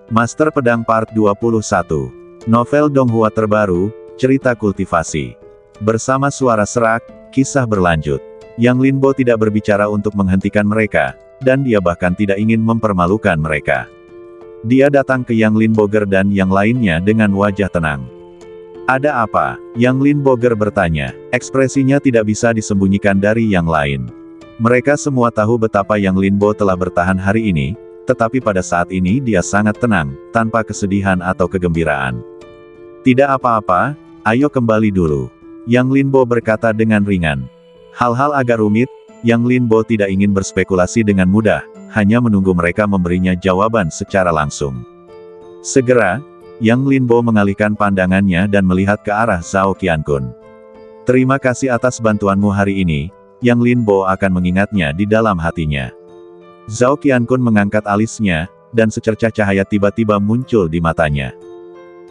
Master Pedang Part 21. Novel Donghua terbaru, cerita kultivasi. Bersama suara serak, kisah berlanjut. Yang Linbo tidak berbicara untuk menghentikan mereka, dan dia bahkan tidak ingin mempermalukan mereka. Dia datang ke Yang Linboger dan yang lainnya dengan wajah tenang. Ada apa? Yang Linboger bertanya, ekspresinya tidak bisa disembunyikan dari yang lain. Mereka semua tahu betapa Yang Linbo telah bertahan hari ini, tetapi pada saat ini dia sangat tenang, tanpa kesedihan atau kegembiraan. Tidak apa-apa, ayo kembali dulu. Yang Linbo berkata dengan ringan. Hal-hal agak rumit, Yang Linbo tidak ingin berspekulasi dengan mudah, hanya menunggu mereka memberinya jawaban secara langsung. Segera, Yang Linbo mengalihkan pandangannya dan melihat ke arah Zhao Qiankun. Terima kasih atas bantuanmu hari ini, Yang Linbo akan mengingatnya di dalam hatinya. Zhao Qiankun mengangkat alisnya, dan secercah cahaya tiba-tiba muncul di matanya.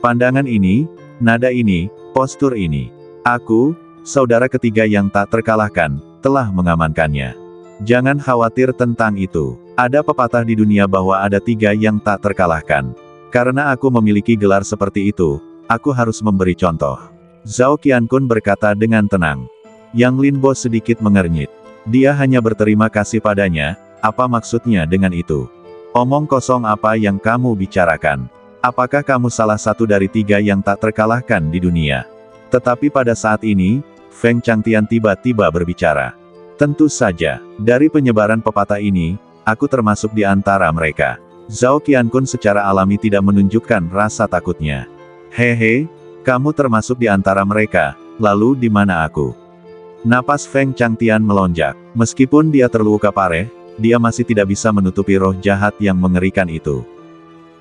Pandangan ini, nada ini, postur ini. Aku, saudara ketiga yang tak terkalahkan, telah mengamankannya. Jangan khawatir tentang itu. Ada pepatah di dunia bahwa ada tiga yang tak terkalahkan. Karena aku memiliki gelar seperti itu, aku harus memberi contoh. Zhao Qiankun berkata dengan tenang. Yang Linbo sedikit mengernyit. Dia hanya berterima kasih padanya. Apa maksudnya dengan itu? Omong kosong apa yang kamu bicarakan? Apakah kamu salah satu dari tiga yang tak terkalahkan di dunia? Tetapi pada saat ini, Feng Changtian tiba-tiba berbicara. Tentu saja, dari penyebaran pepatah ini, aku termasuk di antara mereka. Zhao Qiankun secara alami tidak menunjukkan rasa takutnya. Hehe, kamu termasuk di antara mereka, lalu di mana aku? Napas Feng Changtian melonjak. Meskipun dia terluka parah, dia masih tidak bisa menutupi roh jahat yang mengerikan itu.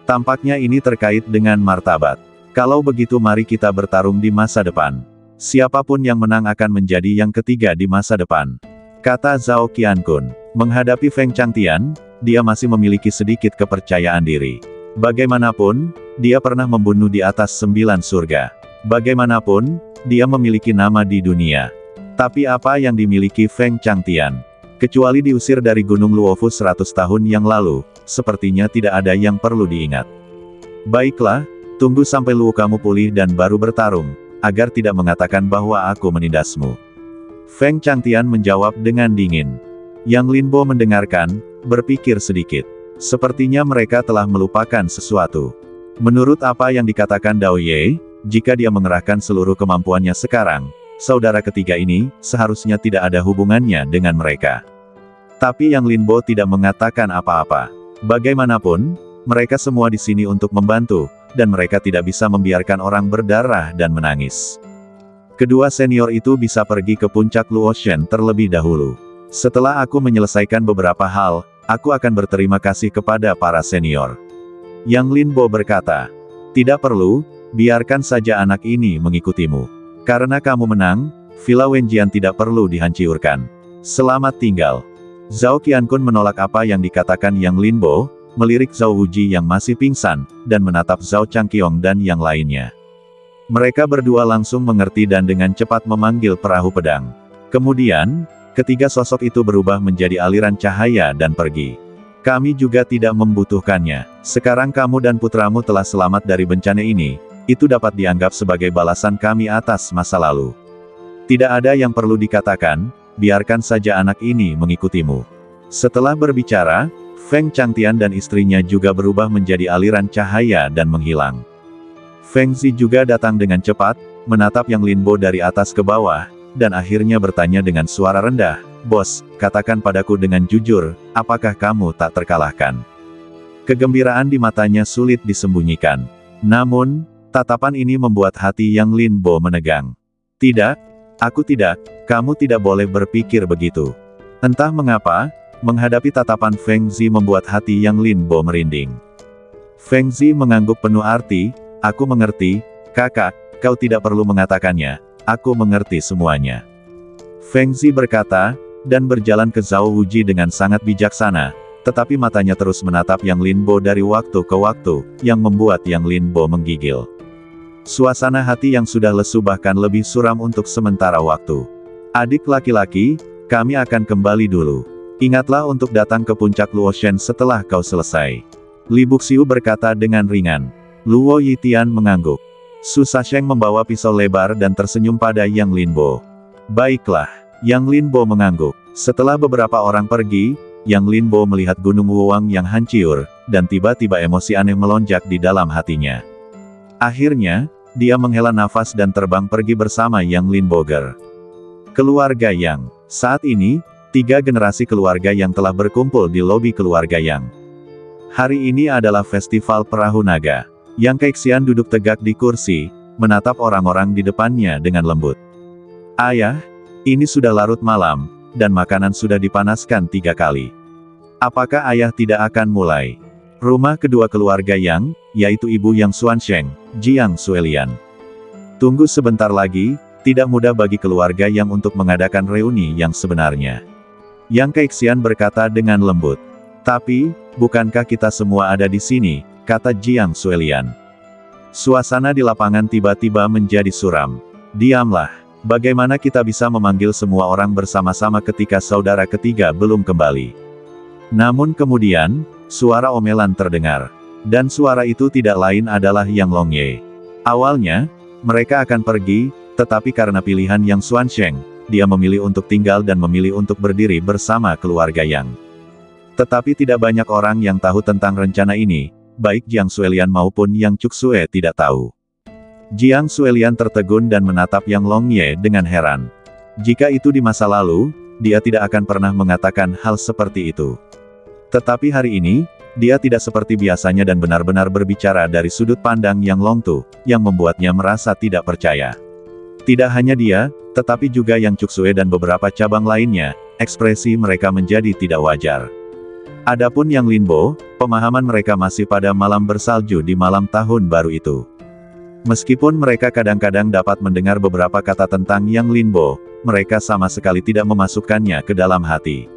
Tampaknya ini terkait dengan martabat. Kalau begitu mari kita bertarung di masa depan. Siapapun yang menang akan menjadi yang ketiga di masa depan. Kata Zhao Qiankun. Menghadapi Feng Changtian, dia masih memiliki sedikit kepercayaan diri. Bagaimanapun, dia pernah membunuh di atas 9 surga. Bagaimanapun, dia memiliki nama di dunia. Tapi apa yang dimiliki Feng Changtian? Kecuali diusir dari Gunung Luofu 100 tahun yang lalu, sepertinya tidak ada yang perlu diingat. Baiklah, tunggu sampai luhu kamu pulih dan baru bertarung, agar tidak mengatakan bahwa aku menindasmu. Feng Changtian menjawab dengan dingin. Yang Linbo mendengarkan, berpikir sedikit. Sepertinya mereka telah melupakan sesuatu. Menurut apa yang dikatakan Dao Ye, jika dia mengerahkan seluruh kemampuannya sekarang, saudara ketiga ini, seharusnya tidak ada hubungannya dengan mereka. Tapi Yang Linbo tidak mengatakan apa-apa. Bagaimanapun, mereka semua di sini untuk membantu, dan mereka tidak bisa membiarkan orang berdarah dan menangis. Kedua senior itu bisa pergi ke puncak Luoshen terlebih dahulu. Setelah aku menyelesaikan beberapa hal, aku akan berterima kasih kepada para senior. Yang Linbo berkata, tidak perlu, biarkan saja anak ini mengikutimu. Karena kamu menang, Villa Wenjian tidak perlu dihancurkan. Selamat tinggal. Zhao Qiankun menolak apa yang dikatakan Yang Linbo, melirik Zhao Wuji yang masih pingsan, dan menatap Zhao Changqiong dan yang lainnya. Mereka berdua langsung mengerti dan dengan cepat memanggil perahu pedang. Kemudian, ketiga sosok itu berubah menjadi aliran cahaya dan pergi. Kami juga tidak membutuhkannya. Sekarang kamu dan putramu telah selamat dari bencana ini. Itu dapat dianggap sebagai balasan kami atas masa lalu. Tidak ada yang perlu dikatakan, biarkan saja anak ini mengikutimu. Setelah berbicara, Feng Changtian dan istrinya juga berubah menjadi aliran cahaya dan menghilang. Feng Zi juga datang dengan cepat, menatap Yang Linbo dari atas ke bawah, dan akhirnya bertanya dengan suara rendah, Bos, katakan padaku dengan jujur, apakah kamu tak terkalahkan? Kegembiraan di matanya sulit disembunyikan. Namun, tatapan ini membuat hati Yang Linbo menegang. Tidak, aku tidak, kamu tidak boleh berpikir begitu. Entah mengapa, menghadapi tatapan Feng Zi membuat hati Yang Linbo merinding. Feng Zi mengangguk penuh arti, aku mengerti, kakak, kau tidak perlu mengatakannya, aku mengerti semuanya. Feng Zi berkata, dan berjalan ke Zhao Wuji dengan sangat bijaksana, tetapi matanya terus menatap Yang Linbo dari waktu ke waktu, yang membuat Yang Linbo menggigil. Suasana hati yang sudah lesu bahkan lebih suram untuk sementara waktu. Adik laki-laki, kami akan kembali dulu. Ingatlah untuk datang ke puncak Luoshen setelah kau selesai. Li Buxiu berkata dengan ringan. Luo Yitian mengangguk. Su Sasheng membawa pisau lebar dan tersenyum pada Yang Linbo. Baiklah. Yang Linbo mengangguk. Setelah beberapa orang pergi, Yang Linbo melihat Gunung Wuwang yang hancur, dan tiba-tiba emosi aneh melonjak di dalam hatinya. Akhirnya, dia menghela nafas dan terbang pergi bersama Yang Linboger. Keluarga Yang. Saat ini, 3 generasi keluarga Yang telah berkumpul di lobi keluarga Yang. Hari ini adalah festival perahu naga. Yang Kaixian duduk tegak di kursi, menatap orang-orang di depannya dengan lembut. Ayah, ini sudah larut malam, dan makanan sudah dipanaskan 3 kali. Apakah ayah tidak akan mulai? Rumah kedua keluarga Yang, yaitu ibu Yang Xuansheng, Jiang Suelian. Tunggu sebentar lagi, tidak mudah bagi keluarga Yang untuk mengadakan reuni yang sebenarnya. Yang Kaixian berkata dengan lembut. Tapi, bukankah kita semua ada di sini, kata Jiang Suelian. Suasana di lapangan tiba-tiba menjadi suram. Diamlah. Bagaimana kita bisa memanggil semua orang bersama-sama ketika saudara ketiga belum kembali? Namun kemudian, suara omelan terdengar. Dan suara itu tidak lain adalah Yang Longye. Awalnya, mereka akan pergi, tetapi karena pilihan Yang Xuansheng, dia memilih untuk tinggal dan memilih untuk berdiri bersama keluarga Yang. Tetapi tidak banyak orang yang tahu tentang rencana ini, baik Jiang Suelian maupun Yang Cuksue tidak tahu. Jiang Suelian tertegun dan menatap Yang Longye dengan heran. Jika itu di masa lalu, dia tidak akan pernah mengatakan hal seperti itu. Tetapi hari ini, dia tidak seperti biasanya dan benar-benar berbicara dari sudut pandang Yang Longtu, yang membuatnya merasa tidak percaya. Tidak hanya dia, tetapi juga Yang Cuksue dan beberapa cabang lainnya, ekspresi mereka menjadi tidak wajar. Adapun Yang Linbo, pemahaman mereka masih pada malam bersalju di malam tahun baru itu. Meskipun mereka kadang-kadang dapat mendengar beberapa kata tentang Yang Linbo, mereka sama sekali tidak memasukkannya ke dalam hati.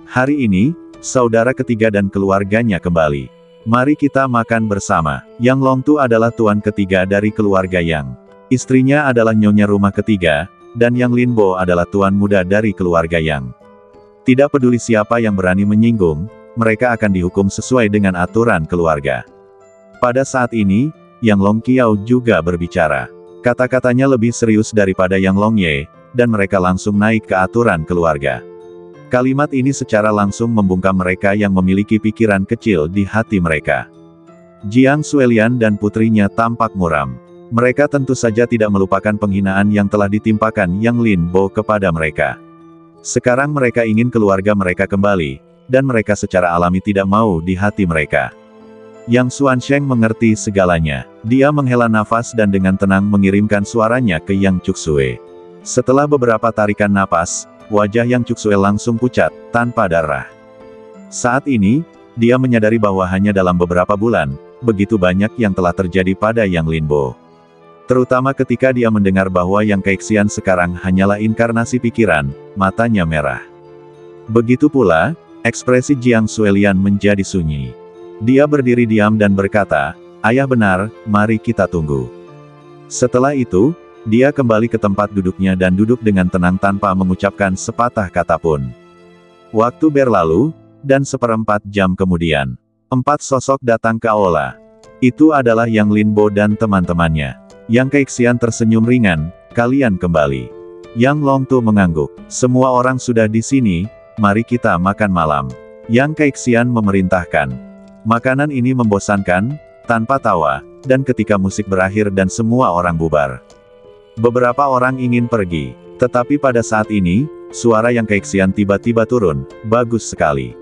Hari ini, saudara ketiga dan keluarganya kembali. Mari kita makan bersama. Yang Longtu adalah tuan ketiga dari keluarga Yang. Istrinya adalah nyonya rumah ketiga, dan Yang Linbo adalah tuan muda dari keluarga Yang. Tidak peduli siapa yang berani menyinggung, mereka akan dihukum sesuai dengan aturan keluarga. Pada saat ini, Yang Longqiao juga berbicara. Kata-katanya lebih serius daripada Yang Longye, dan mereka langsung naik ke aturan keluarga. Kalimat ini secara langsung membungkam mereka yang memiliki pikiran kecil di hati mereka. Jiang Suelian dan putrinya tampak muram. Mereka tentu saja tidak melupakan penghinaan yang telah ditimpakan Yang Linbo kepada mereka. Sekarang mereka ingin keluarga mereka kembali, dan mereka secara alami tidak mau di hati mereka. Yang Xuansheng mengerti segalanya. Dia menghela nafas dan dengan tenang mengirimkan suaranya ke Yang Cuksue. Setelah beberapa tarikan napas, wajah Yang Cuksue langsung pucat, tanpa darah. Saat ini, dia menyadari bahwa hanya dalam beberapa bulan, begitu banyak yang telah terjadi pada Yang Linbo. Terutama ketika dia mendengar bahwa Yang Kaixian sekarang hanyalah inkarnasi pikiran, matanya merah. Begitu pula, ekspresi Jiang Suelian menjadi sunyi. Dia berdiri diam dan berkata, "Ayah benar, mari kita tunggu." Setelah itu, dia kembali ke tempat duduknya dan duduk dengan tenang tanpa mengucapkan sepatah kata pun. Waktu berlalu, dan 1/4 jam kemudian, 4 sosok datang ke aula. Itu adalah Yang Linbo dan teman-temannya. Yang Kaixian tersenyum ringan, "Kalian kembali." Yang Longtu mengangguk. "Semua orang sudah di sini, mari kita makan malam." Yang Kaixian memerintahkan. Makanan ini membosankan, tanpa tawa, dan ketika musik berakhir dan semua orang bubar. Beberapa orang ingin pergi, tetapi pada saat ini, suara Yang Kaixian tiba-tiba turun, "Bagus sekali."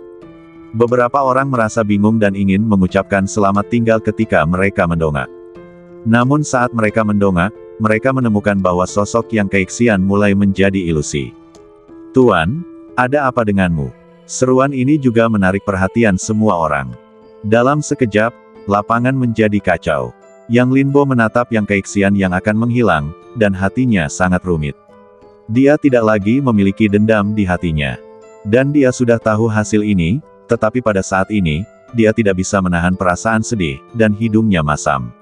Beberapa orang merasa bingung dan ingin mengucapkan selamat tinggal ketika mereka mendongak. Namun saat mereka mendongak, mereka menemukan bahwa sosok Yang Kaixian mulai menjadi ilusi. "Tuan, ada apa denganmu?" Seruan ini juga menarik perhatian semua orang. Dalam sekejap, lapangan menjadi kacau. Yang Linbo menatap Yang Kaixian yang akan menghilang, dan hatinya sangat rumit. Dia tidak lagi memiliki dendam di hatinya. Dan dia sudah tahu hasil ini, tetapi pada saat ini, dia tidak bisa menahan perasaan sedih, dan hidungnya masam.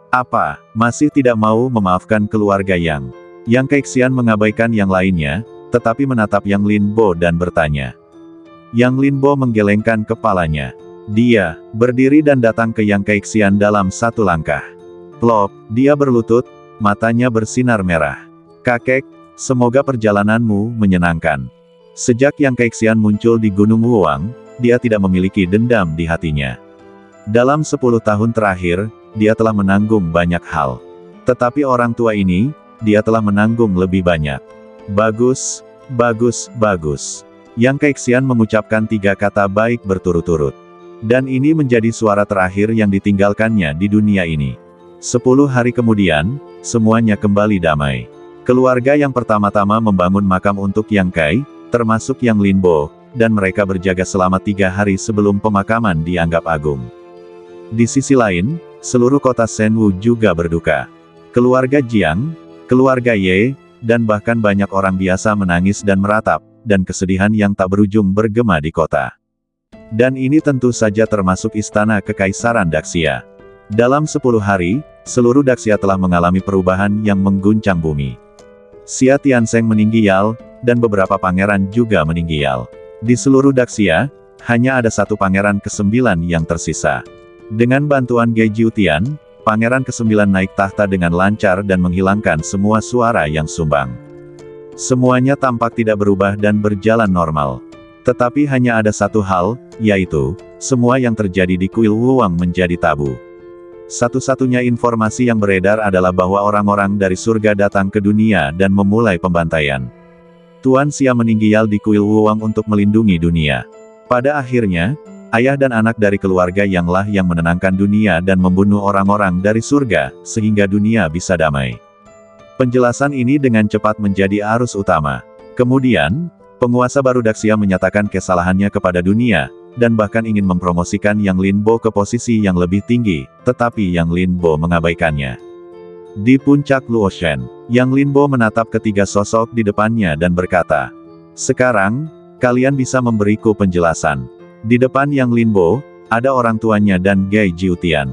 Apa, masih tidak mau memaafkan keluarga Yang? Yang Kaixian mengabaikan yang lainnya, tetapi menatap Yang Linbo dan bertanya. Yang Linbo menggelengkan kepalanya. Dia berdiri dan datang ke Yang Kaixian dalam satu langkah. Plop, dia berlutut, matanya bersinar merah. Kakek, semoga perjalananmu menyenangkan. Sejak Yang Kaixian muncul di Gunung Wuang, dia tidak memiliki dendam di hatinya. Dalam 10 tahun terakhir, dia telah menanggung banyak hal. Tetapi orang tua ini, dia telah menanggung lebih banyak. Bagus, bagus, bagus. Yang Kaixian mengucapkan 3 kata baik berturut-turut. Dan ini menjadi suara terakhir yang ditinggalkannya di dunia ini. 10 hari kemudian, semuanya kembali damai. Keluarga yang pertama-tama membangun makam untuk Yang Kai, termasuk Yang Linbo, dan mereka berjaga selama 3 hari sebelum pemakaman dianggap agung. Di sisi lain, seluruh kota Shenwu juga berduka. Keluarga Jiang, keluarga Ye, dan bahkan banyak orang biasa menangis dan meratap, dan kesedihan yang tak berujung bergema di kota. Dan ini tentu saja termasuk istana Kekaisaran Daxia. Dalam 10 hari, seluruh Daxia telah mengalami perubahan yang mengguncang bumi. Xia Tianzeng meninggal, dan beberapa pangeran juga meninggal. Di seluruh Daxia, hanya ada satu pangeran ke-9 yang tersisa. Dengan bantuan Gai Jiutian, pangeran ke-9 naik tahta dengan lancar dan menghilangkan semua suara yang sumbang. Semuanya tampak tidak berubah dan berjalan normal. Tetapi hanya ada satu hal, yaitu, semua yang terjadi di kuil Wuang menjadi tabu. Satu-satunya informasi yang beredar adalah bahwa orang-orang dari surga datang ke dunia dan memulai pembantaian. Tuan Xia meninggal di kuil Wuang untuk melindungi dunia. Pada akhirnya, ayah dan anak dari keluarga Yang yang menenangkan dunia dan membunuh orang-orang dari surga, sehingga dunia bisa damai. Penjelasan ini dengan cepat menjadi arus utama. Kemudian, penguasa baru Daxia menyatakan kesalahannya kepada dunia, dan bahkan ingin mempromosikan Yang Linbo ke posisi yang lebih tinggi, tetapi Yang Linbo mengabaikannya. Di puncak Luoshen, Yang Linbo menatap ketiga sosok di depannya dan berkata, "Sekarang, kalian bisa memberiku penjelasan." Di depan Yang Linbo, ada orang tuanya dan Gai Jiutian.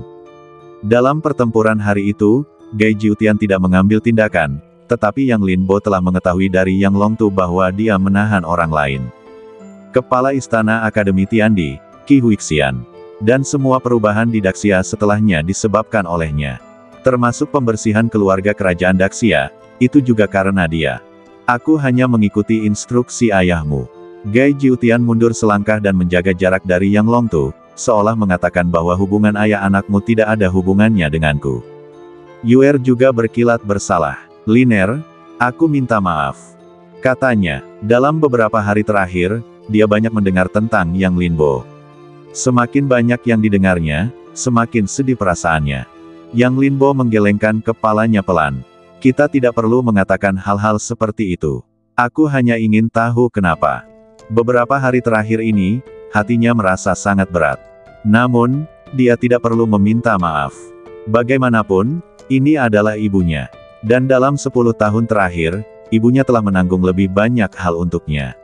Dalam pertempuran hari itu, Gai Jiutian tidak mengambil tindakan, tetapi Yang Linbo telah mengetahui dari Yang Longtu bahwa dia menahan orang lain. Kepala Istana Akademi Tiandi, Qi Huixian. Dan semua perubahan di Daxia setelahnya disebabkan olehnya. Termasuk pembersihan keluarga kerajaan Daxia, itu juga karena dia. Aku hanya mengikuti instruksi ayahmu. Gai Jiutian mundur selangkah dan menjaga jarak dari Yang Longtu, seolah mengatakan bahwa hubungan ayah anakmu tidak ada hubungannya denganku. Yuer juga berkilat bersalah. "Liner, aku minta maaf," katanya. Dalam beberapa hari terakhir, dia banyak mendengar tentang Yang Linbo. Semakin banyak yang didengarnya, semakin sedih perasaannya. Yang Linbo menggelengkan kepalanya pelan. "Kita tidak perlu mengatakan hal-hal seperti itu. Aku hanya ingin tahu kenapa." Beberapa hari terakhir ini, hatinya merasa sangat berat. Namun, dia tidak perlu meminta maaf. Bagaimanapun, ini adalah ibunya. Dan dalam 10 tahun terakhir, ibunya telah menanggung lebih banyak hal untuknya.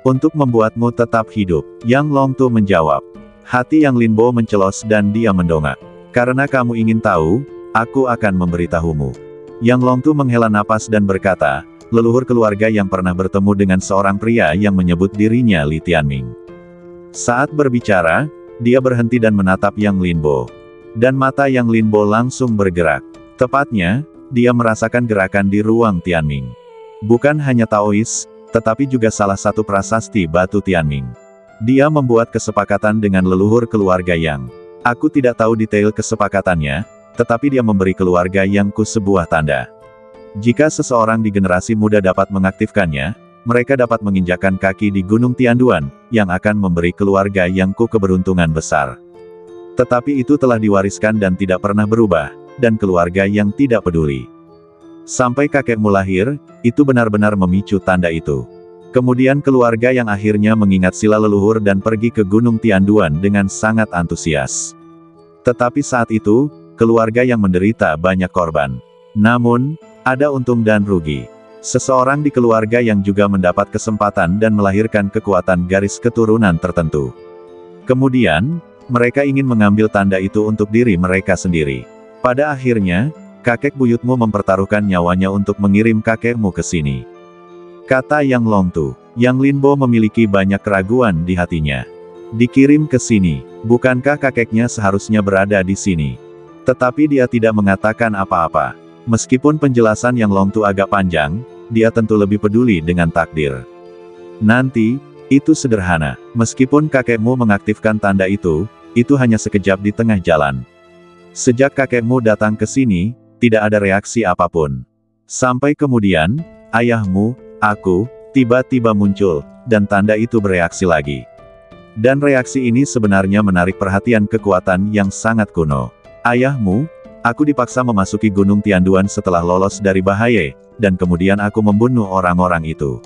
"Untuk membuatmu tetap hidup," Yang Longtu menjawab. Hati Yang Linbo mencelos dan dia mendongak. "Karena kamu ingin tahu, aku akan memberitahumu." Yang Longtu menghela napas dan berkata, leluhur keluarga yang pernah bertemu dengan seorang pria yang menyebut dirinya Li Tianming. Saat berbicara, dia berhenti dan menatap Yang Linbo. Dan mata Yang Linbo langsung bergerak. Tepatnya, dia merasakan gerakan di ruang Tianming. Bukan hanya Taois, tetapi juga salah satu prasasti batu Tianming. Dia membuat kesepakatan dengan leluhur keluarga Yang. Aku tidak tahu detail kesepakatannya, tetapi dia memberi keluarga Yang sebuah tanda. Jika seseorang di generasi muda dapat mengaktifkannya, mereka dapat menginjakkan kaki di Gunung Tianduan, yang akan memberi keluarga Yang keberuntungan besar. Tetapi itu telah diwariskan dan tidak pernah berubah, dan keluarga Yang tidak peduli. Sampai kakekmu lahir, itu benar-benar memicu tanda itu. Kemudian keluarga Yang akhirnya mengingat sila leluhur dan pergi ke Gunung Tianduan dengan sangat antusias. Tetapi saat itu, keluarga Yang menderita banyak korban. Namun, ada untung dan rugi. Seseorang di keluarga Yang juga mendapat kesempatan dan melahirkan kekuatan garis keturunan tertentu. Kemudian, mereka ingin mengambil tanda itu untuk diri mereka sendiri. Pada akhirnya, kakek buyutmu mempertaruhkan nyawanya untuk mengirim kakekmu ke sini. Kata Yang Longtu. Yang Linbo memiliki banyak keraguan di hatinya. Dikirim ke sini. Bukankah kakeknya seharusnya berada di sini? Tetapi dia tidak mengatakan apa-apa. Meskipun penjelasan Yang Long Tu agak panjang, dia tentu lebih peduli dengan takdir. Nanti, itu sederhana. Meskipun kakekmu mengaktifkan tanda itu hanya sekejap di tengah jalan. Sejak kakekmu datang ke sini, tidak ada reaksi apapun. Sampai kemudian, ayahmu, aku, tiba-tiba muncul, dan tanda itu bereaksi lagi. Dan reaksi ini sebenarnya menarik perhatian kekuatan yang sangat kuno. Ayahmu, aku dipaksa memasuki Gunung Tianduan setelah lolos dari bahaya, dan kemudian aku membunuh orang-orang itu.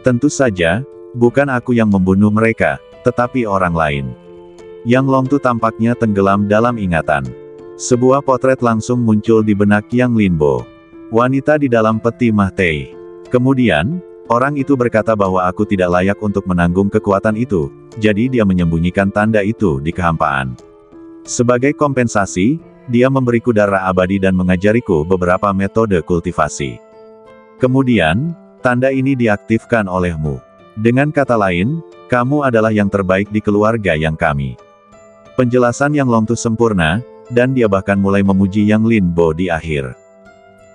Tentu saja, bukan aku yang membunuh mereka, tetapi orang lain. Yang Long Tu tampaknya tenggelam dalam ingatan. Sebuah potret langsung muncul di benak Yang Linbo. Wanita di dalam peti Mah Tei. Kemudian, orang itu berkata bahwa aku tidak layak untuk menanggung kekuatan itu, jadi dia menyembunyikan tanda itu di kehampaan. Sebagai kompensasi, dia memberiku darah abadi dan mengajariku beberapa metode kultivasi. Kemudian, tanda ini diaktifkan olehmu. Dengan kata lain, kamu adalah yang terbaik di keluarga yang kami. Penjelasan Yang Long Tu sempurna, dan dia bahkan mulai memuji Yang Linbo di akhir.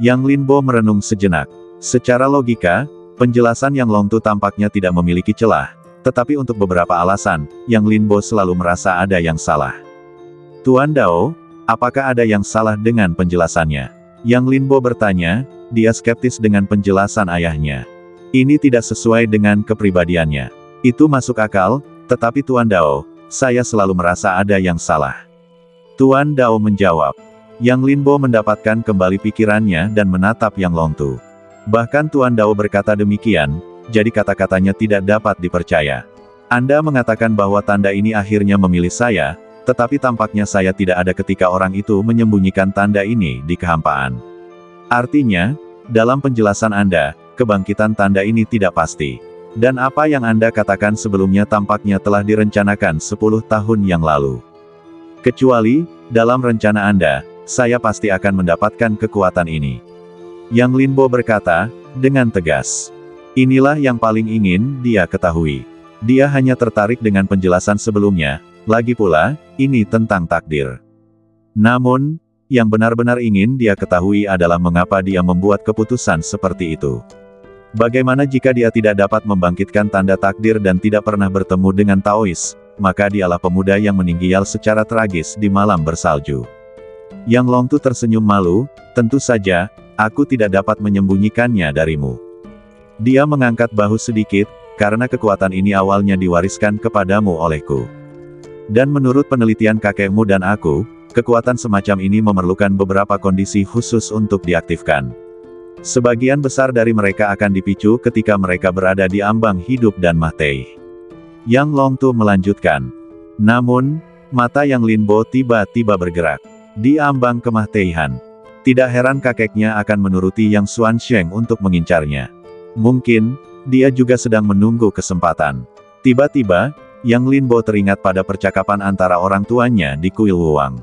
Yang Linbo merenung sejenak. Secara logika, penjelasan Yang Long Tu tampaknya tidak memiliki celah, tetapi untuk beberapa alasan, Yang Linbo selalu merasa ada yang salah. Tuan Dao, apakah ada yang salah dengan penjelasannya? Yang Linbo bertanya, dia skeptis dengan penjelasan ayahnya. Ini tidak sesuai dengan kepribadiannya. Itu masuk akal, tetapi Tuan Dao, saya selalu merasa ada yang salah. Tuan Dao menjawab. Yang Linbo mendapatkan kembali pikirannya dan menatap Yang Long Tu. Bahkan Tuan Dao berkata demikian, jadi kata-katanya tidak dapat dipercaya. Anda mengatakan bahwa tanda ini akhirnya memilih saya, tetapi tampaknya saya tidak ada ketika orang itu menyembunyikan tanda ini di kehampaan. Artinya, dalam penjelasan Anda, kebangkitan tanda ini tidak pasti. Dan apa yang Anda katakan sebelumnya tampaknya telah direncanakan 10 tahun yang lalu. Kecuali, dalam rencana Anda, saya pasti akan mendapatkan kekuatan ini. Yang Linbo berkata, dengan tegas. Inilah yang paling ingin dia ketahui. Dia hanya tertarik dengan penjelasan sebelumnya, lagi pula, ini tentang takdir. Namun, yang benar-benar ingin dia ketahui adalah mengapa dia membuat keputusan seperti itu. Bagaimana jika dia tidak dapat membangkitkan tanda takdir dan tidak pernah bertemu dengan Taois, maka dialah pemuda yang meninggal secara tragis di malam bersalju. Yang Long Tu tersenyum malu, tentu saja, aku tidak dapat menyembunyikannya darimu. Dia mengangkat bahu sedikit, karena kekuatan ini awalnya diwariskan kepadamu olehku. Dan menurut penelitian kakekmu dan aku, kekuatan semacam ini memerlukan beberapa kondisi khusus untuk diaktifkan. Sebagian besar dari mereka akan dipicu ketika mereka berada di ambang hidup dan mati. Yang Long Tu melanjutkan. Namun, mata Yang Linbo tiba-tiba bergerak. Di ambang kematian. Tidak heran kakeknya akan menuruti Yang Xuansheng untuk mengincarnya. Mungkin, dia juga sedang menunggu kesempatan. Tiba-tiba, Yang Linbo teringat pada percakapan antara orang tuanya di kuil Wuang.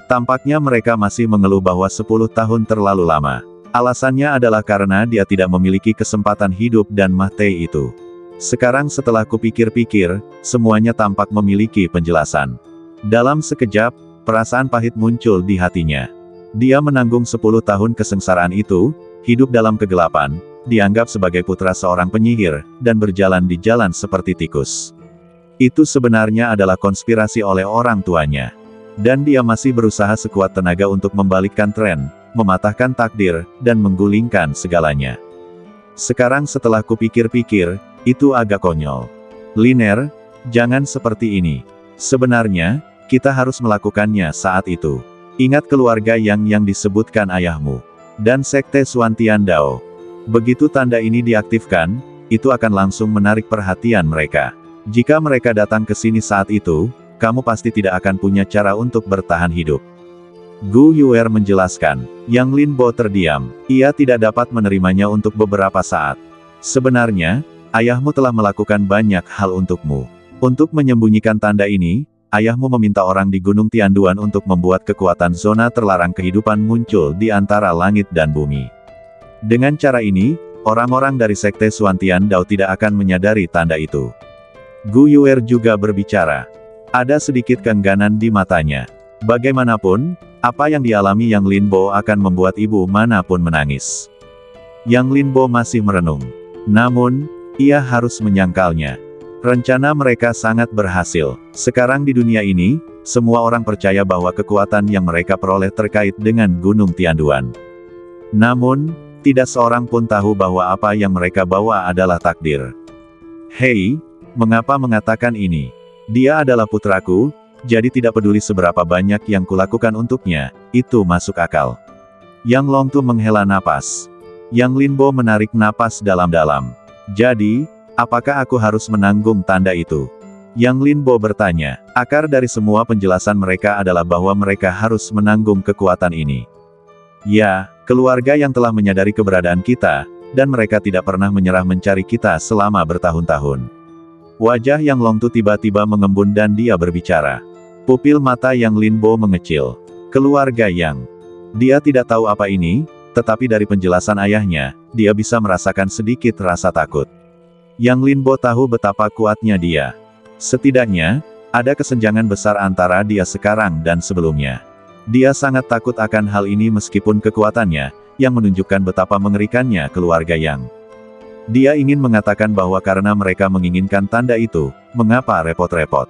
Tampaknya mereka masih mengeluh bahwa 10 tahun terlalu lama. Alasannya adalah karena dia tidak memiliki kesempatan hidup dan mati itu. Sekarang setelah kupikir-pikir, semuanya tampak memiliki penjelasan. Dalam sekejap, perasaan pahit muncul di hatinya. Dia menanggung 10 tahun kesengsaraan itu, hidup dalam kegelapan, dianggap sebagai putra seorang penyihir, dan berjalan di jalan seperti tikus. Itu sebenarnya adalah konspirasi oleh orang tuanya. Dan dia masih berusaha sekuat tenaga untuk membalikkan tren, mematahkan takdir, dan menggulingkan segalanya. Sekarang setelah kupikir-pikir, itu agak konyol. Liner, jangan seperti ini. Sebenarnya, kita harus melakukannya saat itu. Ingat keluarga yang disebutkan ayahmu. Dan Sekte Xuantian Dao. Begitu tanda ini diaktifkan, itu akan langsung menarik perhatian mereka. Jika mereka datang ke sini saat itu, kamu pasti tidak akan punya cara untuk bertahan hidup. Gu Yuer menjelaskan. Yang Linbo terdiam. Ia tidak dapat menerimanya untuk beberapa saat. Sebenarnya, ayahmu telah melakukan banyak hal untukmu. Untuk menyembunyikan tanda ini, ayahmu meminta orang di Gunung Tianduan untuk membuat kekuatan zona terlarang kehidupan muncul di antara langit dan bumi. Dengan cara ini, orang-orang dari Sekte Xuantian Dao tidak akan menyadari tanda itu. Gu Yuer juga berbicara. Ada sedikit keengganan di matanya. Bagaimanapun, apa yang dialami Yang Linbo akan membuat ibu manapun menangis. Yang Linbo masih merenung. Namun, ia harus menyangkalnya. Rencana mereka sangat berhasil. Sekarang di dunia ini, semua orang percaya bahwa kekuatan yang mereka peroleh terkait dengan Gunung Tianduan. Namun, tidak seorang pun tahu bahwa apa yang mereka bawa adalah takdir. Hei, mengapa mengatakan ini? Dia adalah putraku, jadi tidak peduli seberapa banyak yang kulakukan untuknya, itu masuk akal. Yang Longtu menghela napas. Yang Linbo menarik napas dalam-dalam. Jadi, apakah aku harus menanggung tanda itu? Yang Linbo bertanya. Akar dari semua penjelasan mereka adalah bahwa mereka harus menanggung kekuatan ini. Ya, keluarga yang telah menyadari keberadaan kita, dan mereka tidak pernah menyerah mencari kita selama bertahun-tahun. Wajah Yang Longtu tiba-tiba mengembun dan dia berbicara. Pupil mata Yang Linbo mengecil. Keluarga Yang. Dia tidak tahu apa ini, tetapi dari penjelasan ayahnya, dia bisa merasakan sedikit rasa takut. Yang Linbo tahu betapa kuatnya dia. Setidaknya, ada kesenjangan besar antara dia sekarang dan sebelumnya. Dia sangat takut akan hal ini meskipun kekuatannya, yang menunjukkan betapa mengerikannya keluarga Yang. Dia ingin mengatakan bahwa karena mereka menginginkan tanda itu, mengapa repot-repot.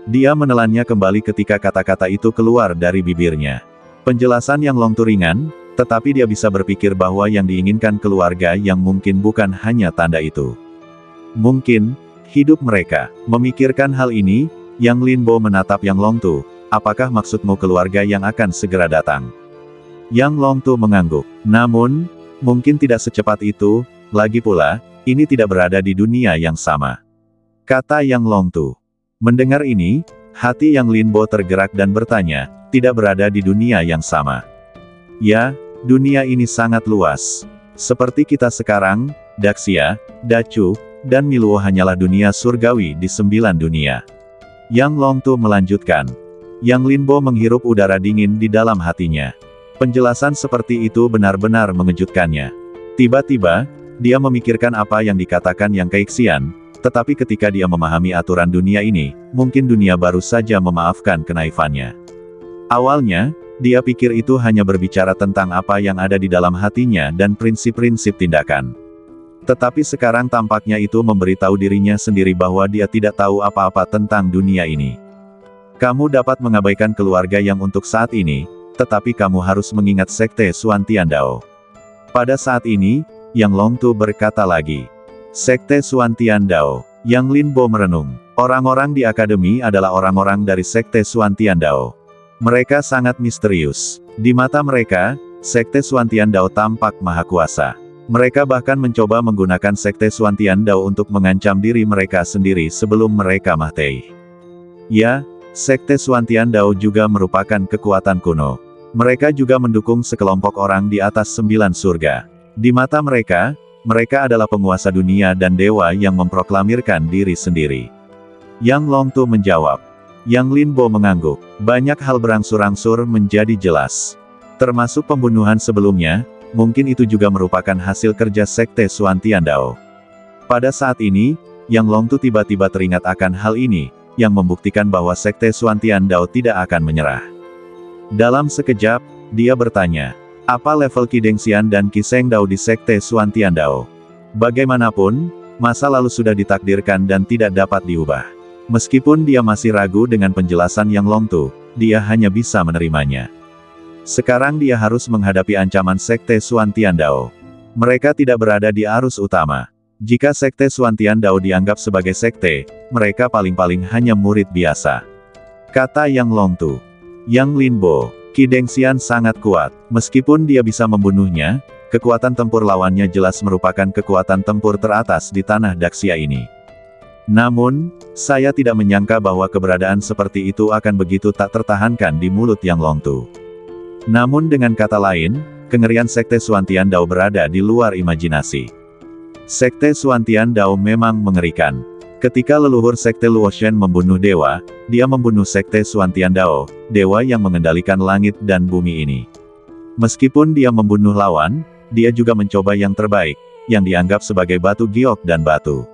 Dia menelannya kembali ketika kata-kata itu keluar dari bibirnya. Penjelasan Yang Longtu ringan, tetapi dia bisa berpikir bahwa yang diinginkan keluarga Yang mungkin bukan hanya tanda itu. Mungkin, hidup mereka. Memikirkan hal ini, Yang Linbo menatap Yang Longtu. Apakah maksudmu keluarga yang akan segera datang? Yang Longtu mengangguk. Namun, mungkin tidak secepat itu. Lagi pula, ini tidak berada di dunia yang sama. Kata Yang Longtu. Mendengar ini, hati Yang Linbo tergerak dan bertanya, tidak berada di dunia yang sama. Ya, dunia ini sangat luas. Seperti kita sekarang, Daxia, Dacu, dan Miluo hanyalah dunia surgawi di 9 dunia. Yang Longtu melanjutkan. Yang Linbo menghirup udara dingin di dalam hatinya. Penjelasan seperti itu benar-benar mengejutkannya. Tiba-tiba, dia memikirkan apa yang dikatakan Yang Kaixian, tetapi ketika dia memahami aturan dunia ini, mungkin dunia baru saja memaafkan kenaifannya. Awalnya, dia pikir itu hanya berbicara tentang apa yang ada di dalam hatinya dan prinsip-prinsip tindakan. Tetapi sekarang tampaknya itu memberitahu dirinya sendiri bahwa dia tidak tahu apa-apa tentang dunia ini. Kamu dapat mengabaikan keluarga Yang untuk saat ini, tetapi kamu harus mengingat Sekte Xuan Tiandao. Pada saat ini, Yang Longtu berkata lagi. Sekte Xuan Tiandao. Yang Linbo merenung. Orang-orang di akademi adalah orang-orang dari Sekte Xuan Tiandao. Mereka sangat misterius. Di mata mereka, Sekte Xuan Tiandao tampak maha kuasa. Mereka bahkan mencoba menggunakan Sekte Xuan Tiandao untuk mengancam diri mereka sendiri sebelum mereka mati. Ya, Sekte Xuan Tiandao juga merupakan kekuatan kuno. Mereka juga mendukung sekelompok orang di atas 9 surga. Di mata mereka, mereka adalah penguasa dunia dan dewa yang memproklamirkan diri sendiri. Yang Longtu menjawab. Yang Linbo mengangguk. Banyak hal berangsur-angsur menjadi jelas. Termasuk pembunuhan sebelumnya, mungkin itu juga merupakan hasil kerja Sekte Xuan Tiandao. Pada saat ini, Yang Longtu tiba-tiba teringat akan hal ini, yang membuktikan bahwa Sekte Xuan Tiandao tidak akan menyerah. Dalam sekejap, dia bertanya. Apa level Qi Dengxian dan Qi Shengdao di Sekte Xuan Tiandao? Bagaimanapun, masa lalu sudah ditakdirkan dan tidak dapat diubah. Meskipun dia masih ragu dengan penjelasan Yang Longtu, dia hanya bisa menerimanya. Sekarang dia harus menghadapi ancaman Sekte Xuan Tiandao. Mereka tidak berada di arus utama. Jika Sekte Xuan Tiandao dianggap sebagai sekte, mereka paling-paling hanya murid biasa. Kata Yang Longtu. Yang Linbo. Qi Dengxian sangat kuat. Meskipun dia bisa membunuhnya, kekuatan tempur lawannya jelas merupakan kekuatan tempur teratas di tanah Daxia ini. Namun, saya tidak menyangka bahwa keberadaan seperti itu akan begitu tak tertahankan di mulut Yang Longtu. Namun dengan kata lain, kengerian Sekte Xuan Tiandao berada di luar imajinasi. Sekte Xuan Tiandao memang mengerikan. Ketika leluhur Sekte Luoshen membunuh dewa, dia membunuh Sekte Xuan Tiandao, dewa yang mengendalikan langit dan bumi ini. Meskipun dia membunuh lawan, dia juga mencoba yang terbaik, yang dianggap sebagai batu giok dan batu.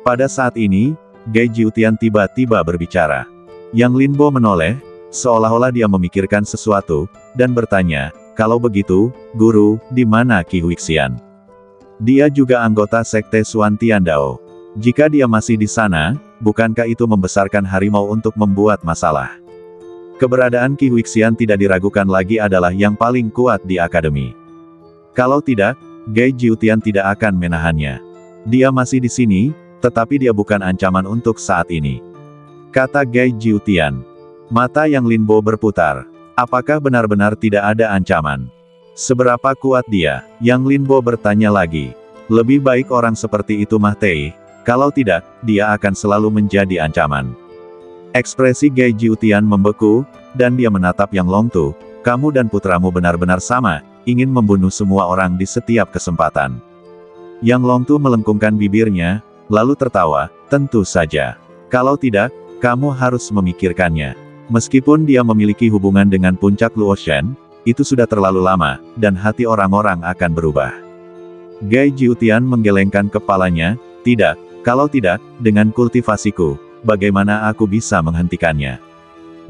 Pada saat ini, Gai Jiutian tiba-tiba berbicara. Yang Linbo menoleh, seolah-olah dia memikirkan sesuatu, dan bertanya, "Kalau begitu, Guru, di mana Qi Huixian?" Dia juga anggota Sekte Xuan Tiandao. Jika dia masih di sana, bukankah itu membesarkan harimau untuk membuat masalah? Keberadaan Qi Huixian tidak diragukan lagi adalah yang paling kuat di akademi. Kalau tidak, Gai Jiutian tidak akan menahannya. Dia masih di sini, tetapi dia bukan ancaman untuk saat ini, kata Gai Jiutian. Mata Yang Linbo berputar. Apakah benar-benar tidak ada ancaman? Seberapa kuat dia? Yang Linbo bertanya lagi. Lebih baik orang seperti itu mati, kalau tidak, dia akan selalu menjadi ancaman. Ekspresi Gai Jiutian membeku, dan dia menatap Yang Longtu. Kamu dan putramu benar-benar sama, ingin membunuh semua orang di setiap kesempatan. Yang Longtu melengkungkan bibirnya, lalu tertawa, tentu saja. Kalau tidak, kamu harus memikirkannya. Meskipun dia memiliki hubungan dengan puncak Luoshan, itu sudah terlalu lama, dan hati orang-orang akan berubah. Gai Jiutian menggelengkan kepalanya, tidak, kalau tidak, dengan kultivasiku, bagaimana aku bisa menghentikannya?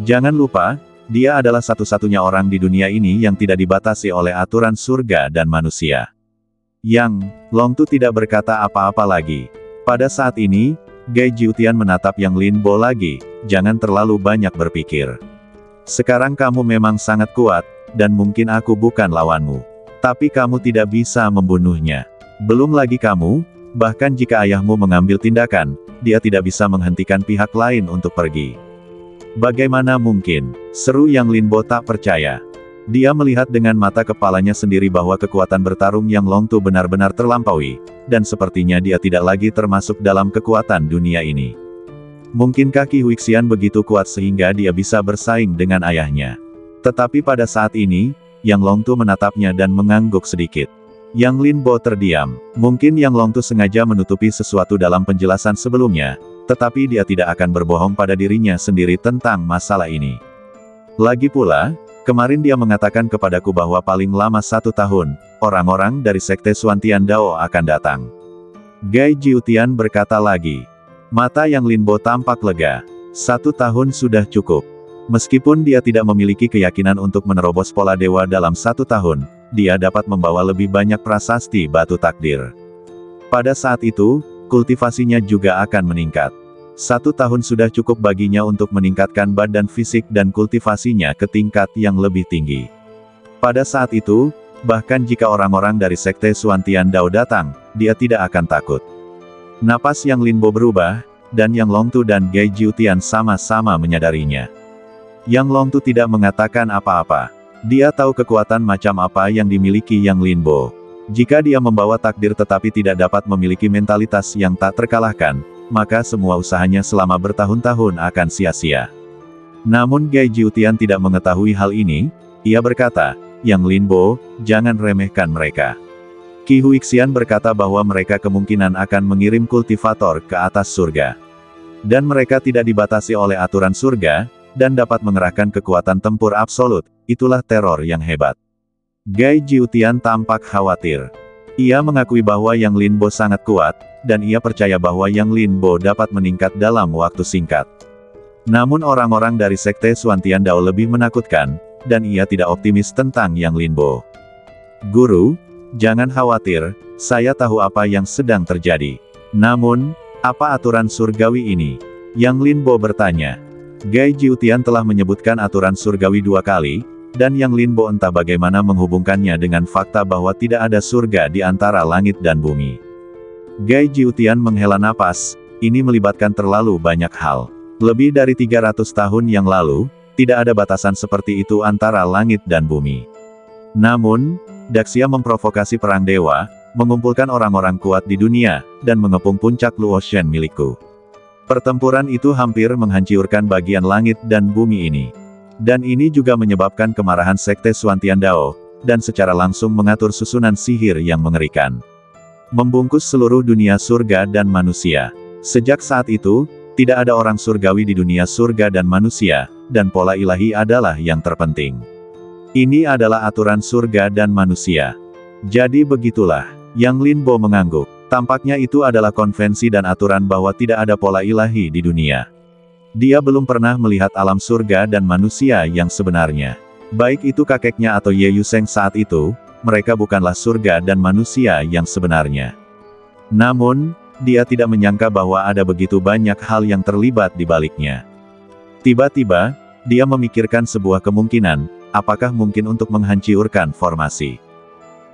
Jangan lupa, dia adalah satu-satunya orang di dunia ini yang tidak dibatasi oleh aturan surga dan manusia. Yang Longtu tidak berkata apa-apa lagi. Pada saat ini, Gai Jiutian menatap Yang Linbo lagi, jangan terlalu banyak berpikir. Sekarang kamu memang sangat kuat, dan mungkin aku bukan lawanmu. Tapi kamu tidak bisa membunuhnya. Belum lagi kamu, bahkan jika ayahmu mengambil tindakan, dia tidak bisa menghentikan pihak lain untuk pergi. Bagaimana mungkin? Seru Yang Linbo tak percaya. Dia melihat dengan mata kepalanya sendiri bahwa kekuatan bertarung Yang Longtu benar-benar terlampaui, dan sepertinya dia tidak lagi termasuk dalam kekuatan dunia ini. Mungkinkah Qi Huixian begitu kuat sehingga dia bisa bersaing dengan ayahnya? Tetapi pada saat ini, Yang Longtu menatapnya dan mengangguk sedikit. Yang Linbo terdiam. Mungkin Yang Longtu sengaja menutupi sesuatu dalam penjelasan sebelumnya, tetapi dia tidak akan berbohong pada dirinya sendiri tentang masalah ini. Lagi pula, kemarin dia mengatakan kepadaku bahwa paling lama 1 tahun, orang-orang dari Sekte Xuan Tiandao akan datang. Gai Jiutian berkata lagi. Mata Yang Linbo tampak lega. 1 tahun sudah cukup. Meskipun dia tidak memiliki keyakinan untuk menerobos pola dewa dalam 1 tahun, dia dapat membawa lebih banyak prasasti batu takdir. Pada saat itu, kultivasinya juga akan meningkat. 1 tahun sudah cukup baginya untuk meningkatkan badan fisik dan kultivasinya ke tingkat yang lebih tinggi. Pada saat itu, bahkan jika orang-orang dari Sekte Xuan Tiandao datang, dia tidak akan takut. Napas Yang Linbo berubah, dan Yang Longtu dan Gai Jiutian sama-sama menyadarinya. Yang Longtu tidak mengatakan apa-apa. Dia tahu kekuatan macam apa yang dimiliki Yang Linbo. Jika dia membawa takdir tetapi tidak dapat memiliki mentalitas yang tak terkalahkan, maka semua usahanya selama bertahun-tahun akan sia-sia. Namun Gai Jiutian tidak mengetahui hal ini, ia berkata, Yang Linbo, jangan remehkan mereka. Qi Huixian berkata bahwa mereka kemungkinan akan mengirim kultivator ke atas surga. Dan mereka tidak dibatasi oleh aturan surga, dan dapat mengerahkan kekuatan tempur absolut, itulah teror yang hebat. Gai Jiutian tampak khawatir. Ia mengakui bahwa Yang Linbo sangat kuat, dan ia percaya bahwa Yang Linbo dapat meningkat dalam waktu singkat. Namun orang-orang dari Sekte Xuan Tiandao lebih menakutkan, dan ia tidak optimis tentang Yang Linbo. Guru, jangan khawatir, saya tahu apa yang sedang terjadi. Namun, apa aturan surgawi ini? Yang Linbo bertanya. Gai Jiutian telah menyebutkan aturan surgawi 2 kali, dan Yang Linbo entah bagaimana menghubungkannya dengan fakta bahwa tidak ada surga di antara langit dan bumi. Gai Jiutian menghela napas, ini melibatkan terlalu banyak hal. Lebih dari 300 tahun yang lalu, tidak ada batasan seperti itu antara langit dan bumi. Namun, Daxia memprovokasi perang dewa, mengumpulkan orang-orang kuat di dunia, dan mengepung puncak Luoshan milikku. Pertempuran itu hampir menghancurkan bagian langit dan bumi ini. Dan ini juga menyebabkan kemarahan Sekte Xuan Tiandao, dan secara langsung mengatur susunan sihir yang mengerikan. Membungkus seluruh dunia surga dan manusia. Sejak saat itu, tidak ada orang surgawi di dunia surga dan manusia, dan pola ilahi adalah yang terpenting. Ini adalah aturan surga dan manusia. Jadi begitulah, Yang Linbo mengangguk. Tampaknya itu adalah konvensi dan aturan bahwa tidak ada pola ilahi di dunia. Dia belum pernah melihat alam surga dan manusia yang sebenarnya. Baik itu kakeknya atau Ye Yuseng saat itu, mereka bukanlah surga dan manusia yang sebenarnya. Namun, dia tidak menyangka bahwa ada begitu banyak hal yang terlibat di baliknya. Tiba-tiba, dia memikirkan sebuah kemungkinan, apakah mungkin untuk menghancurkan formasi.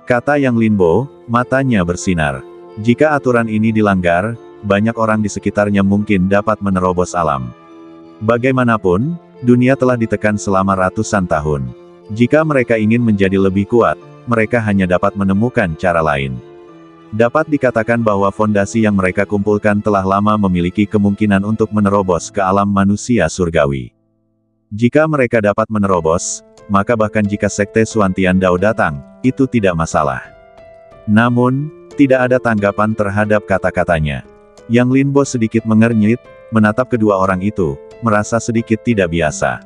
Kata Yang Linbo, matanya bersinar. Jika aturan ini dilanggar, banyak orang di sekitarnya mungkin dapat menerobos alam. Bagaimanapun, dunia telah ditekan selama ratusan tahun. Jika mereka ingin menjadi lebih kuat, mereka hanya dapat menemukan cara lain. Dapat dikatakan bahwa fondasi yang mereka kumpulkan telah lama memiliki kemungkinan untuk menerobos ke alam manusia surgawi. Jika mereka dapat menerobos, maka bahkan jika Sekte Suantian Dao datang, itu tidak masalah. Namun, tidak ada tanggapan terhadap kata-katanya. Yang Linbo sedikit mengernyit, menatap kedua orang itu, merasa sedikit tidak biasa.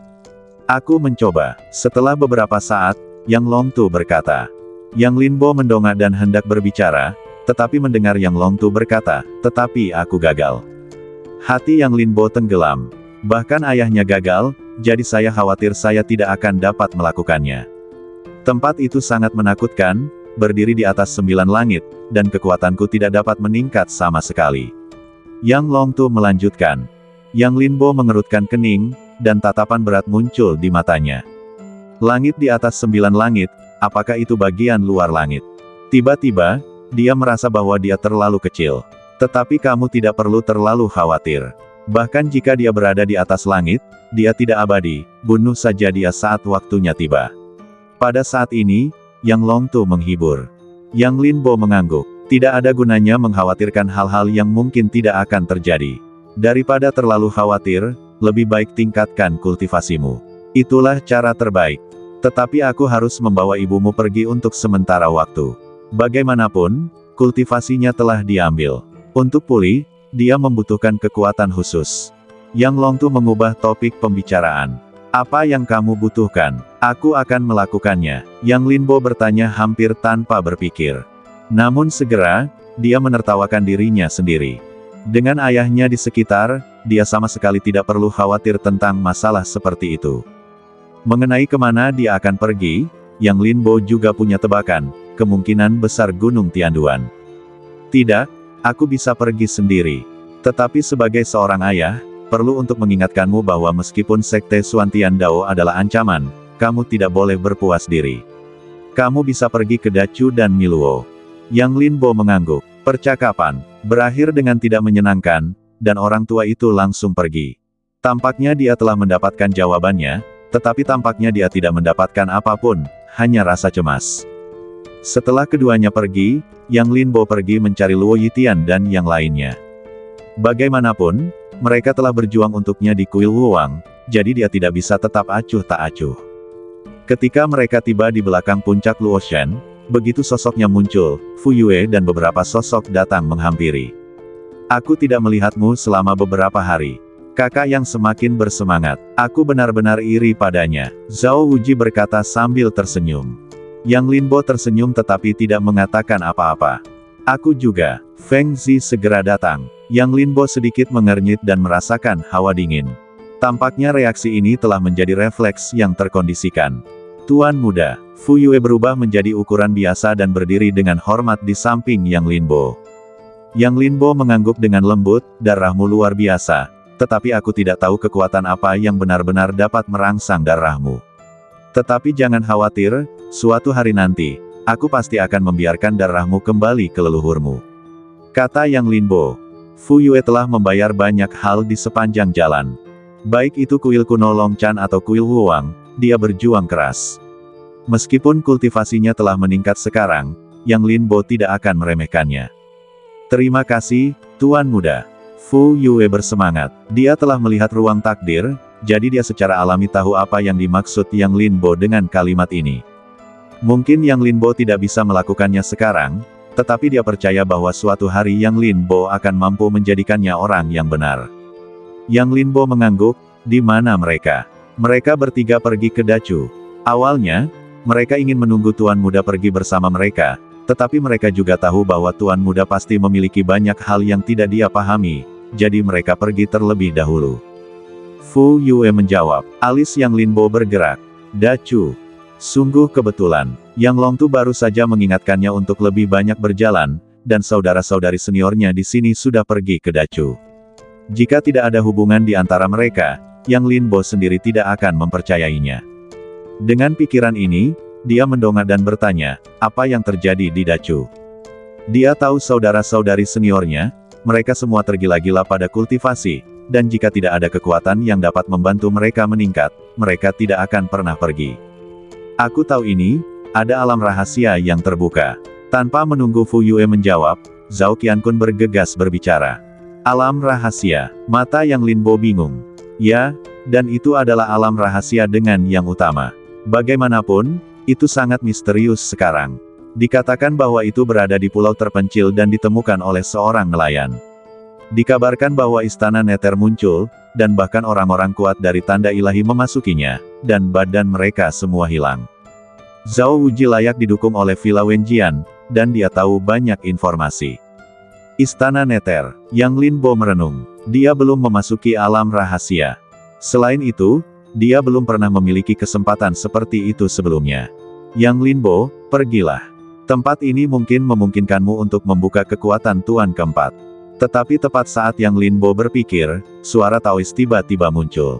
Aku mencoba. Setelah beberapa saat, Yang Longtu berkata. Yang Linbo mendongak dan hendak berbicara, tetapi mendengar Yang Longtu berkata, tetapi aku gagal. Hati Yang Linbo tenggelam. Bahkan ayahnya gagal, jadi saya khawatir saya tidak akan dapat melakukannya. Tempat itu sangat menakutkan, berdiri di atas 9 langit, dan kekuatanku tidak dapat meningkat sama sekali. Yang Longtu melanjutkan. Yang Linbo mengerutkan kening, dan tatapan berat muncul di matanya. Langit di atas 9 langit, apakah itu bagian luar langit? Tiba-tiba, dia merasa bahwa dia terlalu kecil. Tetapi kamu tidak perlu terlalu khawatir. Bahkan jika dia berada di atas langit, dia tidak abadi, bunuh saja dia saat waktunya tiba. Pada saat ini, Yang Longtu menghibur. Yang Linbo mengangguk. Tidak ada gunanya mengkhawatirkan hal-hal yang mungkin tidak akan terjadi. Daripada terlalu khawatir, lebih baik tingkatkan kultivasimu. Itulah cara terbaik. Tetapi aku harus membawa ibumu pergi untuk sementara waktu. Bagaimanapun, kultivasinya telah diambil. Untuk pulih, dia membutuhkan kekuatan khusus. Yang Longtu mengubah topik pembicaraan. Apa yang kamu butuhkan? Aku akan melakukannya. Yang Linbo bertanya hampir tanpa berpikir. Namun segera, dia menertawakan dirinya sendiri. Dengan ayahnya di sekitar, dia sama sekali tidak perlu khawatir tentang masalah seperti itu. Mengenai kemana dia akan pergi, Yang Linbo juga punya tebakan, kemungkinan besar Gunung Tianduan. Tidak, aku bisa pergi sendiri. Tetapi sebagai seorang ayah, perlu untuk mengingatkanmu bahwa meskipun Sekte Suantian Dao adalah ancaman, kamu tidak boleh berpuas diri. Kamu bisa pergi ke Dacu dan Miluo. Yang Linbo mengangguk. Percakapan berakhir dengan tidak menyenangkan, dan orang tua itu langsung pergi. Tampaknya dia telah mendapatkan jawabannya, tetapi tampaknya dia tidak mendapatkan apapun, hanya rasa cemas. Setelah keduanya pergi, Yang Linbo pergi mencari Luo Yitian dan yang lainnya. Bagaimanapun, mereka telah berjuang untuknya di kuil Wuwang, jadi dia tidak bisa tetap acuh tak acuh. Ketika mereka tiba di belakang puncak Luoshan, begitu sosoknya muncul, Fu Yue dan beberapa sosok datang menghampiri. Aku tidak melihatmu selama beberapa hari. Kakak yang semakin bersemangat. Aku benar-benar iri padanya. Zhao Wuji berkata sambil tersenyum. Yang Linbo tersenyum tetapi tidak mengatakan apa-apa. Aku juga. Feng Zi segera datang. Yang Linbo sedikit mengernyit dan merasakan hawa dingin. Tampaknya reaksi ini telah menjadi refleks yang terkondisikan. Tuan muda, Fu Yue berubah menjadi ukuran biasa dan berdiri dengan hormat di samping Yang Linbo. Yang Linbo mengangguk dengan lembut, darahmu luar biasa, tetapi aku tidak tahu kekuatan apa yang benar-benar dapat merangsang darahmu. Tetapi jangan khawatir, suatu hari nanti, aku pasti akan membiarkan darahmu kembali ke leluhurmu. Kata Yang Linbo. Fu Yue telah membayar banyak hal di sepanjang jalan. Baik itu kuil kuno Longchan atau kuil Wuwang, dia berjuang keras. Meskipun kultivasinya telah meningkat sekarang, Yang Linbo tidak akan meremehkannya. Terima kasih, Tuan Muda. Fu Yue bersemangat. Dia telah melihat ruang takdir, jadi dia secara alami tahu apa yang dimaksud Yang Linbo dengan kalimat ini. Mungkin Yang Linbo tidak bisa melakukannya sekarang, tetapi dia percaya bahwa suatu hari Yang Linbo akan mampu menjadikannya orang yang benar. Yang Linbo mengangguk, di mana mereka? Mereka bertiga pergi ke Dacu. Awalnya, mereka ingin menunggu Tuan Muda pergi bersama mereka, Tetapi mereka juga tahu bahwa Tuan Muda pasti memiliki banyak hal yang tidak dia pahami, jadi mereka pergi terlebih dahulu. Fu Yue menjawab. Alis Yang Linbo bergerak. Dacu. Sungguh kebetulan, Yang Longtu baru saja mengingatkannya untuk lebih banyak berjalan, dan saudara-saudari seniornya di sini sudah pergi ke Dacu. Jika tidak ada hubungan di antara mereka, Yang Linbo sendiri tidak akan mempercayainya. Dengan pikiran ini, dia mendongak dan bertanya, apa yang terjadi di Dacu? Dia tahu saudara-saudari seniornya, mereka semua tergila-gila pada kultivasi, dan jika tidak ada kekuatan yang dapat membantu mereka meningkat, mereka tidak akan pernah pergi. Aku tahu ini, ada alam rahasia yang terbuka. Tanpa menunggu Fu Yue menjawab, Zhao Qiankun bergegas berbicara. Alam rahasia, mata Yang Linbo bingung. Ya, dan itu adalah alam rahasia dengan yang utama. Bagaimanapun, itu sangat misterius sekarang. Dikatakan bahwa itu berada di pulau terpencil dan ditemukan oleh seorang nelayan. Dikabarkan bahwa istana Nether muncul, dan bahkan orang-orang kuat dari tanda ilahi memasukinya, dan badan mereka semua hilang. Zhao Wuji layak didukung oleh Villa Wenjian, dan dia tahu banyak informasi. Istana Nether, Yang Linbo merenung. Dia belum memasuki alam rahasia. Selain itu, dia belum pernah memiliki kesempatan seperti itu sebelumnya. Yang Linbo, pergilah. Tempat ini mungkin memungkinkanmu untuk membuka kekuatan Tuan keempat. Tetapi tepat saat Yang Linbo berpikir, suara Taois tiba-tiba muncul.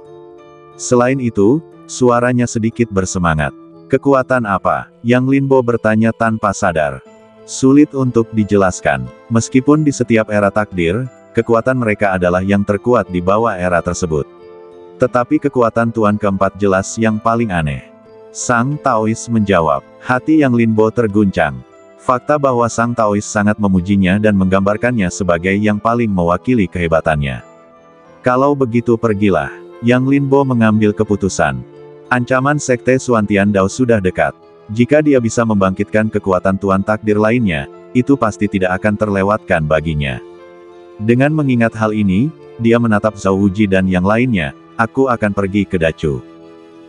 Selain itu, suaranya sedikit bersemangat. Kekuatan apa? Yang Linbo bertanya tanpa sadar. Sulit untuk dijelaskan. Meskipun di setiap era takdir, kekuatan mereka adalah yang terkuat di bawah era tersebut. Tetapi kekuatan Tuan keempat jelas yang paling aneh. Sang Taois menjawab. Hati Yang Linbo terguncang. Fakta bahwa Sang Taois sangat memujinya dan menggambarkannya sebagai yang paling mewakili kehebatannya. Kalau begitu pergilah. Yang Linbo mengambil keputusan. Ancaman Sekte Suantian Dao sudah dekat. Jika dia bisa membangkitkan kekuatan Tuan takdir lainnya, itu pasti tidak akan terlewatkan baginya. Dengan mengingat hal ini, dia menatap Zhao Wuji dan yang lainnya, aku akan pergi ke Dacu.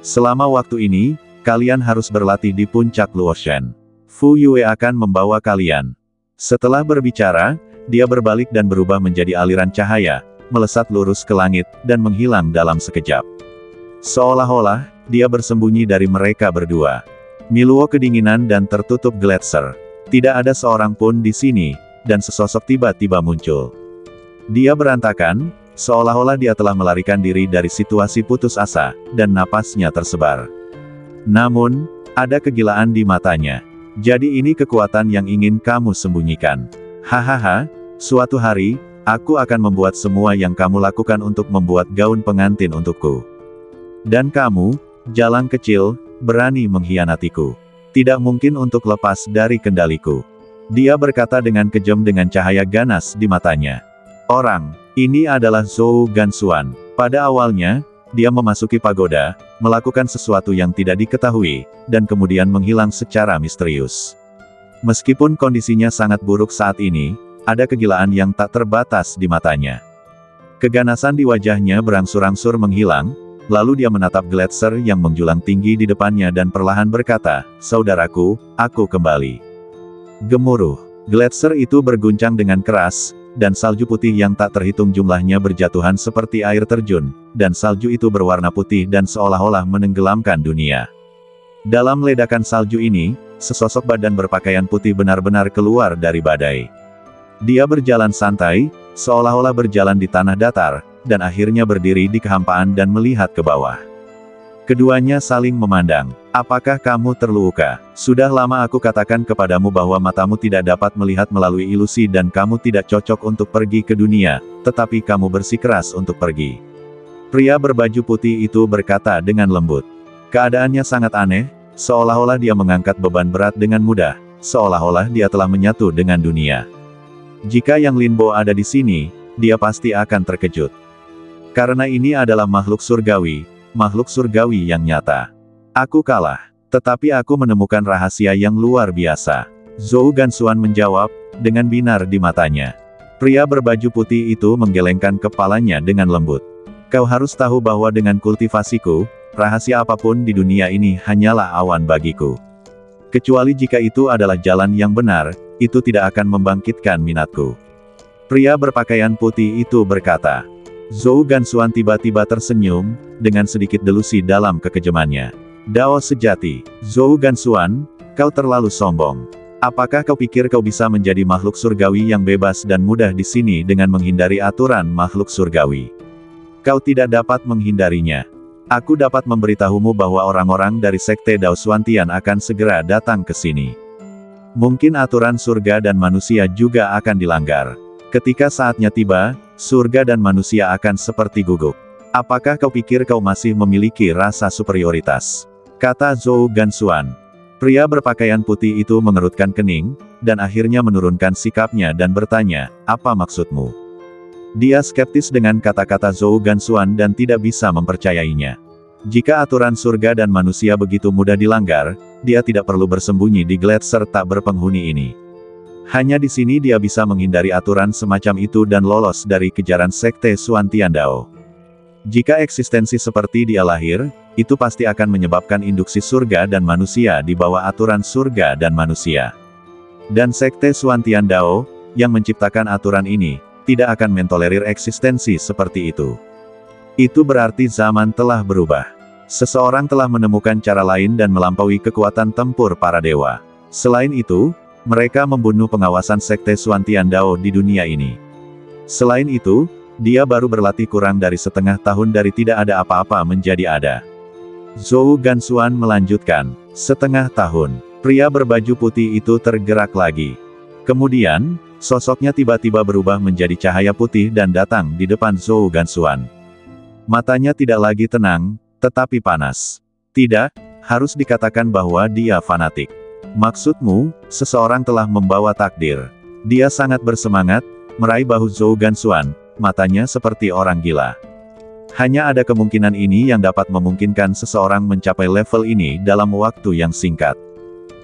Selama waktu ini, kalian harus berlatih di puncak Luoshan. Fu Yue akan membawa kalian. Setelah berbicara, dia berbalik dan berubah menjadi aliran cahaya, melesat lurus ke langit, dan menghilang dalam sekejap. Seolah-olah, dia bersembunyi dari mereka berdua. Miluo kedinginan dan tertutup gletser. Tidak ada seorang pun di sini, dan sesosok tiba-tiba muncul. Dia berantakan, seolah-olah dia telah melarikan diri dari situasi putus asa, dan napasnya tersebar. Namun, ada kegilaan di matanya. Jadi ini kekuatan yang ingin kamu sembunyikan. Hahaha, suatu hari, aku akan membuat semua yang kamu lakukan untuk membuat gaun pengantin untukku. Dan kamu, jalang kecil, berani mengkhianatiku. Tidak mungkin untuk lepas dari kendaliku. Dia berkata dengan kejam dengan cahaya ganas di matanya. Orang, ini adalah Zhou Gansuan. Pada awalnya, dia memasuki pagoda, melakukan sesuatu yang tidak diketahui, dan kemudian menghilang secara misterius. Meskipun kondisinya sangat buruk saat ini, ada kegilaan yang tak terbatas di matanya. Keganasan di wajahnya berangsur-angsur menghilang, lalu dia menatap gletser yang menjulang tinggi di depannya dan perlahan berkata, saudaraku, aku kembali. Gemuruh. Gletser itu berguncang dengan keras, dan salju putih yang tak terhitung jumlahnya berjatuhan seperti air terjun, dan salju itu berwarna putih dan seolah-olah menenggelamkan dunia. Dalam ledakan salju ini, sesosok badan berpakaian putih benar-benar keluar dari badai. Dia berjalan santai, seolah-olah berjalan di tanah datar, dan akhirnya berdiri di kehampaan dan melihat ke bawah. Keduanya saling memandang. Apakah kamu terluka? Sudah lama aku katakan kepadamu bahwa matamu tidak dapat melihat melalui ilusi dan kamu tidak cocok untuk pergi ke dunia, tetapi kamu bersikeras untuk pergi. Pria berbaju putih itu berkata dengan lembut. Keadaannya sangat aneh, seolah-olah dia mengangkat beban berat dengan mudah, seolah-olah dia telah menyatu dengan dunia. Jika Yang Linbo ada di sini, dia pasti akan terkejut. Karena ini adalah makhluk surgawi yang nyata. Aku kalah, tetapi aku menemukan rahasia yang luar biasa. Zhou Gansuan menjawab, dengan binar di matanya. Pria berbaju putih itu menggelengkan kepalanya dengan lembut. Kau harus tahu bahwa dengan kultivasiku, rahasia apapun di dunia ini hanyalah awan bagiku. Kecuali jika itu adalah jalan yang benar, itu tidak akan membangkitkan minatku. Pria berpakaian putih itu berkata. Zhou Gansuan tiba-tiba tersenyum, dengan sedikit delusi dalam kekejamannya. Dao sejati, Zhou Gansuan, kau terlalu sombong. Apakah kau pikir kau bisa menjadi makhluk surgawi yang bebas dan mudah di sini dengan menghindari aturan makhluk surgawi? Kau tidak dapat menghindarinya. Aku dapat memberitahumu bahwa orang-orang dari Sekte Dao Xuantian akan segera datang ke sini. Mungkin aturan surga dan manusia juga akan dilanggar. Ketika saatnya tiba, surga dan manusia akan seperti gugup. Apakah kau pikir kau masih memiliki rasa superioritas? Kata Zhou Gansuan. Pria berpakaian putih itu mengerutkan kening, dan akhirnya menurunkan sikapnya dan bertanya, apa maksudmu? Dia skeptis dengan kata-kata Zhou Gansuan dan tidak bisa mempercayainya. Jika aturan surga dan manusia begitu mudah dilanggar, dia tidak perlu bersembunyi di gletser tak berpenghuni ini. Hanya di sini dia bisa menghindari aturan semacam itu dan lolos dari kejaran Sekte Xuantian Dao. Jika eksistensi seperti dia lahir, itu pasti akan menyebabkan induksi surga dan manusia di bawah aturan surga dan manusia. Dan Sekte Xuantian Dao, yang menciptakan aturan ini, tidak akan mentolerir eksistensi seperti itu. Itu berarti zaman telah berubah. Seseorang telah menemukan cara lain dan melampaui kekuatan tempur para dewa. Selain itu, mereka membunuh pengawasan Sekte Xuantian Dao di dunia ini. Selain itu, dia baru berlatih kurang dari setengah tahun dari tidak ada apa-apa menjadi ada. Zhou Gansuan melanjutkan, setengah tahun. Pria berbaju putih itu tergerak lagi. Kemudian, sosoknya tiba-tiba berubah menjadi cahaya putih dan datang di depan Zhou Gansuan. Matanya tidak lagi tenang, tetapi panas. Tidak, harus dikatakan bahwa dia fanatik. Maksudmu, seseorang telah membawa takdir. Dia sangat bersemangat, meraih bahu Zhou Gansuan, matanya seperti orang gila. Hanya ada kemungkinan ini yang dapat memungkinkan seseorang mencapai level ini dalam waktu yang singkat.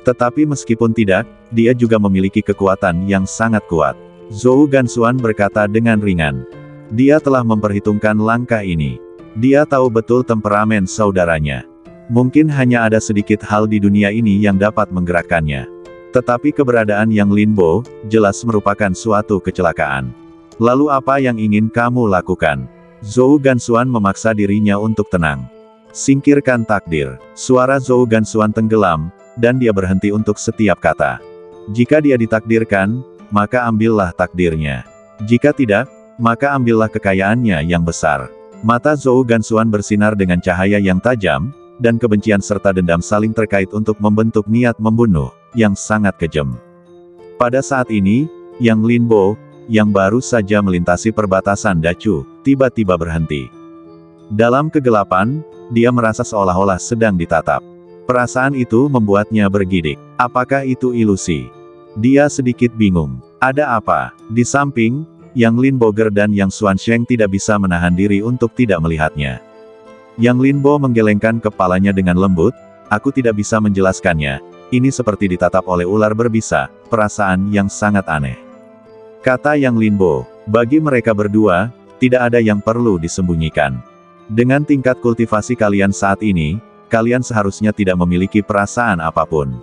Tetapi meskipun tidak, dia juga memiliki kekuatan yang sangat kuat. Zhou Gansuan berkata dengan ringan. Dia telah memperhitungkan langkah ini. Dia tahu betul temperamen saudaranya. Mungkin hanya ada sedikit hal di dunia ini yang dapat menggerakkannya. Tetapi keberadaan Yang Linbo, jelas merupakan suatu kecelakaan. Lalu apa yang ingin kamu lakukan? Zhou Gansuan memaksa dirinya untuk tenang. Singkirkan takdir. Suara Zhou Gansuan tenggelam, dan dia berhenti untuk setiap kata. Jika dia ditakdirkan, maka ambillah takdirnya. Jika tidak, maka ambillah kekayaannya yang besar. Mata Zhou Gansuan bersinar dengan cahaya yang tajam, dan kebencian serta dendam saling terkait untuk membentuk niat membunuh, yang sangat kejam. Pada saat ini, Yang Linbo, yang baru saja melintasi perbatasan Dacu, tiba-tiba berhenti. Dalam kegelapan, dia merasa seolah-olah sedang ditatap. Perasaan itu membuatnya bergidik. Apakah itu ilusi? Dia sedikit bingung. Ada apa? Di samping, Yang Linboger dan Yang Xuansheng tidak bisa menahan diri untuk tidak melihatnya. Yang Linbo menggelengkan kepalanya dengan lembut, aku tidak bisa menjelaskannya, ini seperti ditatap oleh ular berbisa, perasaan yang sangat aneh. Kata Yang Linbo, bagi mereka berdua, tidak ada yang perlu disembunyikan. Dengan tingkat kultivasi kalian saat ini, kalian seharusnya tidak memiliki perasaan apapun.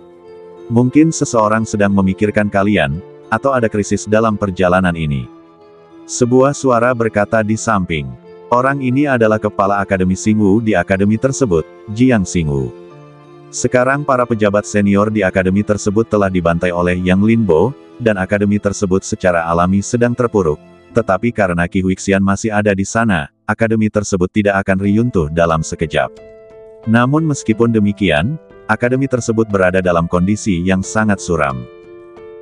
Mungkin seseorang sedang memikirkan kalian, atau ada krisis dalam perjalanan ini. Sebuah suara berkata di samping. Orang ini adalah kepala Akademi Xingwu di akademi tersebut, Jiang Xingwu. Sekarang para pejabat senior di akademi tersebut telah dibantai oleh Yang Linbo, dan akademi tersebut secara alami sedang terpuruk. Tetapi karena Qi Huixian masih ada di sana, akademi tersebut tidak akan riyuntuh dalam sekejap. Namun meskipun demikian, akademi tersebut berada dalam kondisi yang sangat suram.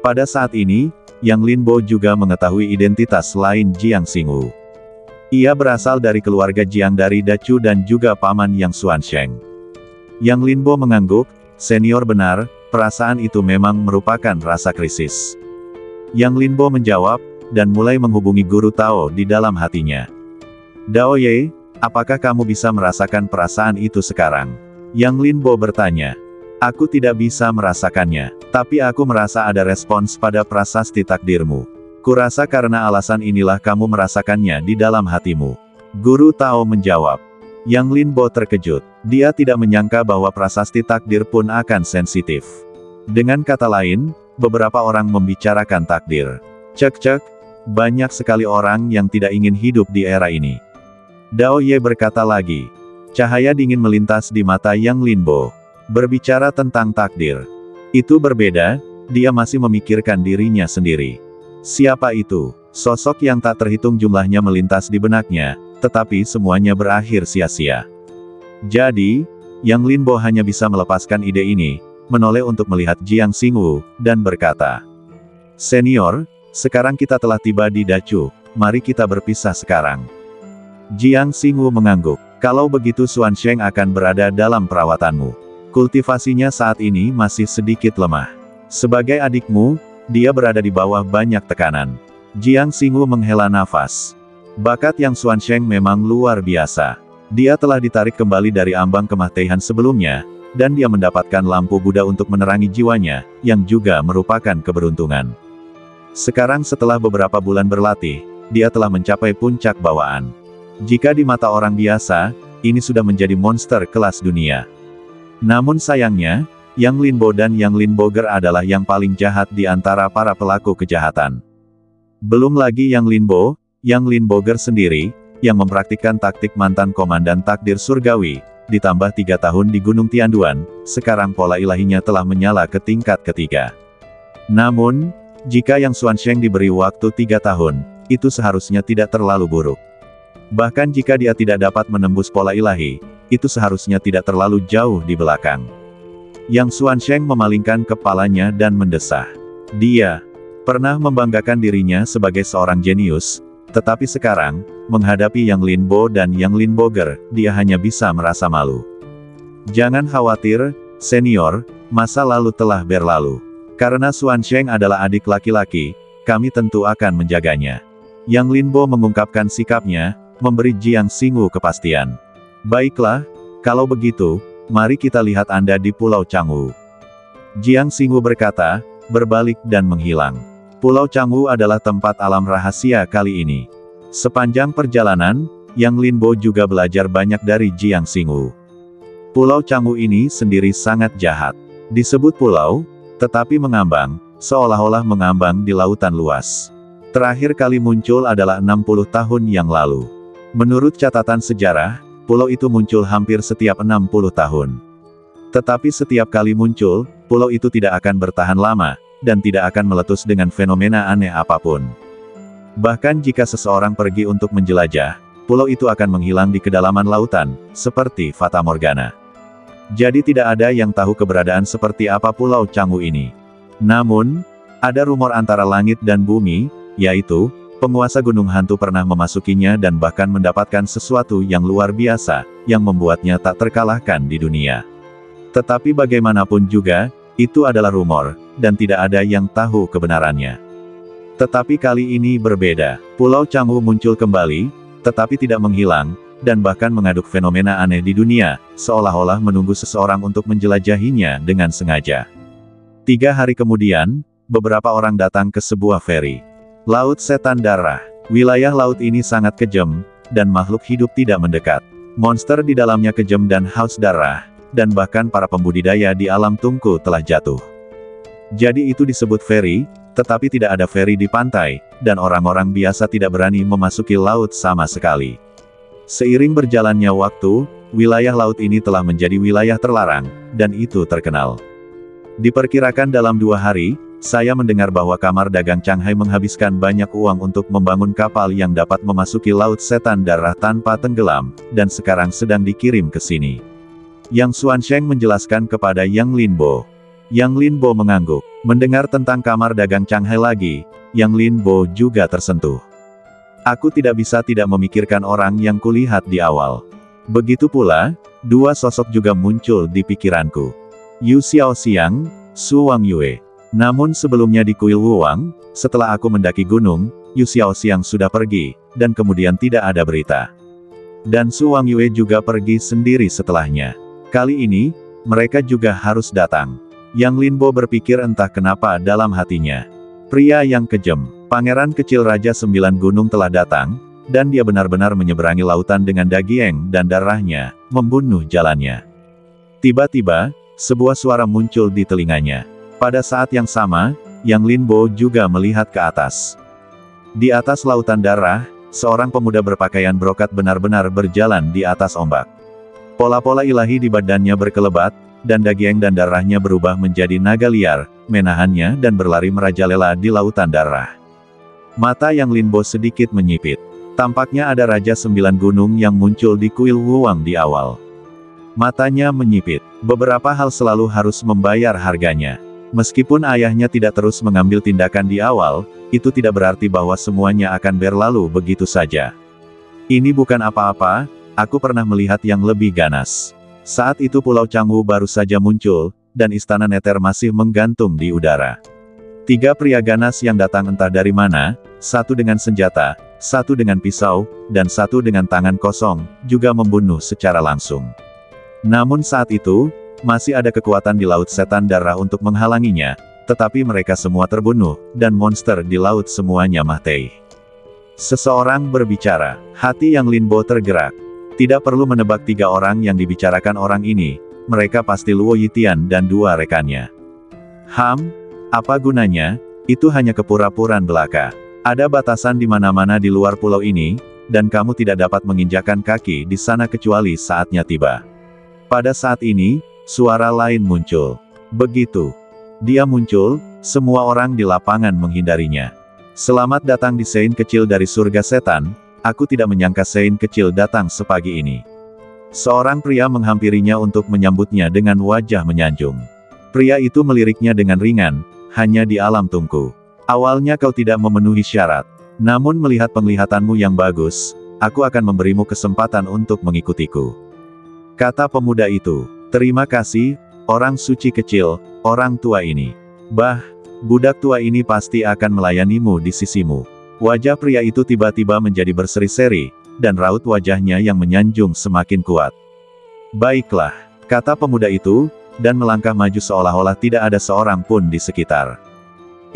Pada saat ini, Yang Linbo juga mengetahui identitas lain Jiang Xingwu. Ia berasal dari keluarga Jiang dari Dacu dan juga paman Yang Xuansheng. Yang Linbo mengangguk, senior benar, perasaan itu memang merupakan rasa krisis. Yang Linbo menjawab, dan mulai menghubungi guru Tao di dalam hatinya. Dao Ye, apakah kamu bisa merasakan perasaan itu sekarang? Yang Linbo bertanya. Aku tidak bisa merasakannya, tapi aku merasa ada respons pada prasasti takdirmu. Kurasa karena alasan inilah kamu merasakannya di dalam hatimu. Guru Tao menjawab. Yang Linbo terkejut. Dia tidak menyangka bahwa prasasti takdir pun akan sensitif. Dengan kata lain, beberapa orang membicarakan takdir. Cek, banyak sekali orang yang tidak ingin hidup di era ini. Dao Ye berkata lagi. Cahaya dingin melintas di mata Yang Linbo. Berbicara tentang takdir. Itu berbeda, dia masih memikirkan dirinya sendiri. Siapa itu? Sosok yang tak terhitung jumlahnya melintas di benaknya, tetapi semuanya berakhir sia-sia. Jadi, Yang Linbo hanya bisa melepaskan ide ini, menoleh untuk melihat Jiang Xingwu, dan berkata, "Senior, sekarang kita telah tiba di Dacu, mari kita berpisah sekarang." Jiang Xingwu mengangguk. Kalau begitu Xuan Sheng akan berada dalam perawatanmu. Kultivasinya saat ini masih sedikit lemah. Sebagai adikmu, dia berada di bawah banyak tekanan. Jiang Xingwu menghela nafas. Bakat Yang Xuan Sheng memang luar biasa. Dia telah ditarik kembali dari ambang kematian sebelumnya, dan dia mendapatkan lampu Buddha untuk menerangi jiwanya, yang juga merupakan keberuntungan. Sekarang setelah beberapa bulan berlatih, dia telah mencapai puncak bawaan. Jika di mata orang biasa, ini sudah menjadi monster kelas dunia. Namun sayangnya, Yang Linbo dan Yang Linboger adalah yang paling jahat di antara para pelaku kejahatan. Belum lagi Yang Linbo, Yang Linboger sendiri, yang mempraktikkan taktik mantan komandan takdir surgawi, ditambah 3 tahun di Gunung Tianduan, sekarang pola ilahinya telah menyala ke tingkat ketiga. Namun, jika Yang Xuan Sheng diberi waktu 3 tahun, itu seharusnya tidak terlalu buruk. Bahkan jika dia tidak dapat menembus pola ilahi, itu seharusnya tidak terlalu jauh di belakang. Yang Xuan Sheng memalingkan kepalanya dan mendesah. Dia pernah membanggakan dirinya sebagai seorang jenius, tetapi sekarang, menghadapi Yang Linbo dan Yang Linboger, dia hanya bisa merasa malu. Jangan khawatir, senior, masa lalu telah berlalu. Karena Xuan Sheng adalah adik laki-laki, kami tentu akan menjaganya. Yang Linbo mengungkapkan sikapnya, memberi Jiang Xingwu kepastian. Baiklah, kalau begitu, mari kita lihat Anda di Pulau Changwu. Jiang Xingwu berkata, berbalik dan menghilang. Pulau Changwu adalah tempat alam rahasia kali ini. Sepanjang perjalanan, Yang Linbo juga belajar banyak dari Jiang Xingwu. Pulau Changwu ini sendiri sangat jahat. Disebut pulau, tetapi mengambang, seolah-olah mengambang di lautan luas. Terakhir kali muncul adalah 60 tahun yang lalu. Menurut catatan sejarah, pulau itu muncul hampir setiap 60 tahun. Tetapi setiap kali muncul, pulau itu tidak akan bertahan lama, dan tidak akan meletus dengan fenomena aneh apapun. Bahkan jika seseorang pergi untuk menjelajah, pulau itu akan menghilang di kedalaman lautan, seperti Fata Morgana. Jadi tidak ada yang tahu keberadaan seperti apa Pulau Changwu ini. Namun, ada rumor antara langit dan bumi, yaitu, penguasa Gunung Hantu pernah memasukinya dan bahkan mendapatkan sesuatu yang luar biasa, yang membuatnya tak terkalahkan di dunia. Tetapi bagaimanapun juga, itu adalah rumor, dan tidak ada yang tahu kebenarannya. Tetapi kali ini berbeda. Pulau Changwu muncul kembali, tetapi tidak menghilang, dan bahkan mengaduk fenomena aneh di dunia, seolah-olah menunggu seseorang untuk menjelajahinya dengan sengaja. 3 hari kemudian, beberapa orang datang ke sebuah feri. Laut Setan Darah. Wilayah laut ini sangat kejam, dan makhluk hidup tidak mendekat. Monster di dalamnya kejam dan haus darah, dan bahkan para pembudidaya di alam tungku telah jatuh. Jadi itu disebut feri, tetapi tidak ada feri di pantai, dan orang-orang biasa tidak berani memasuki laut sama sekali. Seiring berjalannya waktu, wilayah laut ini telah menjadi wilayah terlarang, dan itu terkenal. Diperkirakan dalam 2 hari, saya mendengar bahwa kamar dagang Shanghai menghabiskan banyak uang untuk membangun kapal yang dapat memasuki Laut Setan Darah tanpa tenggelam, dan sekarang sedang dikirim ke sini. Yang Xuan Sheng menjelaskan kepada Yang Linbo. Yang Linbo mengangguk. Mendengar tentang kamar dagang Shanghai lagi, Yang Linbo juga tersentuh. Aku tidak bisa tidak memikirkan orang yang kulihat di awal. Begitu pula, 2 sosok juga muncul di pikiranku. Yu Xiaoxiang, Su Wangyue. Namun sebelumnya di Kuil Wuwang, setelah aku mendaki gunung, Yu Xiaoxiang sudah pergi, dan kemudian tidak ada berita. Dan Su Wangyue juga pergi sendiri setelahnya. Kali ini, mereka juga harus datang. Yang Linbo berpikir entah kenapa dalam hatinya. Pria yang kejam, pangeran kecil Raja 9 Gunung telah datang, dan dia benar-benar menyeberangi lautan dengan daging dan darahnya, membunuh jalannya. Tiba-tiba, sebuah suara muncul di telinganya. Pada saat yang sama, Yang Linbo juga melihat ke atas. Di atas lautan darah, seorang pemuda berpakaian brokat benar-benar berjalan di atas ombak. Pola-pola ilahi di badannya berkelebat, dan daging dan darahnya berubah menjadi naga liar, menahannya dan berlari merajalela di lautan darah. Mata Yang Linbo sedikit menyipit. Tampaknya ada Raja 9 Gunung yang muncul di kuil Wuwang di awal. Matanya menyipit. Beberapa hal selalu harus membayar harganya. Meskipun ayahnya tidak terus mengambil tindakan di awal, itu tidak berarti bahwa semuanya akan berlalu begitu saja. Ini bukan apa-apa, aku pernah melihat yang lebih ganas. Saat itu Pulau Changwu baru saja muncul, dan Istana Nether masih menggantung di udara. 3 pria ganas yang datang entah dari mana, satu dengan senjata, satu dengan pisau, dan satu dengan tangan kosong, juga membunuh secara langsung. Namun saat itu, masih ada kekuatan di Laut Setan Darah untuk menghalanginya, tetapi mereka semua terbunuh, dan monster di laut semuanya mati. Seseorang berbicara. Hati Yang Linbo tergerak. Tidak perlu menebak 3 orang yang dibicarakan orang ini, mereka pasti Luo Yitian dan 2 rekannya. Apa gunanya? Itu hanya kepura-puraan belaka. Ada batasan di mana-mana di luar pulau ini, dan kamu tidak dapat menginjakan kaki di sana kecuali saatnya tiba. Pada saat ini, suara lain muncul. Begitu dia muncul, semua orang di lapangan menghindarinya. Selamat datang di Sein kecil dari surga setan, aku tidak menyangka Sein kecil datang sepagi ini. Seorang pria menghampirinya untuk menyambutnya dengan wajah menyanjung. Pria itu meliriknya dengan ringan, hanya di alam tungku. Awalnya kau tidak memenuhi syarat, namun melihat penglihatanmu yang bagus, aku akan memberimu kesempatan untuk mengikutiku. Kata pemuda itu. Terima kasih, orang suci kecil, orang tua ini. Budak tua ini pasti akan melayanimu di sisimu. Wajah pria itu tiba-tiba menjadi berseri-seri, dan raut wajahnya yang menyanjung semakin kuat. Baiklah, kata pemuda itu, dan melangkah maju seolah-olah tidak ada seorang pun di sekitar.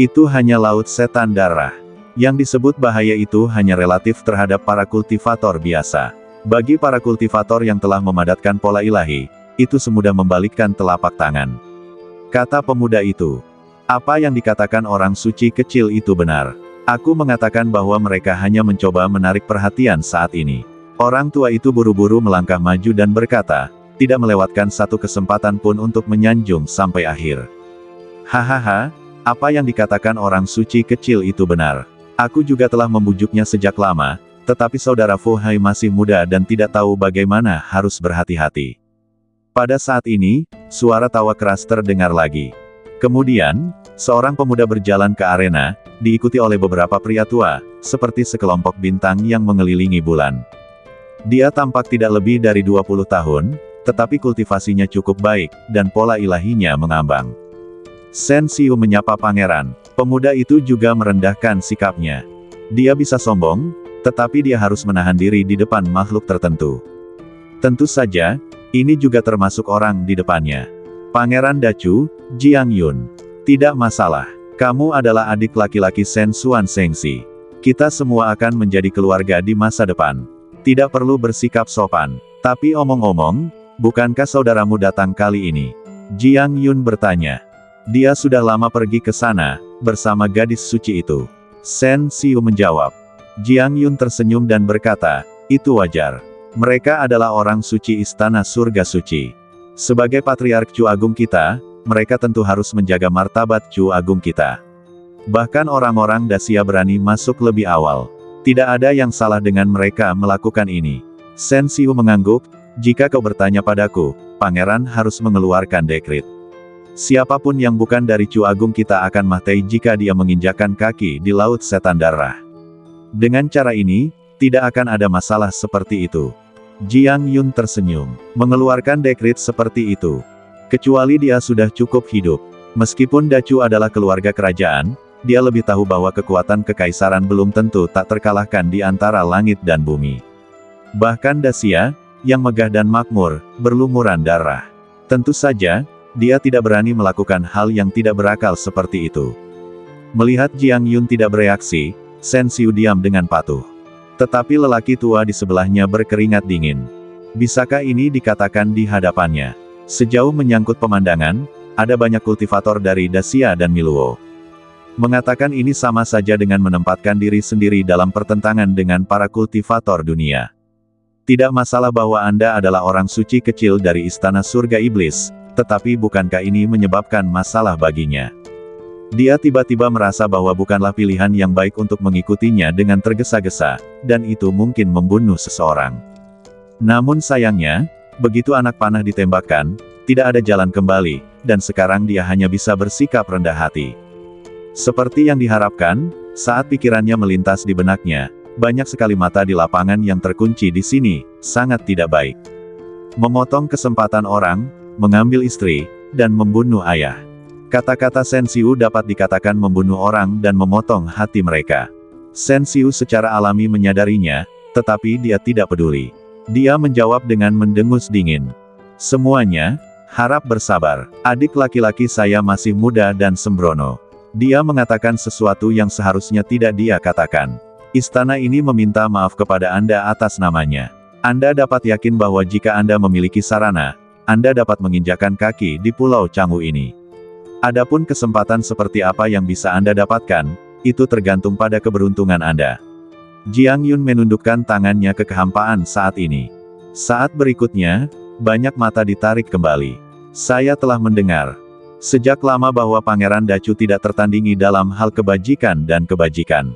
Itu hanya Laut Setan Darah. Yang disebut bahaya itu hanya relatif terhadap para kultivator biasa. Bagi para kultivator yang telah memadatkan pola ilahi, itu semudah membalikkan telapak tangan. Kata pemuda itu. Apa yang dikatakan orang suci kecil itu benar. Aku mengatakan bahwa mereka hanya mencoba menarik perhatian saat ini. Orang tua itu buru-buru melangkah maju dan berkata, tidak melewatkan satu kesempatan pun untuk menyanjung sampai akhir. Hahaha, apa yang dikatakan orang suci kecil itu benar. Aku juga telah membujuknya sejak lama, tetapi saudara Fu Hai masih muda dan tidak tahu bagaimana harus berhati-hati. Pada saat ini, suara tawa keras terdengar lagi. Kemudian, seorang pemuda berjalan ke arena, diikuti oleh beberapa pria tua, seperti sekelompok bintang yang mengelilingi bulan. Dia tampak tidak lebih dari 20 tahun, tetapi kultivasinya cukup baik, dan pola ilahinya mengambang. Shen Xiu menyapa pangeran. Pemuda itu juga merendahkan sikapnya. Dia bisa sombong, tetapi dia harus menahan diri di depan makhluk tertentu. Tentu saja, ini juga termasuk orang di depannya. Pangeran Dacu, Jiang Yun. Tidak masalah. Kamu adalah adik laki-laki Shen Xuan Shengxi. Kita semua akan menjadi keluarga di masa depan. Tidak perlu bersikap sopan. Tapi omong-omong, bukankah saudaramu datang kali ini? Jiang Yun bertanya. Dia sudah lama pergi ke sana, bersama gadis suci itu. Shen Xiu menjawab. Jiang Yun tersenyum dan berkata, itu wajar. Mereka adalah orang suci istana surga suci. Sebagai patriark Chu Agung kita, mereka tentu harus menjaga martabat Chu Agung kita. Bahkan orang-orang Dacia berani masuk lebih awal. Tidak ada yang salah dengan mereka melakukan ini. Shen Xiu mengangguk, jika kau bertanya padaku, pangeran harus mengeluarkan dekret. Siapapun yang bukan dari Chu Agung kita akan mati jika dia menginjakan kaki di Laut Setan Darah. Dengan cara ini, tidak akan ada masalah seperti itu. Jiang Yun tersenyum. Mengeluarkan dekret seperti itu. Kecuali dia sudah cukup hidup. Meskipun Dacu adalah keluarga kerajaan, dia lebih tahu bahwa kekuatan kekaisaran belum tentu tak terkalahkan di antara langit dan bumi. Bahkan Dacia, yang megah dan makmur, berlumuran darah. Tentu saja, dia tidak berani melakukan hal yang tidak berakal seperti itu. Melihat Jiang Yun tidak bereaksi, Shen Xiu diam dengan patuh. Tetapi lelaki tua di sebelahnya berkeringat dingin. Bisakah ini dikatakan di hadapannya? Sejauh menyangkut pemandangan, ada banyak kultivator dari Dacia dan Miluo. Mengatakan ini sama saja dengan menempatkan diri sendiri dalam pertentangan dengan para kultivator dunia. Tidak masalah bahwa Anda adalah orang suci kecil dari istana surga iblis, tetapi bukankah ini menyebabkan masalah baginya? Dia tiba-tiba merasa bahwa bukanlah pilihan yang baik untuk mengikutinya dengan tergesa-gesa, dan itu mungkin membunuh seseorang. Namun sayangnya, begitu anak panah ditembakkan, tidak ada jalan kembali, dan sekarang dia hanya bisa bersikap rendah hati. Seperti yang diharapkan, saat pikirannya melintas di benaknya, banyak sekali mata di lapangan yang terkunci di sini, sangat tidak baik. Memotong kesempatan orang, mengambil istri, dan membunuh ayah. Kata-kata Shen Xiu dapat dikatakan membunuh orang dan memotong hati mereka. Shen Xiu secara alami menyadarinya, tetapi dia tidak peduli. Dia menjawab dengan mendengus dingin. Semuanya, harap bersabar. Adik laki-laki saya masih muda dan sembrono. Dia mengatakan sesuatu yang seharusnya tidak dia katakan. Istana ini meminta maaf kepada Anda atas namanya. Anda dapat yakin bahwa jika Anda memiliki sarana, Anda dapat menginjakan kaki di Pulau Canggu ini. Adapun kesempatan seperti apa yang bisa Anda dapatkan, itu tergantung pada keberuntungan Anda. Jiang Yun menundukkan tangannya ke kehampaan saat ini. Saat berikutnya, banyak mata ditarik kembali. Saya telah mendengar sejak lama bahwa Pangeran Dacu tidak tertandingi dalam hal kebajikan dan kebajikan.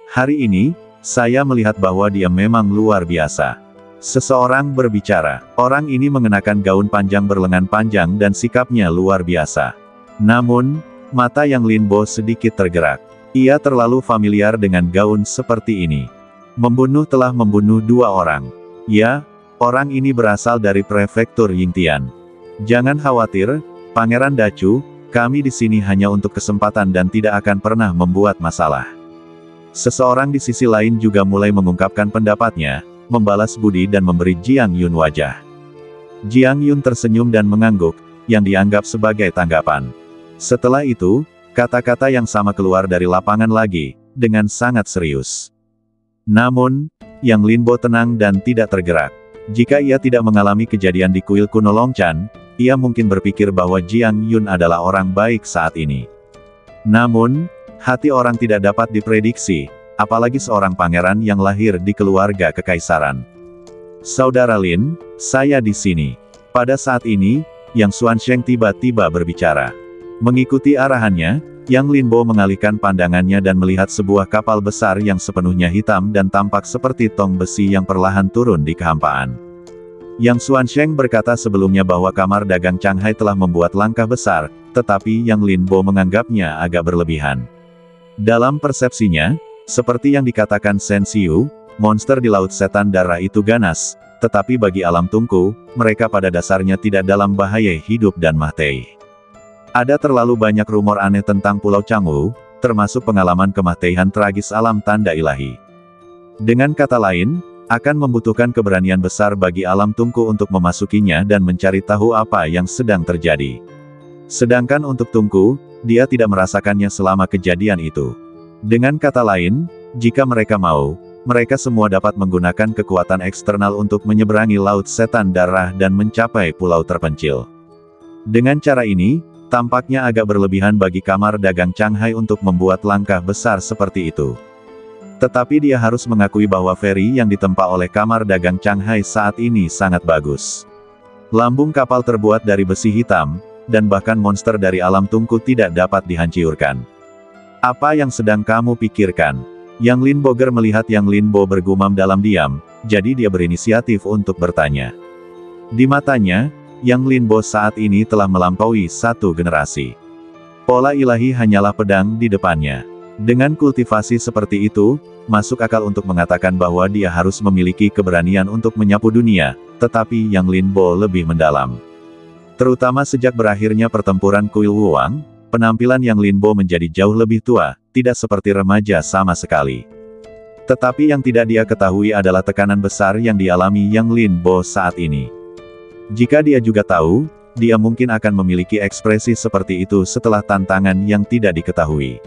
Hari ini, saya melihat bahwa dia memang luar biasa. Seseorang berbicara. Orang ini mengenakan gaun panjang berlengan panjang dan sikapnya luar biasa. Namun, mata Yang Linbo sedikit tergerak. Ia terlalu familiar dengan gaun seperti ini. Telah membunuh 2 orang. Ya, orang ini berasal dari prefektur Yingtian. Jangan khawatir, Pangeran Dacu, kami di sini hanya untuk kesempatan dan tidak akan pernah membuat masalah. Seseorang di sisi lain juga mulai mengungkapkan pendapatnya, membalas budi dan memberi Jiang Yun wajah. Jiang Yun tersenyum dan mengangguk, yang dianggap sebagai tanggapan. Setelah itu, kata-kata yang sama keluar dari lapangan lagi, dengan sangat serius. Namun, Yang Linbo tenang dan tidak tergerak. Jika ia tidak mengalami kejadian di kuil kuno Longchan, ia mungkin berpikir bahwa Jiang Yun adalah orang baik saat ini. Namun, hati orang tidak dapat diprediksi, apalagi seorang pangeran yang lahir di keluarga kekaisaran. Saudara Lin, saya di sini. Pada saat ini, Yang Xuansheng tiba-tiba berbicara. Mengikuti arahannya, Yang Linbo mengalihkan pandangannya dan melihat sebuah kapal besar yang sepenuhnya hitam dan tampak seperti tong besi yang perlahan turun di kehampaan. Yang Xuansheng berkata sebelumnya bahwa kamar dagang Changhai telah membuat langkah besar, tetapi Yang Linbo menganggapnya agak berlebihan. Dalam persepsinya, seperti yang dikatakan Shen Xiu, monster di Laut Setan Darah itu ganas, tetapi bagi alam tungku, mereka pada dasarnya tidak dalam bahaya hidup dan mati. Ada terlalu banyak rumor aneh tentang Pulau Canggu, termasuk pengalaman kematian tragis alam tanda ilahi. Dengan kata lain, akan membutuhkan keberanian besar bagi alam tungku untuk memasukinya dan mencari tahu apa yang sedang terjadi. Sedangkan untuk tungku, dia tidak merasakannya selama kejadian itu. Dengan kata lain, jika mereka mau, mereka semua dapat menggunakan kekuatan eksternal untuk menyeberangi Laut Setan Darah dan mencapai pulau terpencil. Dengan cara ini, tampaknya agak berlebihan bagi kamar dagang Changhai untuk membuat langkah besar seperti itu. Tetapi dia harus mengakui bahwa feri yang ditempa oleh kamar dagang Changhai saat ini sangat bagus. Lambung kapal terbuat dari besi hitam, dan bahkan monster dari alam tungku tidak dapat dihancurkan. Apa yang sedang kamu pikirkan? Yang Linboger melihat Yang Linbo bergumam dalam diam, jadi dia berinisiatif untuk bertanya. Di matanya, Yang Linbo saat ini telah melampaui 1 generasi. Pola ilahi hanyalah pedang di depannya. Dengan kultivasi seperti itu, masuk akal untuk mengatakan bahwa dia harus memiliki keberanian untuk menyapu dunia, tetapi Yang Linbo lebih mendalam. Terutama sejak berakhirnya pertempuran kuil Wuwang, penampilan Yang Linbo menjadi jauh lebih tua, tidak seperti remaja sama sekali. Tetapi yang tidak dia ketahui adalah tekanan besar yang dialami Yang Linbo saat ini. Jika dia juga tahu, dia mungkin akan memiliki ekspresi seperti itu setelah tantangan yang tidak diketahui.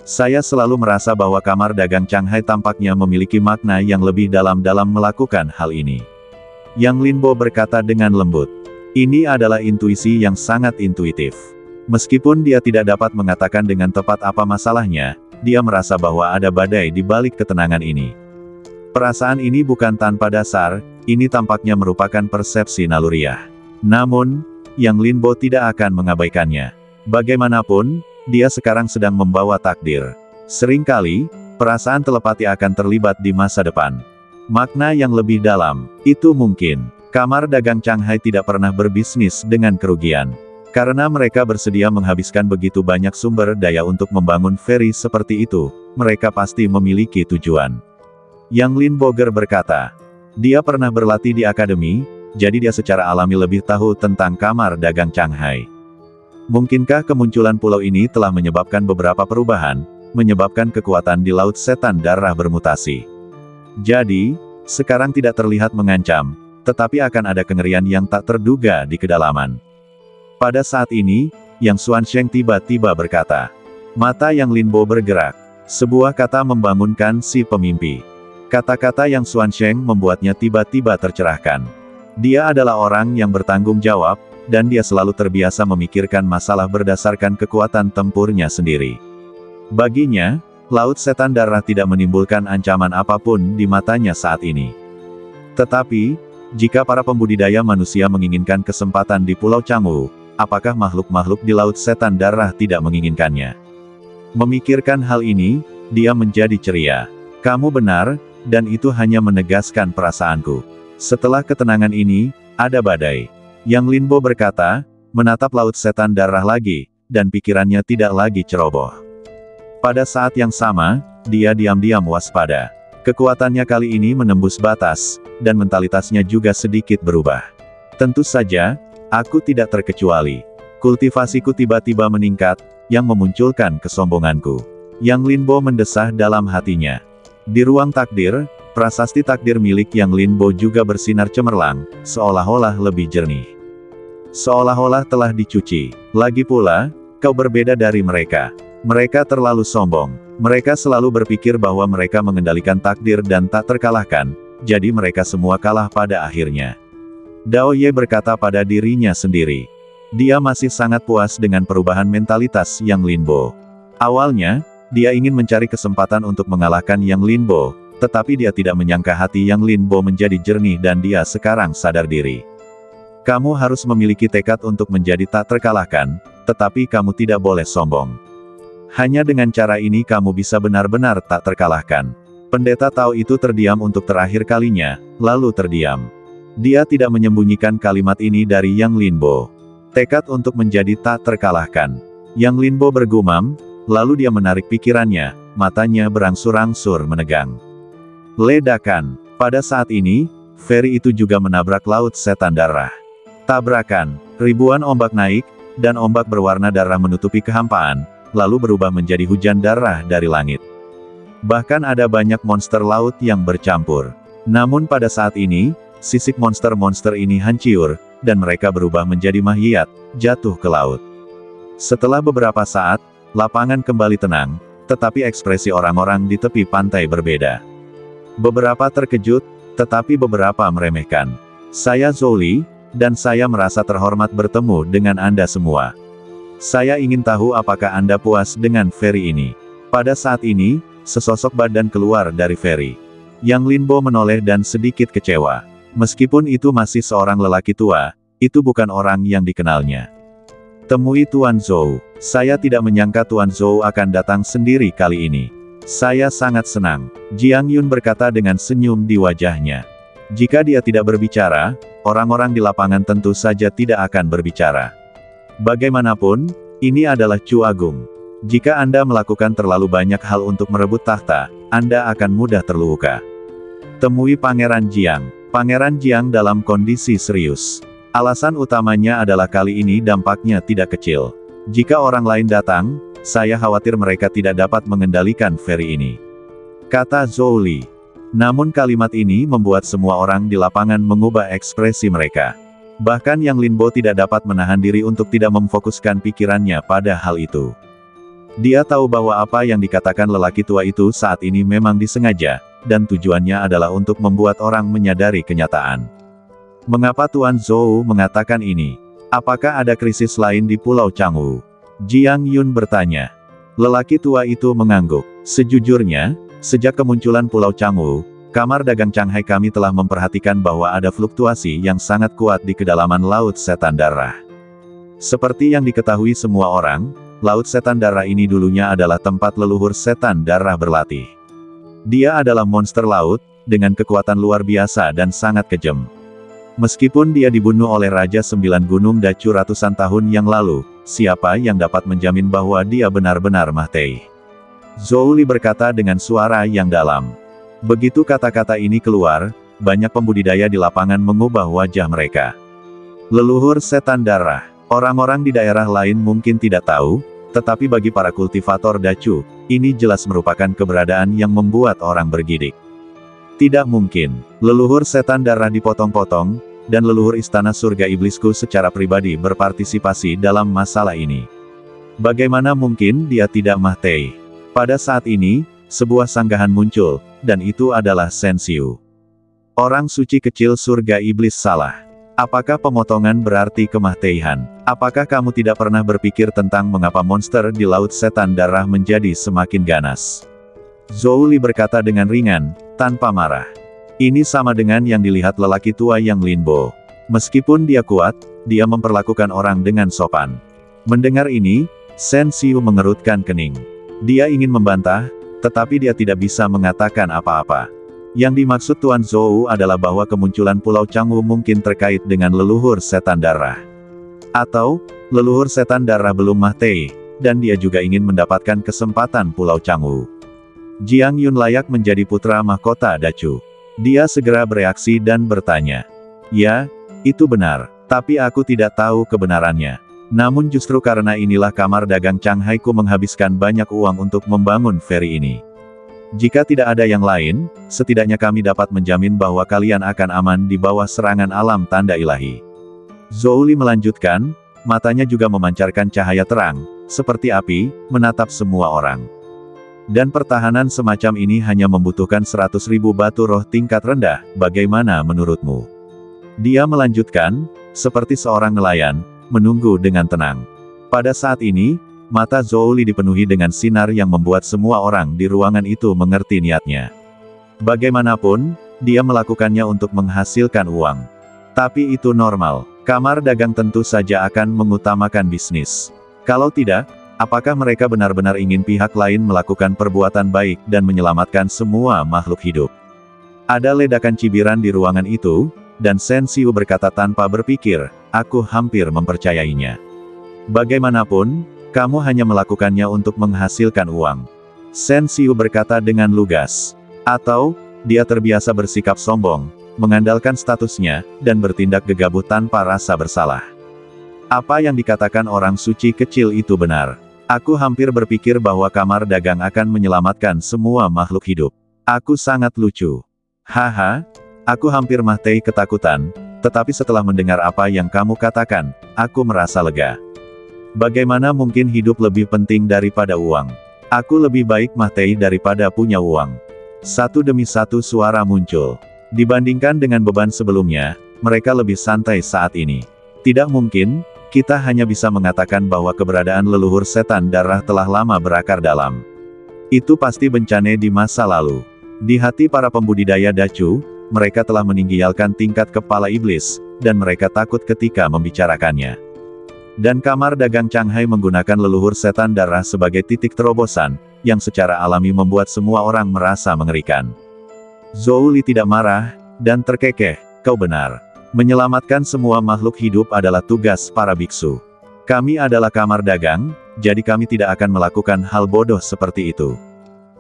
Saya selalu merasa bahwa kamar dagang Changhai tampaknya memiliki makna yang lebih dalam dalam melakukan hal ini. Yang Linbo berkata dengan lembut. Ini adalah intuisi yang sangat intuitif. Meskipun dia tidak dapat mengatakan dengan tepat apa masalahnya, dia merasa bahwa ada badai di balik ketenangan ini. Perasaan ini bukan tanpa dasar, ini tampaknya merupakan persepsi naluriah. Namun, Yang Linbo tidak akan mengabaikannya. Bagaimanapun, dia sekarang sedang membawa takdir. Seringkali, perasaan telepati akan terlibat di masa depan. Makna yang lebih dalam, itu mungkin. Kamar dagang Shanghai tidak pernah berbisnis dengan kerugian. Karena mereka bersedia menghabiskan begitu banyak sumber daya untuk membangun feri seperti itu, mereka pasti memiliki tujuan. Yang Lin Boger berkata, dia pernah berlatih di akademi, jadi dia secara alami lebih tahu tentang kamar dagang Shanghai. Mungkinkah kemunculan pulau ini telah menyebabkan beberapa perubahan, menyebabkan kekuatan di Laut Setan Darah bermutasi. Jadi, sekarang tidak terlihat mengancam, tetapi akan ada kengerian yang tak terduga di kedalaman. Pada saat ini, Yang Xuansheng tiba-tiba berkata. Mata Yang Linbo bergerak. Sebuah kata membangunkan si pemimpi. Kata-kata Yang Xuansheng membuatnya tiba-tiba tercerahkan. Dia adalah orang yang bertanggung jawab, dan dia selalu terbiasa memikirkan masalah berdasarkan kekuatan tempurnya sendiri. Baginya, Laut Setan Darah tidak menimbulkan ancaman apapun di matanya saat ini. Tetapi, jika para pembudidaya manusia menginginkan kesempatan di Pulau Cangwu, apakah makhluk-makhluk di Laut Setan Darah tidak menginginkannya? Memikirkan hal ini, dia menjadi ceria. Kamu benar, dan itu hanya menegaskan perasaanku. Setelah ketenangan ini, ada badai. Yang Linbo berkata, menatap Laut Setan Darah lagi, dan pikirannya tidak lagi ceroboh. Pada saat yang sama, dia diam-diam waspada. Kekuatannya kali ini menembus batas, dan mentalitasnya juga sedikit berubah. Tentu saja, aku tidak terkecuali. Kultivasiku tiba-tiba meningkat, yang memunculkan kesombonganku. Yang Linbo mendesah dalam hatinya. Di ruang takdir, prasasti takdir milik Yang Linbo juga bersinar cemerlang, seolah-olah lebih jernih. Seolah-olah telah dicuci. Lagi pula, kau berbeda dari mereka. Mereka terlalu sombong. Mereka selalu berpikir bahwa mereka mengendalikan takdir dan tak terkalahkan, jadi mereka semua kalah pada akhirnya. Dao Ye berkata pada dirinya sendiri. Dia masih sangat puas dengan perubahan mentalitas Yang Linbo. Awalnya, dia ingin mencari kesempatan untuk mengalahkan Yang Linbo, tetapi dia tidak menyangka hati Yang Linbo menjadi jernih dan dia sekarang sadar diri. Kamu harus memiliki tekad untuk menjadi tak terkalahkan, tetapi kamu tidak boleh sombong. Hanya dengan cara ini kamu bisa benar-benar tak terkalahkan. Pendeta Tao itu terdiam untuk terakhir kalinya, lalu terdiam. Dia tidak menyembunyikan kalimat ini dari Yang Linbo. Tekad untuk menjadi tak terkalahkan. Yang Linbo bergumam, lalu dia menarik pikirannya, matanya berangsur-angsur menegang. Ledakan. Pada saat ini, feri itu juga menabrak Laut Setan Darah. Tabrakan. Ribuan ombak naik, dan ombak berwarna darah menutupi kehampaan, lalu berubah menjadi hujan darah dari langit. Bahkan ada banyak monster laut yang bercampur. Namun pada saat ini, sisik monster-monster ini hancur, dan mereka berubah menjadi mahyat, jatuh ke laut. Setelah beberapa saat, lapangan kembali tenang, tetapi ekspresi orang-orang di tepi pantai berbeda. Beberapa terkejut, tetapi beberapa meremehkan. Saya Zhou Li, dan saya merasa terhormat bertemu dengan Anda semua. Saya ingin tahu apakah Anda puas dengan feri ini. Pada saat ini, sesosok badan keluar dari feri. Yang Linbo menoleh dan sedikit kecewa. Meskipun itu masih seorang lelaki tua, itu bukan orang yang dikenalnya. Temui Tuan Zhou. Saya tidak menyangka Tuan Zhou akan datang sendiri kali ini. Saya sangat senang. Jiang Yun berkata dengan senyum di wajahnya. Jika dia tidak berbicara, orang-orang di lapangan tentu saja tidak akan berbicara. Bagaimanapun, ini adalah Chu Agung. Jika Anda melakukan terlalu banyak hal untuk merebut tahta, Anda akan mudah terluka. Temui Pangeran Jiang. Pangeran Jiang dalam kondisi serius. Alasan utamanya adalah kali ini dampaknya tidak kecil. Jika orang lain datang, saya khawatir mereka tidak dapat mengendalikan feri ini. Kata Zhou Li. Namun kalimat ini membuat semua orang di lapangan mengubah ekspresi mereka. Bahkan Yang Linbo tidak dapat menahan diri untuk tidak memfokuskan pikirannya pada hal itu. Dia tahu bahwa apa yang dikatakan lelaki tua itu saat ini memang disengaja, dan tujuannya adalah untuk membuat orang menyadari kenyataan. Mengapa Tuan Zhou mengatakan ini? Apakah ada krisis lain di Pulau Changwu? Jiang Yun bertanya. Lelaki tua itu mengangguk. Sejujurnya, sejak kemunculan Pulau Changwu, Kamar Dagang Shanghai kami telah memperhatikan bahwa ada fluktuasi yang sangat kuat di kedalaman Laut Setan Darah. Seperti yang diketahui semua orang, Laut Setan Darah ini dulunya adalah tempat leluhur setan darah berlatih. Dia adalah monster laut, dengan kekuatan luar biasa dan sangat kejam. Meskipun dia dibunuh oleh Raja Sembilan Gunung Dacu ratusan tahun yang lalu, siapa yang dapat menjamin bahwa dia benar-benar mati? Zhou Li berkata dengan suara yang dalam. Begitu kata-kata ini keluar, banyak pembudidaya di lapangan mengubah wajah mereka. Leluhur setan darah. Orang-orang di daerah lain mungkin tidak tahu, tetapi bagi para kultivator Dacu, ini jelas merupakan keberadaan yang membuat orang bergidik. Tidak mungkin, leluhur setan darah dipotong-potong, dan leluhur istana surga iblisku secara pribadi berpartisipasi dalam masalah ini. Bagaimana mungkin dia tidak mati? Pada saat ini, sebuah sanggahan muncul, dan itu adalah Shen Xiu. Orang suci kecil surga iblis salah. Apakah pemotongan berarti kematian? Apakah kamu tidak pernah berpikir tentang mengapa monster di Laut Setan Darah menjadi semakin ganas? Zhou Li berkata dengan ringan, tanpa marah. Ini sama dengan yang dilihat lelaki tua yang Linbo. Meskipun dia kuat, dia memperlakukan orang dengan sopan. Mendengar ini, Shen Xiu mengerutkan kening. Dia ingin membantah, tetapi dia tidak bisa mengatakan apa-apa. Yang dimaksud Tuan Zhou adalah bahwa kemunculan Pulau Changwu mungkin terkait dengan leluhur setan darah. Atau, leluhur setan darah belum mati, dan dia juga ingin mendapatkan kesempatan Pulau Changwu. Jiang Yun layak menjadi putra mahkota Dacu. Dia segera bereaksi dan bertanya. Ya, itu benar, tapi aku tidak tahu kebenarannya. Namun justru karena inilah Kamar Dagang Shanghai ku menghabiskan banyak uang untuk membangun feri ini. Jika tidak ada yang lain, setidaknya kami dapat menjamin bahwa kalian akan aman di bawah serangan alam tanda ilahi. Zhou Li melanjutkan, matanya juga memancarkan cahaya terang, seperti api, menatap semua orang. Dan pertahanan semacam ini hanya membutuhkan 100.000 batu roh tingkat rendah, bagaimana menurutmu? Dia melanjutkan, seperti seorang nelayan, menunggu dengan tenang. Pada saat ini, mata Zhou Li dipenuhi dengan sinar yang membuat semua orang di ruangan itu mengerti niatnya. Bagaimanapun, dia melakukannya untuk menghasilkan uang. Tapi itu normal. Kamar dagang tentu saja akan mengutamakan bisnis. Kalau tidak, apakah mereka benar-benar ingin pihak lain melakukan perbuatan baik dan menyelamatkan semua makhluk hidup? Ada ledakan cibiran di ruangan itu, dan Shen Xiu berkata tanpa berpikir, aku hampir mempercayainya. Bagaimanapun, kamu hanya melakukannya untuk menghasilkan uang. Shen Xiu berkata dengan lugas. Atau, dia terbiasa bersikap sombong, mengandalkan statusnya, dan bertindak gegabah tanpa rasa bersalah. Apa yang dikatakan orang suci kecil itu benar. Aku hampir berpikir bahwa kamar dagang akan menyelamatkan semua makhluk hidup. Aku sangat lucu. Haha, aku hampir mati ketakutan, tetapi setelah mendengar apa yang kamu katakan, aku merasa lega. Bagaimana mungkin hidup lebih penting daripada uang? Aku lebih baik mati daripada punya uang. Satu demi satu suara muncul. Dibandingkan dengan beban sebelumnya, mereka lebih santai saat ini. Tidak mungkin, kita hanya bisa mengatakan bahwa keberadaan leluhur setan darah telah lama berakar dalam. Itu pasti bencana di masa lalu. Di hati para pembudidaya Dacu, mereka telah meninggalkan tingkat kepala iblis, dan mereka takut ketika membicarakannya. Dan Kamar Dagang Shanghai menggunakan leluhur setan darah sebagai titik terobosan, yang secara alami membuat semua orang merasa mengerikan. Zhou Li tidak marah, dan terkekeh, kau benar. Menyelamatkan semua makhluk hidup adalah tugas para biksu. Kami adalah kamar dagang, jadi kami tidak akan melakukan hal bodoh seperti itu.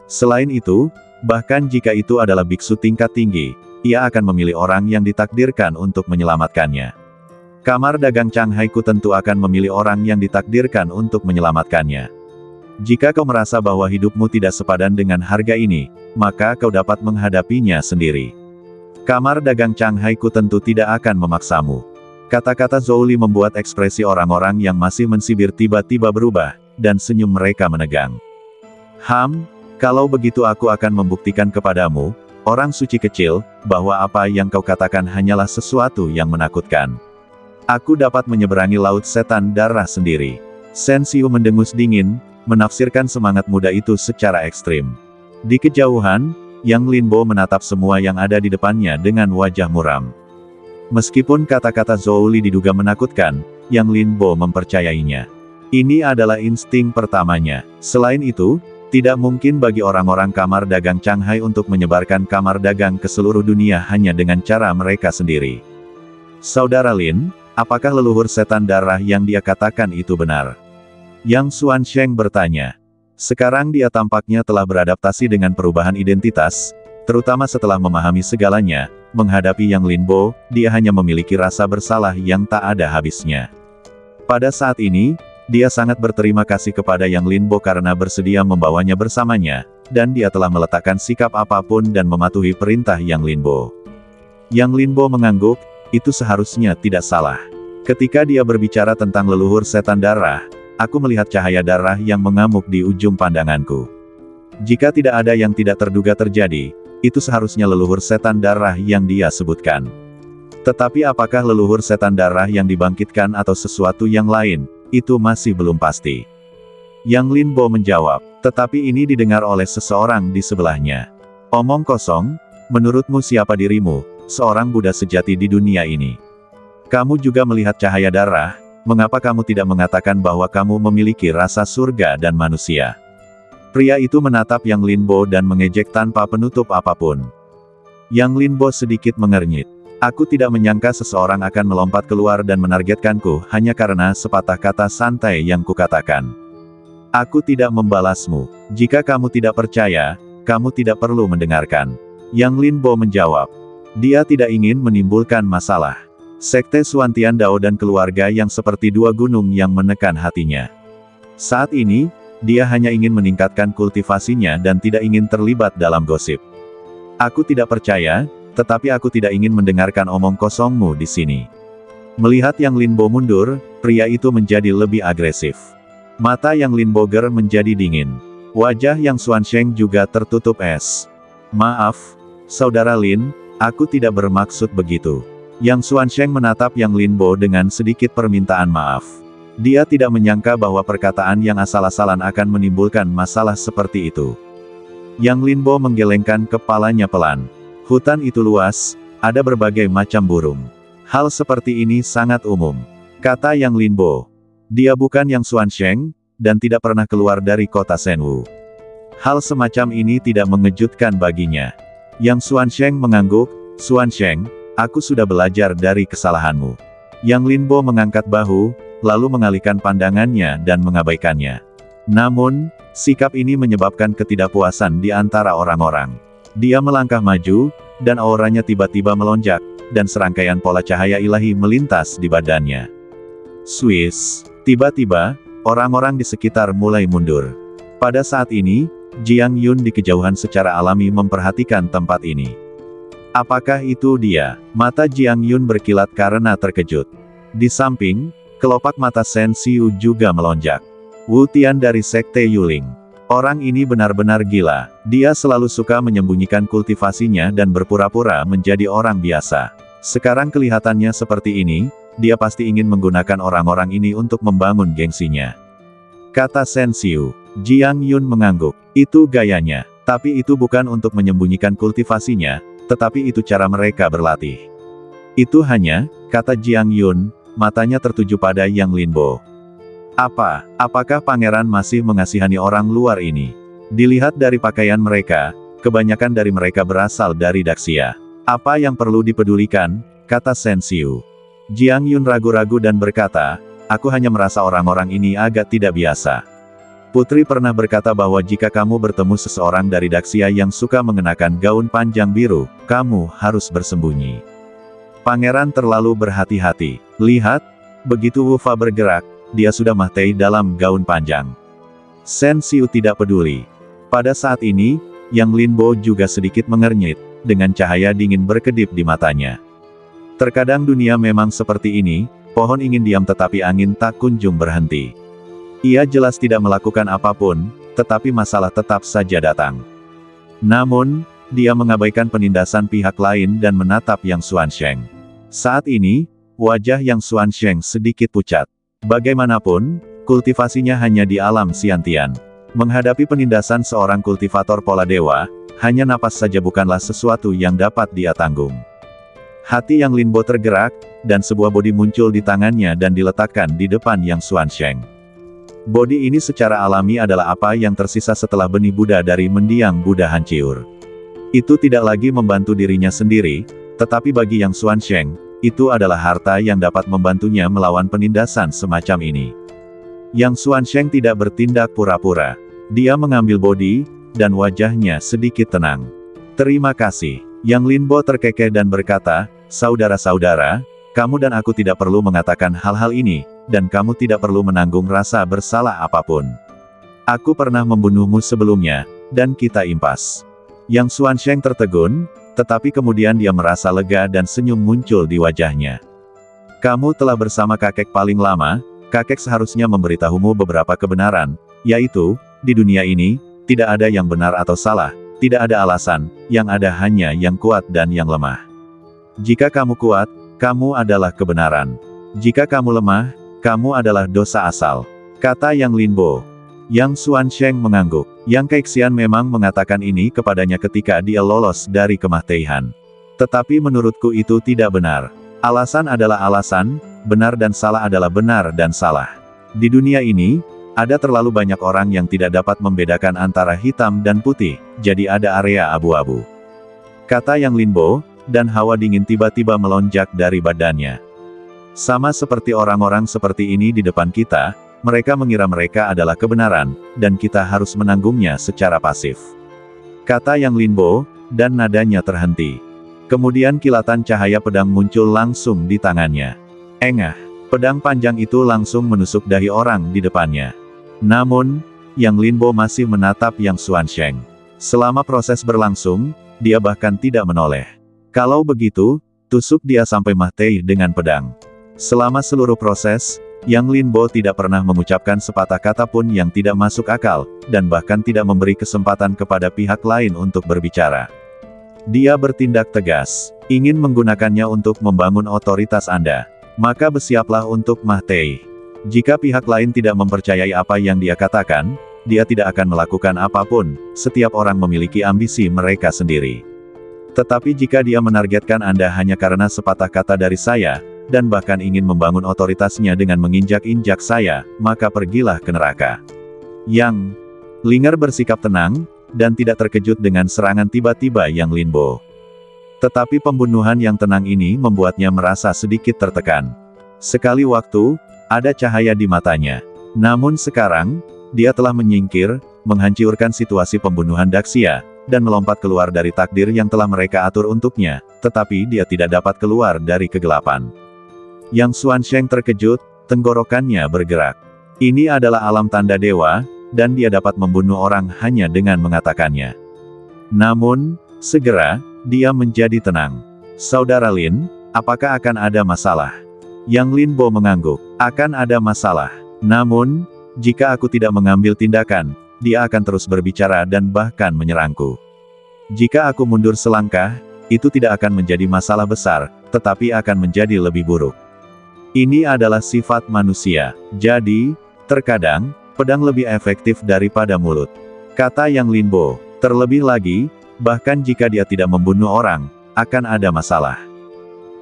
Selain itu, bahkan jika itu adalah biksu tingkat tinggi, ia akan memilih orang yang ditakdirkan untuk menyelamatkannya. Kamar Dagang Shanghai ku tentu akan memilih orang yang ditakdirkan untuk menyelamatkannya. Jika kau merasa bahwa hidupmu tidak sepadan dengan harga ini, maka kau dapat menghadapinya sendiri. Kamar Dagang Shanghai ku tentu tidak akan memaksamu. Kata-kata Zhou Li membuat ekspresi orang-orang yang masih mensibir tiba-tiba berubah, dan senyum mereka menegang. Kalau begitu aku akan membuktikan kepadamu, orang suci kecil, bahwa apa yang kau katakan hanyalah sesuatu yang menakutkan. Aku dapat menyeberangi laut setan darah sendiri. Shen Xiu mendengus dingin, menafsirkan semangat muda itu secara ekstrim. Di kejauhan, Yang Linbo menatap semua yang ada di depannya dengan wajah muram. Meskipun kata-kata Zhou Li diduga menakutkan, Yang Linbo mempercayainya. Ini adalah insting pertamanya. Selain itu, tidak mungkin bagi orang-orang kamar dagang Shanghai untuk menyebarkan kamar dagang ke seluruh dunia hanya dengan cara mereka sendiri. Saudara Lin, apakah leluhur setan darah yang dia katakan itu benar? Yang Xuansheng bertanya. Sekarang dia tampaknya telah beradaptasi dengan perubahan identitas, terutama setelah memahami segalanya. Menghadapi Yang Linbo, dia hanya memiliki rasa bersalah yang tak ada habisnya. Pada saat ini, dia sangat berterima kasih kepada Yang Linbo karena bersedia membawanya bersamanya, dan dia telah meletakkan sikap apapun dan mematuhi perintah Yang Linbo. Yang Linbo mengangguk, itu seharusnya tidak salah. Ketika dia berbicara tentang leluhur setan darah, aku melihat cahaya darah yang mengamuk di ujung pandanganku. Jika tidak ada yang tidak terduga terjadi, itu seharusnya leluhur setan darah yang dia sebutkan. Tetapi apakah leluhur setan darah yang dibangkitkan atau sesuatu yang lain, itu masih belum pasti. Yang Linbo menjawab, tetapi ini didengar oleh seseorang di sebelahnya. Omong kosong, menurutmu siapa dirimu, seorang Buddha sejati di dunia ini? Kamu juga melihat cahaya darah, mengapa kamu tidak mengatakan bahwa kamu memiliki rasa surga dan manusia? Pria itu menatap Yang Linbo dan mengejek tanpa penutup apapun. Yang Linbo sedikit mengernyit. Aku tidak menyangka seseorang akan melompat keluar dan menargetkanku hanya karena sepatah kata santai yang kukatakan. Aku tidak membalasmu. Jika kamu tidak percaya, kamu tidak perlu mendengarkan. Yang Linbo menjawab. Dia tidak ingin menimbulkan masalah. Sekte Xuantian Dao dan keluarga yang seperti dua gunung yang menekan hatinya. Saat ini, dia hanya ingin meningkatkan kultivasinya dan tidak ingin terlibat dalam gosip. Aku tidak percaya, tetapi aku tidak ingin mendengarkan omong kosongmu di sini. Melihat Yang Linbo mundur, pria itu menjadi lebih agresif. Mata Yang Linbo menjadi dingin. Wajah Yang Xuansheng juga tertutup es. Maaf, Saudara Lin, aku tidak bermaksud begitu. Yang Xuansheng menatap Yang Linbo dengan sedikit permintaan maaf. Dia tidak menyangka bahwa perkataan yang asal-asalan akan menimbulkan masalah seperti itu. Yang Linbo menggelengkan kepalanya pelan. Hutan itu luas, ada berbagai macam burung. Hal seperti ini sangat umum, kata Yang Linbo. Dia bukan Yang Xuansheng, dan tidak pernah keluar dari kota Shenwu. Hal semacam ini tidak mengejutkan baginya. Yang Xuansheng mengangguk, Xuansheng, aku sudah belajar dari kesalahanmu. Yang Linbo mengangkat bahu, lalu mengalihkan pandangannya dan mengabaikannya. Namun, sikap ini menyebabkan ketidakpuasan di antara orang-orang. Dia melangkah maju, dan auranya tiba-tiba melonjak, dan serangkaian pola cahaya ilahi melintas di badannya. Swiss. Tiba-tiba, orang-orang di sekitar mulai mundur. Pada saat ini, Jiang Yun di kejauhan secara alami memperhatikan tempat ini. Apakah itu dia? Mata Jiang Yun berkilat karena terkejut. Di samping, kelopak mata Shen Xiu juga melonjak. Wu Tian dari Sekte Yuling. Orang ini benar-benar gila. Dia selalu suka menyembunyikan kultivasinya dan berpura-pura menjadi orang biasa. Sekarang kelihatannya seperti ini, dia pasti ingin menggunakan orang-orang ini untuk membangun gengsinya. Kata Shen Xiu. Jiang Yun mengangguk. Itu gayanya. Tapi itu bukan untuk menyembunyikan kultivasinya, tetapi itu cara mereka berlatih. Itu hanya, kata Jiang Yun, matanya tertuju pada Yang Linbo. Apakah pangeran masih mengasihani orang luar ini? Dilihat dari pakaian mereka, kebanyakan dari mereka berasal dari Daxia. Apa yang perlu dipedulikan, kata Shen Xiu. Jiang Yun ragu-ragu dan berkata, aku hanya merasa orang-orang ini agak tidak biasa. Putri pernah berkata bahwa jika kamu bertemu seseorang dari Daxia yang suka mengenakan gaun panjang biru, kamu harus bersembunyi. Pangeran terlalu berhati-hati. Lihat, begitu Wu Fa bergerak, dia sudah mahtai dalam gaun panjang. Shen Xiu tidak peduli. Pada saat ini, Yang Linbo juga sedikit mengernyit, dengan cahaya dingin berkedip di matanya. Terkadang dunia memang seperti ini, pohon ingin diam tetapi angin tak kunjung berhenti. Ia jelas tidak melakukan apapun, tetapi masalah tetap saja datang. Namun, dia mengabaikan penindasan pihak lain dan menatap Yang Xuansheng. Saat ini, wajah Yang Xuansheng sedikit pucat. Bagaimanapun, kultivasinya hanya di alam Xiantian. Menghadapi penindasan seorang kultivator pola dewa, hanya napas saja bukanlah sesuatu yang dapat dia tanggung. Hati Yang Linbo tergerak, dan sebuah bodi muncul di tangannya dan diletakkan di depan Yang Xuansheng. Bodi ini secara alami adalah apa yang tersisa setelah benih Buddha dari mendiang Buddha hancur. Itu tidak lagi membantu dirinya sendiri, tetapi bagi Yang Xuansheng, itu adalah harta yang dapat membantunya melawan penindasan semacam ini. Yang Xuansheng tidak bertindak pura-pura. Dia mengambil bodi, dan wajahnya sedikit tenang. Terima kasih. Yang Linbo terkekeh dan berkata, saudara-saudara, kamu dan aku tidak perlu mengatakan hal-hal ini, dan kamu tidak perlu menanggung rasa bersalah apapun. Aku pernah membunuhmu sebelumnya, dan kita impas. Yang Xuansheng tertegun, tetapi kemudian dia merasa lega dan senyum muncul di wajahnya. Kamu telah bersama kakek paling lama, kakek seharusnya memberitahumu beberapa kebenaran, yaitu, di dunia ini, tidak ada yang benar atau salah, tidak ada alasan, yang ada hanya yang kuat dan yang lemah. Jika kamu kuat, kamu adalah kebenaran. Jika kamu lemah, kamu adalah dosa asal. Kata Yang Linbo. Yang Xuansheng mengangguk. Yang Kaixian memang mengatakan ini kepadanya ketika dia lolos dari kemah Teihan. Tetapi menurutku itu tidak benar. Alasan adalah alasan, benar dan salah adalah benar dan salah. Di dunia ini, ada terlalu banyak orang yang tidak dapat membedakan antara hitam dan putih, jadi ada area abu-abu. Kata Yang Linbo, dan hawa dingin tiba-tiba melonjak dari badannya. Sama seperti orang-orang seperti ini di depan kita, mereka mengira mereka adalah kebenaran, dan kita harus menanggungnya secara pasif. Kata Yang Linbo, dan nadanya terhenti. Kemudian kilatan cahaya pedang muncul langsung di tangannya. Engah, pedang panjang itu langsung menusuk dahi orang di depannya. Namun, Yang Linbo masih menatap Yang Xuansheng. Selama proses berlangsung, dia bahkan tidak menoleh. Kalau begitu, tusuk dia sampai mati dengan pedang. Selama seluruh proses, Yang Linbo tidak pernah mengucapkan sepatah kata pun yang tidak masuk akal, dan bahkan tidak memberi kesempatan kepada pihak lain untuk berbicara. Dia bertindak tegas, ingin menggunakannya untuk membangun otoritas Anda. Maka bersiaplah untuk mati. Jika pihak lain tidak mempercayai apa yang dia katakan, dia tidak akan melakukan apapun. Setiap orang memiliki ambisi mereka sendiri. Tetapi jika dia menargetkan Anda hanya karena sepatah kata dari saya, dan bahkan ingin membangun otoritasnya dengan menginjak-injak saya, maka pergilah ke neraka. Yang Linger bersikap tenang, dan tidak terkejut dengan serangan tiba-tiba Yang Linbo. Tetapi pembunuhan yang tenang ini membuatnya merasa sedikit tertekan. Sekali waktu, ada cahaya di matanya. Namun sekarang, dia telah menyingkir, menghancurkan situasi pembunuhan Daxia, dan melompat keluar dari takdir yang telah mereka atur untuknya, tetapi dia tidak dapat keluar dari kegelapan. Yang Xuansheng terkejut, tenggorokannya bergerak. Ini adalah alam tanda dewa, dan dia dapat membunuh orang hanya dengan mengatakannya. Namun, segera, dia menjadi tenang. Saudara Lin, apakah akan ada masalah? Yang Linbo mengangguk. Akan ada masalah. Namun, jika aku tidak mengambil tindakan, dia akan terus berbicara dan bahkan menyerangku. Jika aku mundur selangkah, itu tidak akan menjadi masalah besar, tetapi akan menjadi lebih buruk. Ini adalah sifat manusia. Jadi, terkadang, pedang lebih efektif daripada mulut. Kata Yang Linbo. Terlebih lagi, bahkan jika dia tidak membunuh orang, akan ada masalah.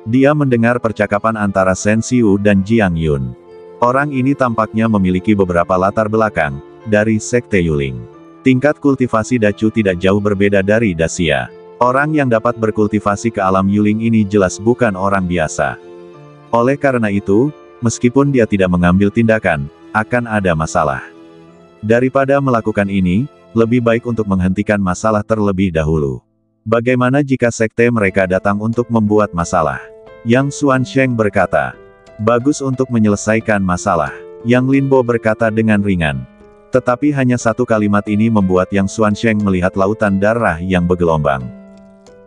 Dia mendengar percakapan antara Shen Xiu dan Jiang Yun. Orang ini tampaknya memiliki beberapa latar belakang, dari Sekte Yuling. Tingkat kultivasi Dacu tidak jauh berbeda dari Daxia. Orang yang dapat berkultivasi ke alam Yuling ini jelas bukan orang biasa. Oleh karena itu, meskipun dia tidak mengambil tindakan, akan ada masalah. Daripada melakukan ini, lebih baik untuk menghentikan masalah terlebih dahulu. Bagaimana jika sekte mereka datang untuk membuat masalah? Yang Xuansheng berkata. Bagus untuk menyelesaikan masalah. Yang Linbo berkata dengan ringan. Tetapi hanya satu kalimat ini membuat Yang Xuansheng melihat lautan darah yang bergelombang.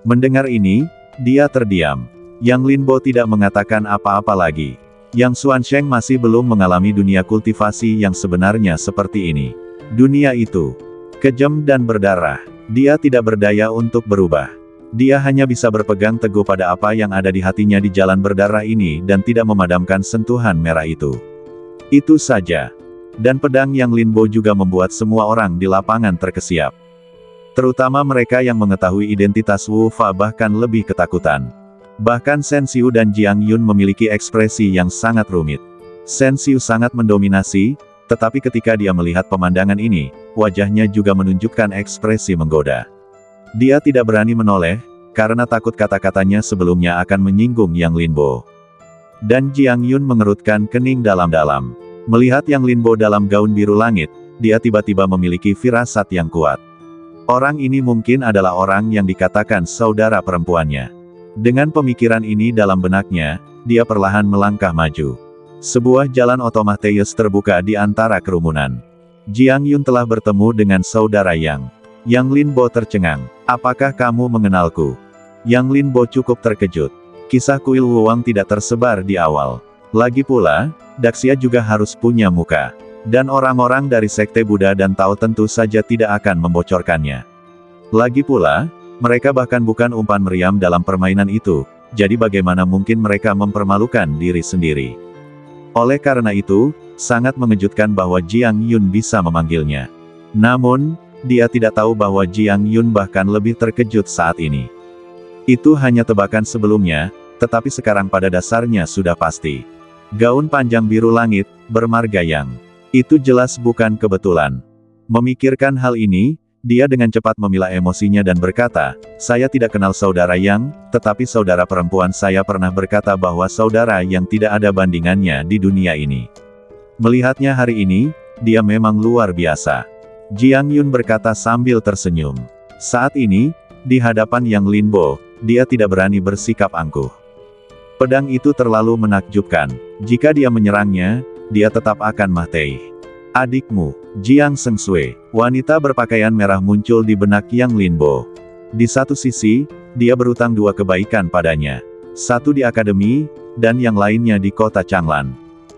Mendengar ini, dia terdiam. Yang Linbo tidak mengatakan apa-apa lagi. Yang Xuansheng masih belum mengalami dunia kultivasi yang sebenarnya seperti ini. Dunia itu kejam dan berdarah. Dia tidak berdaya untuk berubah. Dia hanya bisa berpegang teguh pada apa yang ada di hatinya di jalan berdarah ini dan tidak memadamkan sentuhan merah itu. Itu saja. Dan pedang Yang Linbo juga membuat semua orang di lapangan terkesiap. Terutama mereka yang mengetahui identitas Wu Fa bahkan lebih ketakutan. Bahkan Shen Xiu dan Jiang Yun memiliki ekspresi yang sangat rumit. Shen Xiu sangat mendominasi, tetapi ketika dia melihat pemandangan ini, wajahnya juga menunjukkan ekspresi menggoda. Dia tidak berani menoleh, karena takut kata-katanya sebelumnya akan menyinggung Yang Linbo. Dan Jiang Yun mengerutkan kening dalam-dalam. Melihat Yang Linbo dalam gaun biru langit, dia tiba-tiba memiliki firasat yang kuat. Orang ini mungkin adalah orang yang dikatakan saudara perempuannya. Dengan pemikiran ini dalam benaknya, dia perlahan melangkah maju. Sebuah jalan otomatis terbuka di antara kerumunan. Jiang Yun telah bertemu dengan saudara Yang. Yang Linbo tercengang. Apakah kamu mengenalku? Yang Linbo cukup terkejut. Kisah kuil Wuwang tidak tersebar di awal. Lagi pula, Daxia juga harus punya muka. Dan orang-orang dari sekte Buddha dan Tao tentu saja tidak akan membocorkannya. Lagi pula, mereka bahkan bukan umpan meriam dalam permainan itu, jadi bagaimana mungkin mereka mempermalukan diri sendiri. Oleh karena itu, sangat mengejutkan bahwa Jiang Yun bisa memanggilnya. Namun, dia tidak tahu bahwa Jiang Yun bahkan lebih terkejut saat ini. Itu hanya tebakan sebelumnya, tetapi sekarang pada dasarnya sudah pasti. Gaun panjang biru langit, bermarga Yang. Itu jelas bukan kebetulan. Memikirkan hal ini, dia dengan cepat memilah emosinya dan berkata, saya tidak kenal saudara Yang, tetapi saudara perempuan saya pernah berkata bahwa saudara Yang tidak ada bandingannya di dunia ini. Melihatnya hari ini, dia memang luar biasa. Jiang Yun berkata sambil tersenyum. Saat ini, di hadapan Yang Linbo, dia tidak berani bersikap angkuh. Pedang itu terlalu menakjubkan. Jika dia menyerangnya, dia tetap akan mati. Adikmu, Jiang Sengsui, wanita berpakaian merah muncul di benak Yang Linbo. Di satu sisi, dia berutang dua kebaikan padanya. Satu di akademi, dan yang lainnya di kota Changlan.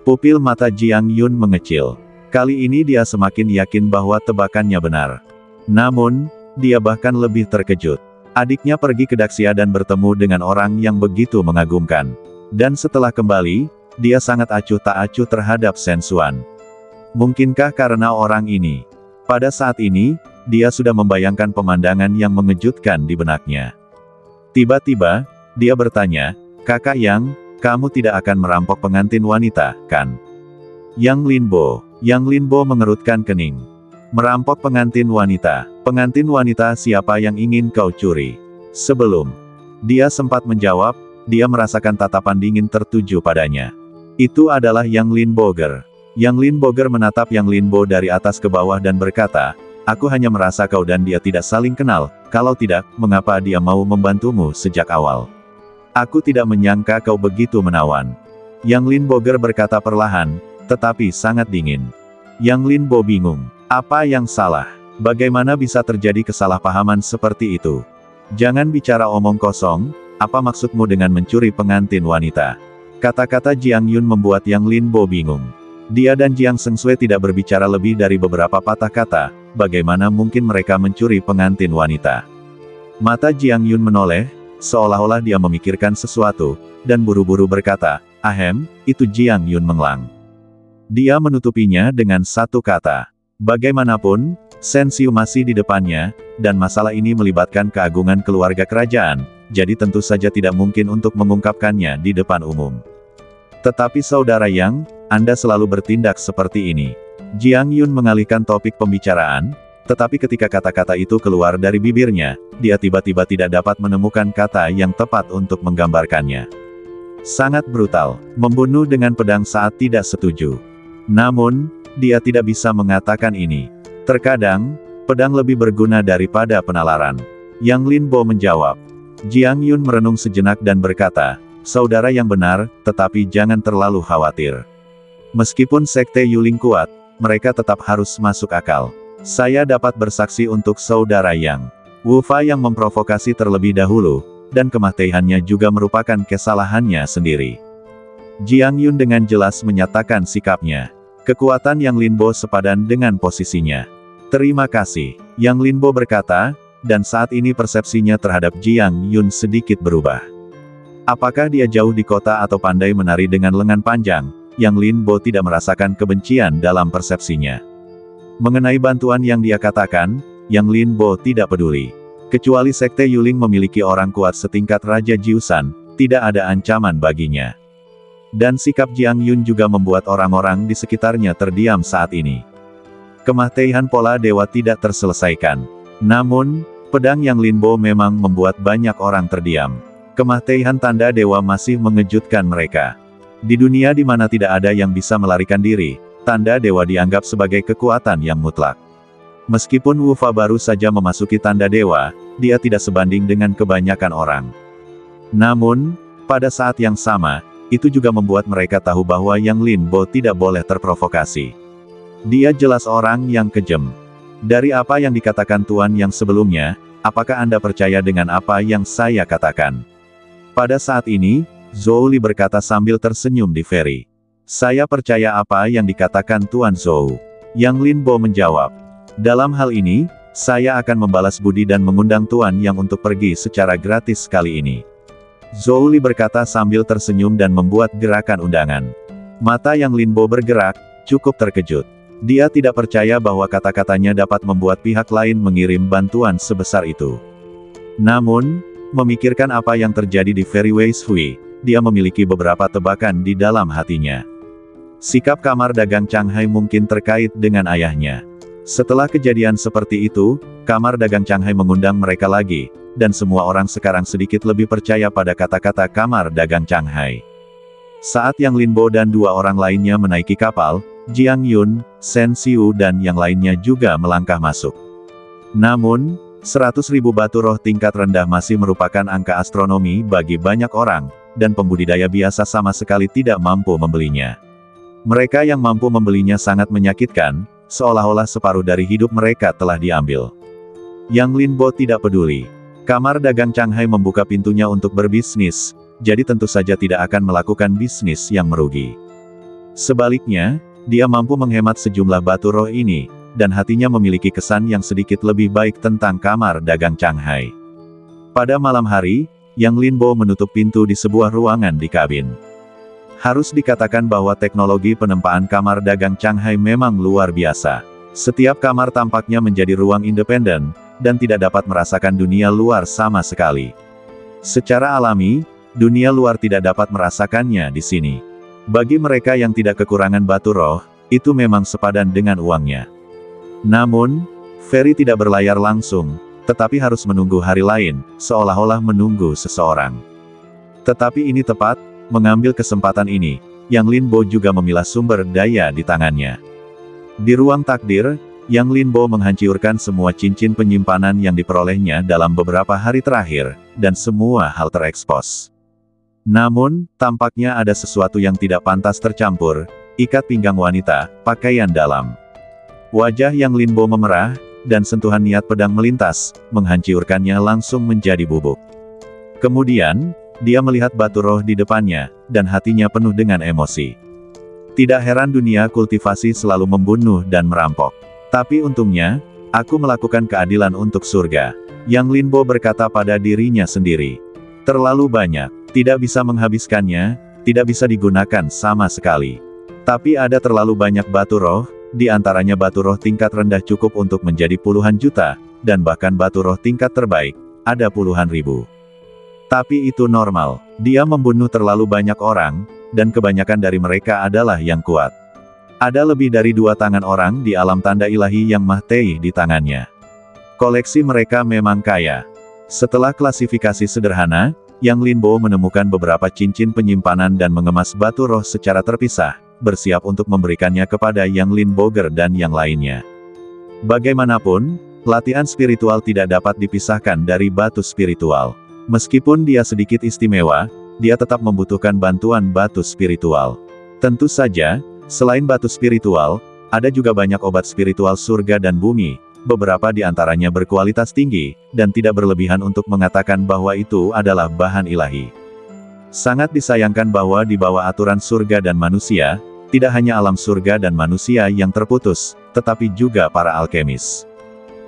Pupil mata Jiang Yun mengecil. Kali ini dia semakin yakin bahwa tebakannya benar. Namun, dia bahkan lebih terkejut. Adiknya pergi ke Daxia dan bertemu dengan orang yang begitu mengagumkan. Dan setelah kembali, dia sangat acuh tak acuh terhadap Shen Xuan. Mungkinkah karena orang ini? Pada saat ini, dia sudah membayangkan pemandangan yang mengejutkan di benaknya. Tiba-tiba, dia bertanya, Kakak Yang, kamu tidak akan merampok pengantin wanita, kan? Yang Linbo mengerutkan kening. Merampok pengantin wanita. Pengantin wanita siapa yang ingin kau curi? Sebelum dia sempat menjawab, dia merasakan tatapan dingin tertuju padanya. Itu adalah Yang Linboger. Yang Linboger menatap Yang Linbo dari atas ke bawah dan berkata, aku hanya merasa kau dan dia tidak saling kenal, kalau tidak, mengapa dia mau membantumu sejak awal? Aku tidak menyangka kau begitu menawan. Yang Linboger berkata perlahan, tetapi sangat dingin. Yang Linbo bingung. Apa yang salah? Bagaimana bisa terjadi kesalahpahaman seperti itu? Jangan bicara omong kosong, apa maksudmu dengan mencuri pengantin wanita? Kata-kata Jiang Yun membuat Yang Linbo bingung. Dia dan Jiang Sengsui tidak berbicara lebih dari beberapa patah kata, bagaimana mungkin mereka mencuri pengantin wanita? Mata Jiang Yun menoleh, seolah-olah dia memikirkan sesuatu, dan buru-buru berkata, ahem, itu Jiang Yun menglang. Dia menutupinya dengan satu kata. Bagaimanapun, Shen Xiu masih di depannya, dan masalah ini melibatkan keagungan keluarga kerajaan, jadi tentu saja tidak mungkin untuk mengungkapkannya di depan umum. Tetapi saudara Yang, Anda selalu bertindak seperti ini. Jiang Yun mengalihkan topik pembicaraan, tetapi ketika kata-kata itu keluar dari bibirnya, dia tiba-tiba tidak dapat menemukan kata yang tepat untuk menggambarkannya. Sangat brutal, membunuh dengan pedang saat tidak setuju. Namun, dia tidak bisa mengatakan ini. Terkadang, pedang lebih berguna daripada penalaran. Yang Linbo menjawab. Jiang Yun merenung sejenak dan berkata, saudara yang benar, tetapi jangan terlalu khawatir. Meskipun sekte Yuling kuat, mereka tetap harus masuk akal. Saya dapat bersaksi untuk saudara Yang. Wu Fa yang memprovokasi terlebih dahulu, dan kematiannya juga merupakan kesalahannya sendiri. Jiang Yun dengan jelas menyatakan sikapnya. Kekuatan Yang Linbo sepadan dengan posisinya. Terima kasih. Yang Linbo berkata, dan saat ini persepsinya terhadap Jiang Yun sedikit berubah. Apakah dia jauh di kota atau pandai menari dengan lengan panjang? Yang Lin Bo tidak merasakan kebencian dalam persepsinya. Mengenai bantuan yang dia katakan, Yang Lin Bo tidak peduli. Kecuali Sekte Yuling memiliki orang kuat setingkat Raja Jiusan, tidak ada ancaman baginya. Dan sikap Jiang Yun juga membuat orang-orang di sekitarnya terdiam saat ini. Kematian pola dewa tidak terselesaikan. Namun, pedang Yang Lin Bo memang membuat banyak orang terdiam. Kematian tanda dewa masih mengejutkan mereka. Di dunia di mana tidak ada yang bisa melarikan diri, tanda dewa dianggap sebagai kekuatan yang mutlak. Meskipun Wu Fa baru saja memasuki tanda dewa, dia tidak sebanding dengan kebanyakan orang. Namun, pada saat yang sama, itu juga membuat mereka tahu bahwa Yang Lin Bo tidak boleh terprovokasi. Dia jelas orang yang kejam. Dari apa yang dikatakan Tuan yang sebelumnya, apakah Anda percaya dengan apa yang saya katakan? Pada saat ini, Zhou Li berkata sambil tersenyum di Ferry. Saya percaya apa yang dikatakan Tuan Zhou. Yang Lin Bo menjawab. Dalam hal ini, saya akan membalas budi dan mengundang Tuan Yang untuk pergi secara gratis kali ini. Zhou Li berkata sambil tersenyum dan membuat gerakan undangan. Mata Yang Lin Bo bergerak, cukup terkejut. Dia tidak percaya bahwa kata-katanya dapat membuat pihak lain mengirim bantuan sebesar itu. Namun, memikirkan apa yang terjadi di Fairy Ways Hui, dia memiliki beberapa tebakan di dalam hatinya. Sikap kamar dagang Changhai mungkin terkait dengan ayahnya. Setelah kejadian seperti itu, kamar dagang Changhai mengundang mereka lagi, dan semua orang sekarang sedikit lebih percaya pada kata-kata kamar dagang Changhai. Saat Yang Lin Bo dan dua orang lainnya menaiki kapal, Jiang Yun, Shen Xiu dan yang lainnya juga melangkah masuk. Namun, 100.000 batu roh tingkat rendah masih merupakan angka astronomi bagi banyak orang, dan pembudidaya biasa sama sekali tidak mampu membelinya. Mereka yang mampu membelinya sangat menyakitkan, seolah-olah separuh dari hidup mereka telah diambil. Yang Lin Bo tidak peduli. Kamar dagang Changhai membuka pintunya untuk berbisnis, jadi tentu saja tidak akan melakukan bisnis yang merugi. Sebaliknya, dia mampu menghemat sejumlah batu roh ini, dan hatinya memiliki kesan yang sedikit lebih baik tentang kamar dagang Changhai. Pada malam hari, Yang Lin Bo menutup pintu di sebuah ruangan di kabin. Harus dikatakan bahwa teknologi penempaan kamar dagang Changhai memang luar biasa. Setiap kamar tampaknya menjadi ruang independen, dan tidak dapat merasakan dunia luar sama sekali. Secara alami, dunia luar tidak dapat merasakannya di sini. Bagi mereka yang tidak kekurangan batu roh, itu memang sepadan dengan uangnya. Namun, Ferry tidak berlayar langsung, tetapi harus menunggu hari lain, seolah-olah menunggu seseorang. Tetapi ini tepat, mengambil kesempatan ini, Yang Lin Bo juga memilah sumber daya di tangannya. Di ruang takdir, Yang Lin Bo menghancurkan semua cincin penyimpanan yang diperolehnya dalam beberapa hari terakhir, dan semua hal terekspos. Namun, tampaknya ada sesuatu yang tidak pantas tercampur, ikat pinggang wanita, pakaian dalam. Wajah Yang Lin Bo memerah, dan sentuhan niat pedang melintas, menghancurkannya langsung menjadi bubuk. Kemudian, dia melihat batu roh di depannya, dan hatinya penuh dengan emosi. Tidak heran dunia kultivasi selalu membunuh dan merampok. Tapi untungnya, aku melakukan keadilan untuk surga. Yang Lin Bo berkata pada dirinya sendiri. Terlalu banyak, tidak bisa menghabiskannya, tidak bisa digunakan sama sekali. Tapi ada terlalu banyak batu roh, di antaranya batu roh tingkat rendah cukup untuk menjadi puluhan juta, dan bahkan batu roh tingkat terbaik, ada puluhan ribu. Tapi itu normal, dia membunuh terlalu banyak orang, dan kebanyakan dari mereka adalah yang kuat. Ada lebih dari 2 tangan orang di alam tanda ilahi yang Mahtei di tangannya. Koleksi mereka memang kaya. Setelah klasifikasi sederhana, Yang Lin Bo menemukan beberapa cincin penyimpanan dan mengemas batu roh secara terpisah, bersiap untuk memberikannya kepada Yang Lin Boger dan yang lainnya. Bagaimanapun, latihan spiritual tidak dapat dipisahkan dari batu spiritual. Meskipun dia sedikit istimewa, dia tetap membutuhkan bantuan batu spiritual. Tentu saja, selain batu spiritual, ada juga banyak obat spiritual surga dan bumi, beberapa di antaranya berkualitas tinggi, dan tidak berlebihan untuk mengatakan bahwa itu adalah bahan ilahi. Sangat disayangkan bahwa di bawah aturan surga dan manusia, tidak hanya alam surga dan manusia yang terputus, tetapi juga para alkemis.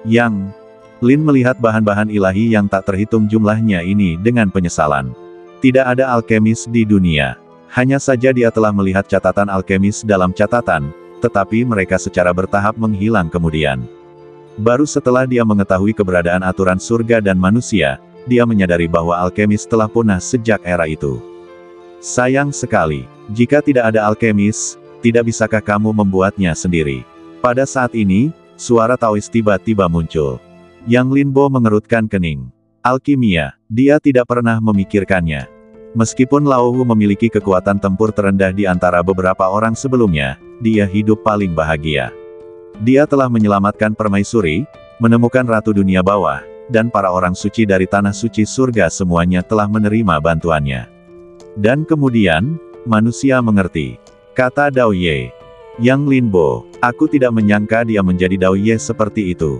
Yang Lin melihat bahan-bahan ilahi yang tak terhitung jumlahnya ini dengan penyesalan. Tidak ada alkemis di dunia. Hanya saja dia telah melihat catatan alkemis dalam catatan, tetapi mereka secara bertahap menghilang kemudian. Baru setelah dia mengetahui keberadaan aturan surga dan manusia, dia menyadari bahwa alkemis telah punah sejak era itu. Sayang sekali, jika tidak ada alkemis, tidak bisakah kamu membuatnya sendiri? Pada saat ini, suara Taois tiba-tiba muncul. Yang Linbo mengerutkan kening. Alkimia, dia tidak pernah memikirkannya. Meskipun Lao Wu memiliki kekuatan tempur terendah di antara beberapa orang sebelumnya, dia hidup paling bahagia. Dia telah menyelamatkan permaisuri, menemukan Ratu Dunia Bawah, dan para orang suci dari Tanah Suci Surga semuanya telah menerima bantuannya. Dan kemudian, manusia mengerti. Kata Dao Ye. Yang Linbo, aku tidak menyangka dia menjadi Dao Ye seperti itu.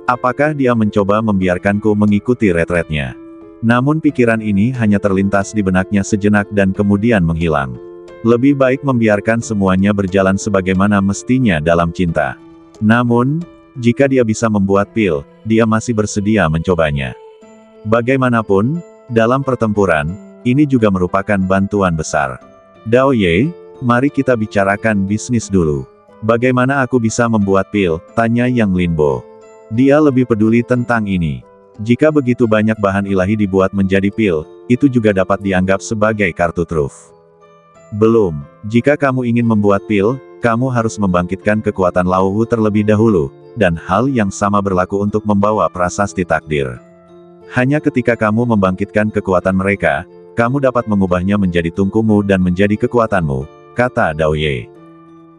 Apakah dia mencoba membiarkanku mengikuti retretnya? Namun pikiran ini hanya terlintas di benaknya sejenak dan kemudian menghilang. Lebih baik membiarkan semuanya berjalan sebagaimana mestinya dalam cinta. Namun, jika dia bisa membuat pil, dia masih bersedia mencobanya. Bagaimanapun, dalam pertempuran, ini juga merupakan bantuan besar. Dao Ye, mari kita bicarakan bisnis dulu. Bagaimana aku bisa membuat pil? Tanya Yang Linbo. Dia lebih peduli tentang ini. Jika begitu banyak bahan ilahi dibuat menjadi pil, itu juga dapat dianggap sebagai kartu truf. Belum, jika kamu ingin membuat pil, kamu harus membangkitkan kekuatan Lao Wu terlebih dahulu, dan hal yang sama berlaku untuk membawa prasasti takdir. Hanya ketika kamu membangkitkan kekuatan mereka, kamu dapat mengubahnya menjadi tungkumu dan menjadi kekuatanmu, kata Dao Ye.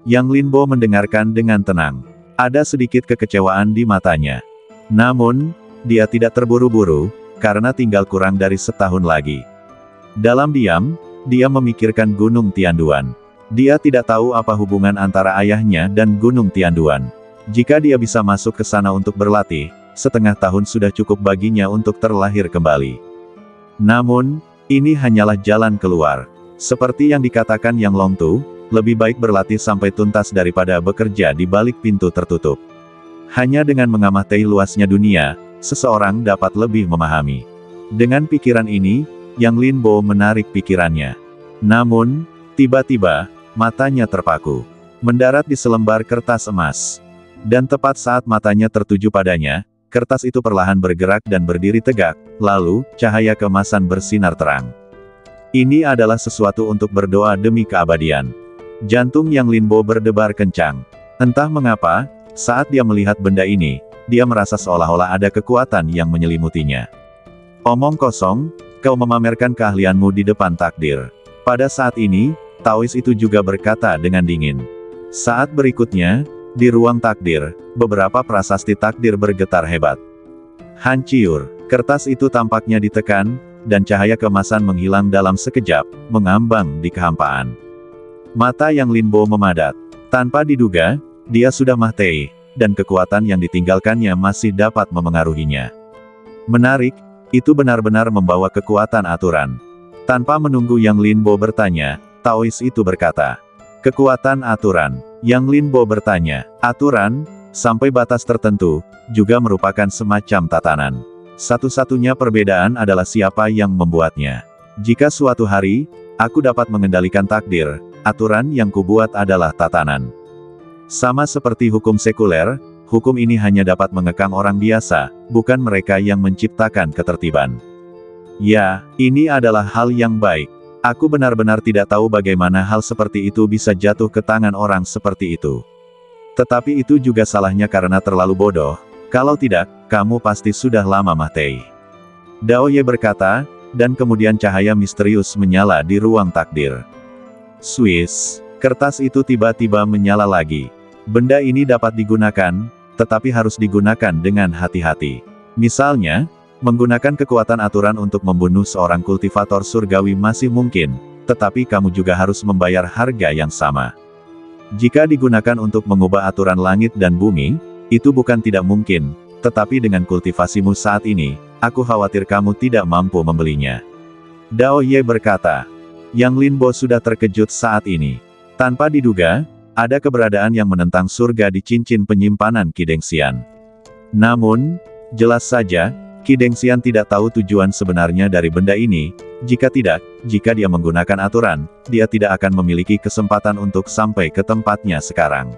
Yang Linbo mendengarkan dengan tenang. Ada sedikit kekecewaan di matanya. Namun, dia tidak terburu-buru, karena tinggal kurang dari setahun lagi. Dalam diam, dia memikirkan Gunung Tianduan. Dia tidak tahu apa hubungan antara ayahnya dan Gunung Tianduan. Jika dia bisa masuk ke sana untuk berlatih, setengah tahun sudah cukup baginya untuk terlahir kembali. Namun, ini hanyalah jalan keluar. Seperti yang dikatakan Yang Longtu, lebih baik berlatih sampai tuntas daripada bekerja di balik pintu tertutup. Hanya dengan mengamati luasnya dunia, seseorang dapat lebih memahami. Dengan pikiran ini, Yang Linbo menarik pikirannya. Namun, tiba-tiba, matanya terpaku. Mendarat di selembar kertas emas. Dan tepat saat matanya tertuju padanya, kertas itu perlahan bergerak dan berdiri tegak, lalu, cahaya keemasan bersinar terang. Ini adalah sesuatu untuk berdoa demi keabadian. Jantung Yang Linbo berdebar kencang. Entah mengapa, saat dia melihat benda ini, dia merasa seolah-olah ada kekuatan yang menyelimutinya. Omong kosong, kau memamerkan keahlianmu di depan takdir. Pada saat ini, Taois itu juga berkata dengan dingin. Saat berikutnya, di ruang takdir, beberapa prasasti takdir bergetar hebat. Hancur, kertas itu tampaknya ditekan, dan cahaya keemasan menghilang dalam sekejap, mengambang di kehampaan. Mata Yang Linbo memadat. Tanpa diduga, dia sudah mati, dan kekuatan yang ditinggalkannya masih dapat memengaruhinya. Menarik, itu benar-benar membawa kekuatan aturan. Tanpa menunggu Yang Linbo bertanya, Taois itu berkata, kekuatan aturan. Yang Linbo bertanya, aturan, sampai batas tertentu, juga merupakan semacam tatanan. Satu-satunya perbedaan adalah siapa yang membuatnya. Jika suatu hari, aku dapat mengendalikan takdir, aturan yang kubuat adalah tatanan. Sama seperti hukum sekuler, hukum ini hanya dapat mengekang orang biasa, bukan mereka yang menciptakan ketertiban. Ya, ini adalah hal yang baik. Aku benar-benar tidak tahu bagaimana hal seperti itu bisa jatuh ke tangan orang seperti itu. Tetapi itu juga salahnya karena terlalu bodoh, kalau tidak, kamu pasti sudah lama mati. Dao Ye berkata, dan kemudian cahaya misterius menyala di ruang takdir. Swiss, kertas itu tiba-tiba menyala lagi. Benda ini dapat digunakan, tetapi harus digunakan dengan hati-hati. Misalnya, menggunakan kekuatan aturan untuk membunuh seorang kultivator surgawi masih mungkin, tetapi kamu juga harus membayar harga yang sama. Jika digunakan untuk mengubah aturan langit dan bumi, itu bukan tidak mungkin, tetapi dengan kultivasimu saat ini, aku khawatir kamu tidak mampu membelinya. Dao Ye berkata. Yang Linbo sudah terkejut saat ini. Tanpa diduga, ada keberadaan yang menentang surga di cincin penyimpanan Qidengxian. Namun, Jelas saja, Qi Dengxian tidak tahu tujuan sebenarnya dari benda ini. Jika dia menggunakan aturan, dia tidak akan memiliki kesempatan untuk sampai ke tempatnya sekarang.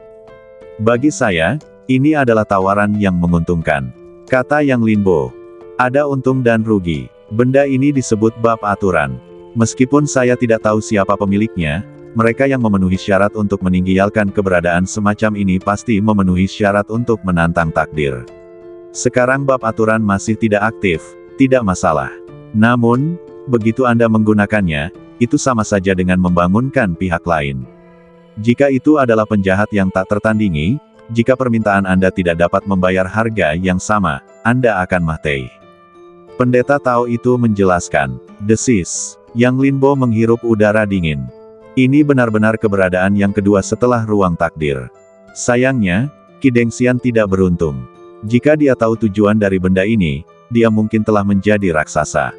Bagi saya, ini adalah tawaran yang menguntungkan, kata Yang Linbo. Ada untung dan rugi. Benda ini disebut bab aturan. Meskipun saya tidak tahu siapa pemiliknya, mereka yang memenuhi syarat untuk meninggalkan keberadaan semacam ini pasti memenuhi syarat untuk menantang takdir. Sekarang bab aturan masih tidak aktif, tidak masalah. Namun, begitu Anda menggunakannya, itu sama saja dengan membangunkan pihak lain. Jika itu adalah penjahat yang tak tertandingi, jika permintaan Anda tidak dapat membayar harga yang sama, Anda akan mati. Pendeta Tao itu menjelaskan. Desis. Yang Linbo menghirup udara dingin. Ini benar-benar keberadaan yang kedua setelah ruang takdir. Sayangnya, Qi Dengxian tidak beruntung. Jika dia tahu tujuan dari benda ini, dia mungkin telah menjadi raksasa.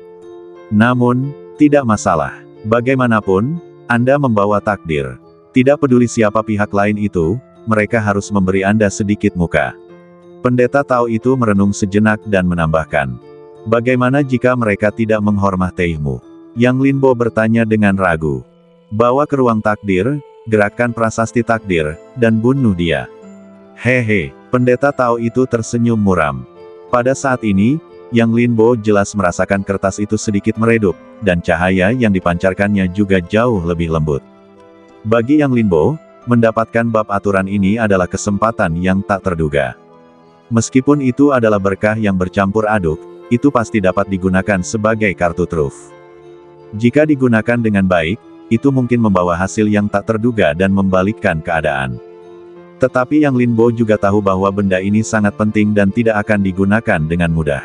Namun, tidak masalah. Bagaimanapun, Anda membawa takdir. Tidak peduli siapa pihak lain itu, mereka harus memberi Anda sedikit muka. Pendeta Tao itu merenung sejenak dan menambahkan. Bagaimana jika mereka tidak menghormatimu? Yang Linbo bertanya dengan ragu. Bawa ke ruang takdir, gerakkan prasasti takdir, dan bunuh dia. Hehe, pendeta Tao itu tersenyum muram. Pada saat ini, Yang Linbo jelas merasakan kertas itu sedikit meredup, dan cahaya yang dipancarkannya juga jauh lebih lembut. Bagi Yang Linbo, mendapatkan bab aturan ini adalah kesempatan yang tak terduga. Meskipun itu adalah berkah yang bercampur aduk, itu pasti dapat digunakan sebagai kartu truf. Jika digunakan dengan baik, itu mungkin membawa hasil yang tak terduga dan membalikkan keadaan. Tetapi Yang Linbo juga tahu bahwa benda ini sangat penting dan tidak akan digunakan dengan mudah.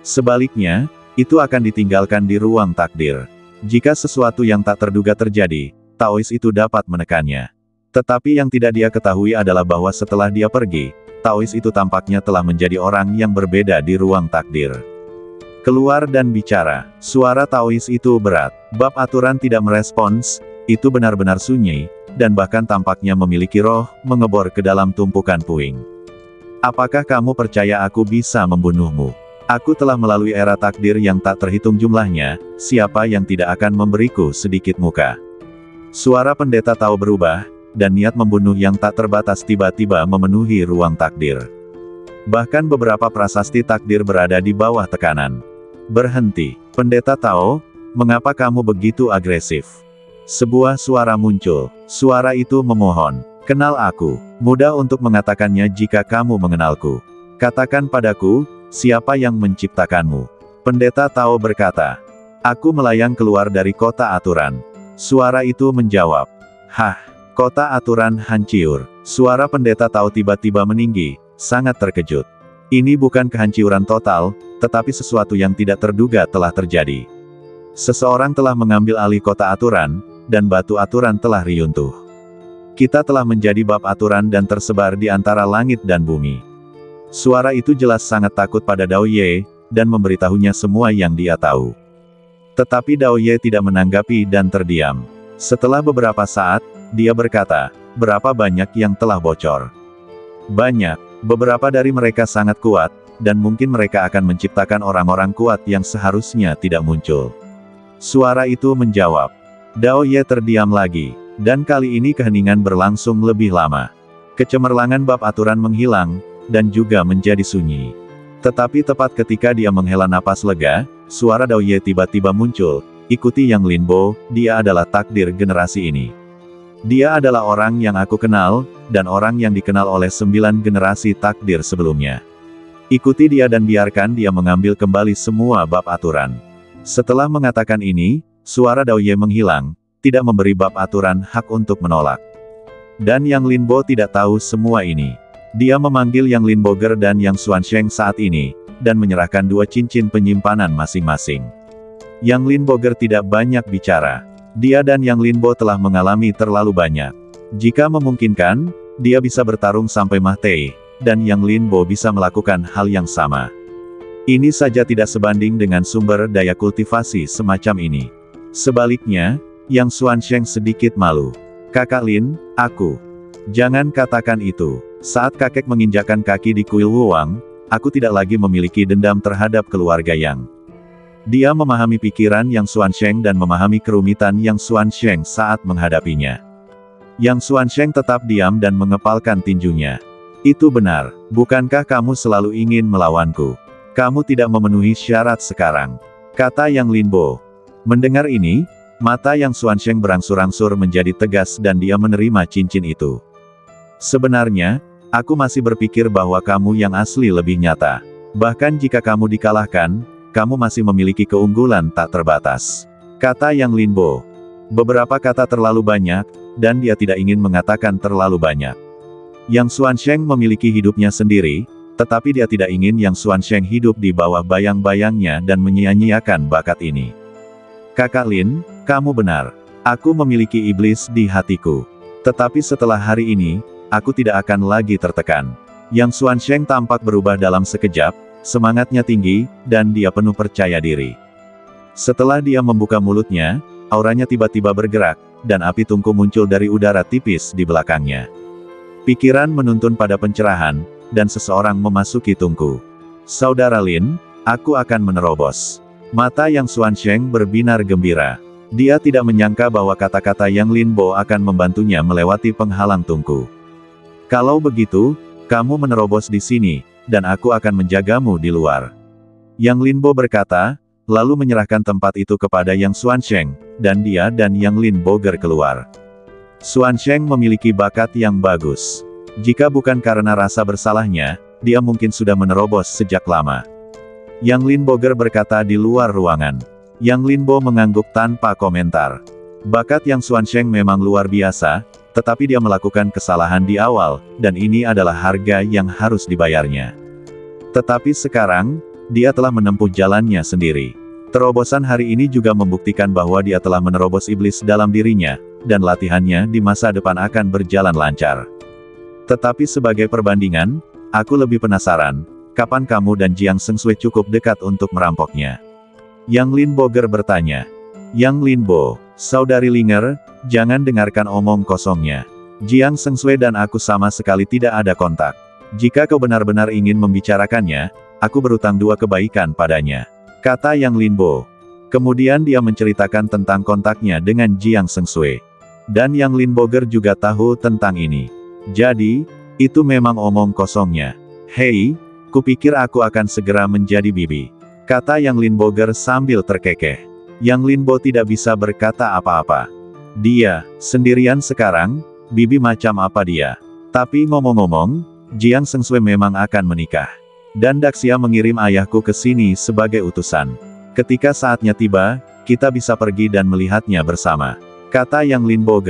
Sebaliknya, itu akan ditinggalkan di ruang takdir. Jika sesuatu yang tak terduga terjadi, Taois itu dapat menekannya. Tetapi yang tidak dia ketahui adalah bahwa setelah dia pergi, Taois itu tampaknya telah menjadi orang yang berbeda di ruang takdir. Keluar dan bicara. Suara Taois itu berat. Bab aturan tidak merespons, itu benar-benar sunyi, dan bahkan tampaknya memiliki roh, mengebor ke dalam tumpukan puing. Apakah kamu percaya aku bisa membunuhmu? Aku telah melalui era takdir yang tak terhitung jumlahnya, siapa yang tidak akan memberiku sedikit muka? Suara pendeta Tao berubah, dan niat membunuh yang tak terbatas tiba-tiba memenuhi ruang takdir. Bahkan beberapa prasasti takdir berada di bawah tekanan. Berhenti, pendeta Tao, mengapa kamu begitu agresif? Sebuah suara muncul. Suara itu memohon, kenal aku. Mudah untuk mengatakannya jika kamu mengenalku. Katakan padaku, siapa yang menciptakanmu? Pendeta Tao berkata, aku melayang keluar dari kota aturan. Suara itu menjawab, hah, kota aturan hancur. Suara pendeta Tao tiba-tiba meninggi, sangat terkejut. Ini bukan kehancuran total, tetapi sesuatu yang tidak terduga telah terjadi. Seseorang telah mengambil alih kota aturan, dan batu aturan telah runtuh. Kita telah menjadi bab aturan dan tersebar di antara langit dan bumi. Suara itu jelas sangat takut pada Dao Ye, dan memberitahunya semua yang dia tahu. Tetapi Dao Ye tidak menanggapi dan terdiam. Setelah beberapa saat, dia berkata, berapa banyak yang telah bocor? Banyak, beberapa dari mereka sangat kuat, dan mungkin mereka akan menciptakan orang-orang kuat yang seharusnya tidak muncul. Suara itu menjawab. Dao Ye terdiam lagi, dan kali ini keheningan berlangsung lebih lama. Kecemerlangan bab aturan menghilang, dan juga menjadi sunyi. Tetapi tepat ketika dia menghela napas lega, suara Dao Ye tiba-tiba muncul, ikuti Yang Linbo, dia adalah takdir generasi ini. Dia adalah orang yang aku kenal, dan orang yang dikenal oleh 9 generasi takdir sebelumnya. Ikuti dia dan biarkan dia mengambil kembali semua bab aturan. Setelah mengatakan ini, suara Dao Ye menghilang, tidak memberi bab aturan hak untuk menolak. Dan Yang Linbo tidak tahu semua ini. Dia memanggil Yang Linboger dan Yang Xuansheng saat ini, dan menyerahkan 2 cincin penyimpanan masing-masing. Yang Linboger tidak banyak bicara. Dia dan Yang Linbo telah mengalami terlalu banyak. Jika memungkinkan, dia bisa bertarung sampai mati, dan Yang Linbo bisa melakukan hal yang sama. Ini saja tidak sebanding dengan sumber daya kultivasi semacam ini. Sebaliknya, Yang Xuansheng sedikit malu. Kakak Lin, aku. Jangan katakan itu. Saat kakek menginjakkan kaki di kuil Wuwang, aku tidak lagi memiliki dendam terhadap keluarga Yang. Dia memahami pikiran Yang Xuansheng dan memahami kerumitan Yang Xuansheng saat menghadapinya. Yang Xuansheng tetap diam dan mengepalkan tinjunya. Itu benar, bukankah kamu selalu ingin melawanku? Kamu tidak memenuhi syarat sekarang, kata Yang Linbo. Mendengar ini, mata Yang Xuansheng berangsur-angsur menjadi tegas dan dia menerima cincin itu. Sebenarnya, aku masih berpikir bahwa kamu yang asli lebih nyata. Bahkan jika kamu dikalahkan, kamu masih memiliki keunggulan tak terbatas, kata Yang Linbo. Beberapa kata terlalu banyak, dan dia tidak ingin mengatakan terlalu banyak. Yang Xuansheng memiliki hidupnya sendiri, tetapi dia tidak ingin Yang Xuansheng hidup di bawah bayang-bayangnya dan menyia-nyiakan bakat ini. Kakak Lin, kamu benar. Aku memiliki iblis di hatiku. Tetapi setelah hari ini, aku tidak akan lagi tertekan. Yang Xuansheng tampak berubah dalam sekejap, semangatnya tinggi, dan dia penuh percaya diri. Setelah dia membuka mulutnya, auranya tiba-tiba bergerak, dan api tungku muncul dari udara tipis di belakangnya. Pikiran menuntun pada pencerahan, dan seseorang memasuki tungku. Saudara Lin, aku akan menerobos. Mata Yang Xuansheng berbinar gembira. Dia tidak menyangka bahwa kata-kata Yang Linbo akan membantunya melewati penghalang tungku. Kalau begitu, kamu menerobos di sini, dan aku akan menjagamu di luar. Yang Linbo berkata, lalu menyerahkan tempat itu kepada Yang Xuansheng, dan dia dan Yang Linbo keluar. Xuansheng memiliki bakat yang bagus. Jika bukan karena rasa bersalahnya, dia mungkin sudah menerobos sejak lama. Yang Linbo berkata di luar ruangan. Yang Linbo mengangguk tanpa komentar. Bakat Yang Xuansheng memang luar biasa, tetapi dia melakukan kesalahan di awal, dan ini adalah harga yang harus dibayarnya. Tetapi sekarang, dia telah menempuh jalannya sendiri. Terobosan hari ini juga membuktikan bahwa dia telah menerobos iblis dalam dirinya, dan latihannya di masa depan akan berjalan lancar. Tetapi sebagai perbandingan, aku lebih penasaran, kapan kamu dan Jiang Sengsui cukup dekat untuk merampoknya? Yang Linbo bertanya. Yang Linbo, saudari Linger, jangan dengarkan omong kosongnya. Jiang Sengsui dan aku sama sekali tidak ada kontak. Jika kau benar-benar ingin membicarakannya, aku berutang 2 kebaikan padanya, kata Yang Linbo. Kemudian dia menceritakan tentang kontaknya dengan Jiang Sengsui. Dan Yang Linbo juga tahu tentang ini. Jadi, itu memang omong kosongnya. Hei, kupikir aku akan segera menjadi bibi, kata Yang Linbo sambil terkekeh. Yang Linbo tidak bisa berkata apa-apa. Dia, sendirian sekarang, bibi macam apa dia? Tapi ngomong-ngomong, Jiang Sengsui memang akan menikah. Dan Daxia mengirim ayahku ke sini sebagai utusan. Ketika saatnya tiba, kita bisa pergi dan melihatnya bersama, kata Yang Linbo.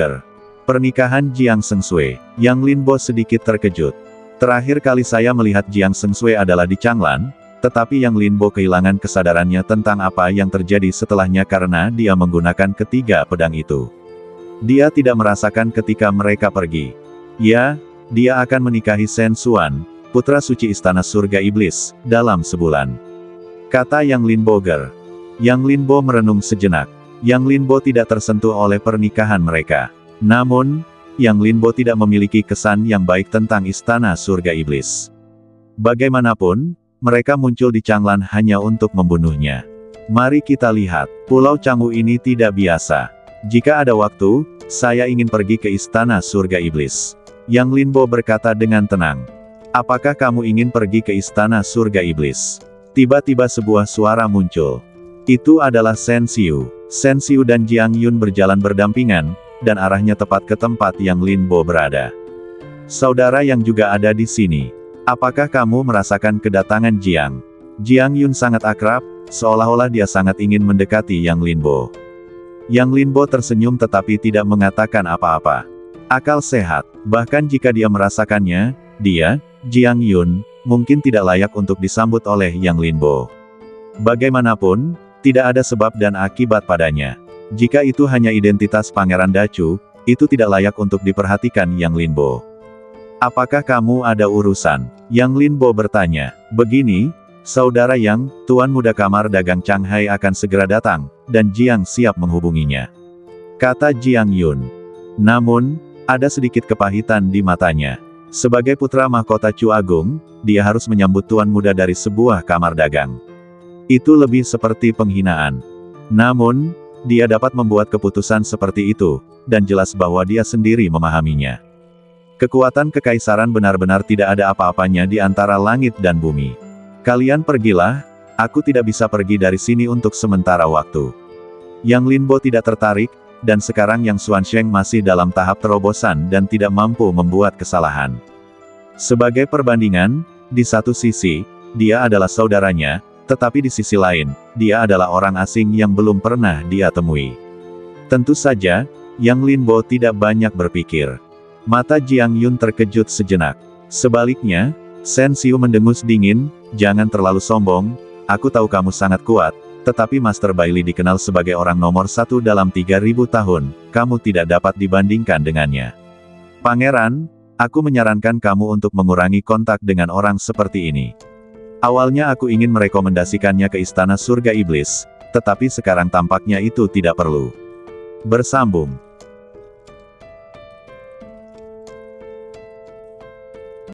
Pernikahan Jiang Sengsui. Yang Linbo sedikit terkejut. Terakhir kali saya melihat Jiang Sengsui adalah di Changlan, tetapi Yang Linbo kehilangan kesadarannya tentang apa yang terjadi setelahnya karena dia menggunakan ketiga pedang itu. Dia tidak merasakan ketika mereka pergi. Ya, dia akan menikahi Shen Xuan, putra suci Istana Surga Iblis, dalam sebulan, kata Yang Linbo. Yang Linbo merenung sejenak. Yang Linbo tidak tersentuh oleh pernikahan mereka. Namun, Yang Linbo tidak memiliki kesan yang baik tentang Istana Surga Iblis. Bagaimanapun, mereka muncul di Changlan hanya untuk membunuhnya. Mari kita lihat, Pulau Changwu ini tidak biasa. Jika ada waktu, saya ingin pergi ke Istana Surga Iblis. Yang Linbo berkata dengan tenang. Apakah kamu ingin pergi ke Istana Surga Iblis? Tiba-tiba sebuah suara muncul. Itu adalah Shen Xiu. Shen Xiu dan Jiang Yun berjalan berdampingan, dan arahnya tepat ke tempat Yang Linbo berada. Saudara yang juga ada di sini. Apakah kamu merasakan kedatangan Jiang? Jiang Yun sangat akrab, seolah-olah dia sangat ingin mendekati Yang Linbo. Yang Linbo tersenyum tetapi tidak mengatakan apa-apa. Akal sehat, bahkan jika dia merasakannya, dia, Jiang Yun, mungkin tidak layak untuk disambut oleh Yang Linbo. Bagaimanapun, tidak ada sebab dan akibat padanya. Jika itu hanya identitas Pangeran Dacu, itu tidak layak untuk diperhatikan Yang Linbo. Apakah kamu ada urusan? Yang Linbo bertanya. Begini, saudara Yang, Tuan Muda Kamar Dagang Changhai akan segera datang, dan Jiang siap menghubunginya, kata Jiang Yun. Namun, ada sedikit kepahitan di matanya. Sebagai putra mahkota Chu Agung, dia harus menyambut tuan muda dari sebuah kamar dagang. Itu lebih seperti penghinaan. Namun, dia dapat membuat keputusan seperti itu, dan jelas bahwa dia sendiri memahaminya. Kekuatan kekaisaran benar-benar tidak ada apa-apanya di antara langit dan bumi. Kalian pergilah, aku tidak bisa pergi dari sini untuk sementara waktu. Yang Linbo tidak tertarik, dan sekarang Yang Xuansheng masih dalam tahap terobosan dan tidak mampu membuat kesalahan. Sebagai perbandingan, di satu sisi, dia adalah saudaranya, tetapi di sisi lain, dia adalah orang asing yang belum pernah dia temui. Tentu saja, Yang Linbo tidak banyak berpikir. Mata Jiang Yun terkejut sejenak. Sebaliknya, Shen Xiu mendengus dingin, "Jangan terlalu sombong, aku tahu kamu sangat kuat, tetapi Master Bailey dikenal sebagai orang nomor satu dalam 3000 tahun, kamu tidak dapat dibandingkan dengannya. Pangeran, aku menyarankan kamu untuk mengurangi kontak dengan orang seperti ini. Awalnya aku ingin merekomendasikannya ke Istana Surga Iblis, tetapi sekarang tampaknya itu tidak perlu." Bersambung.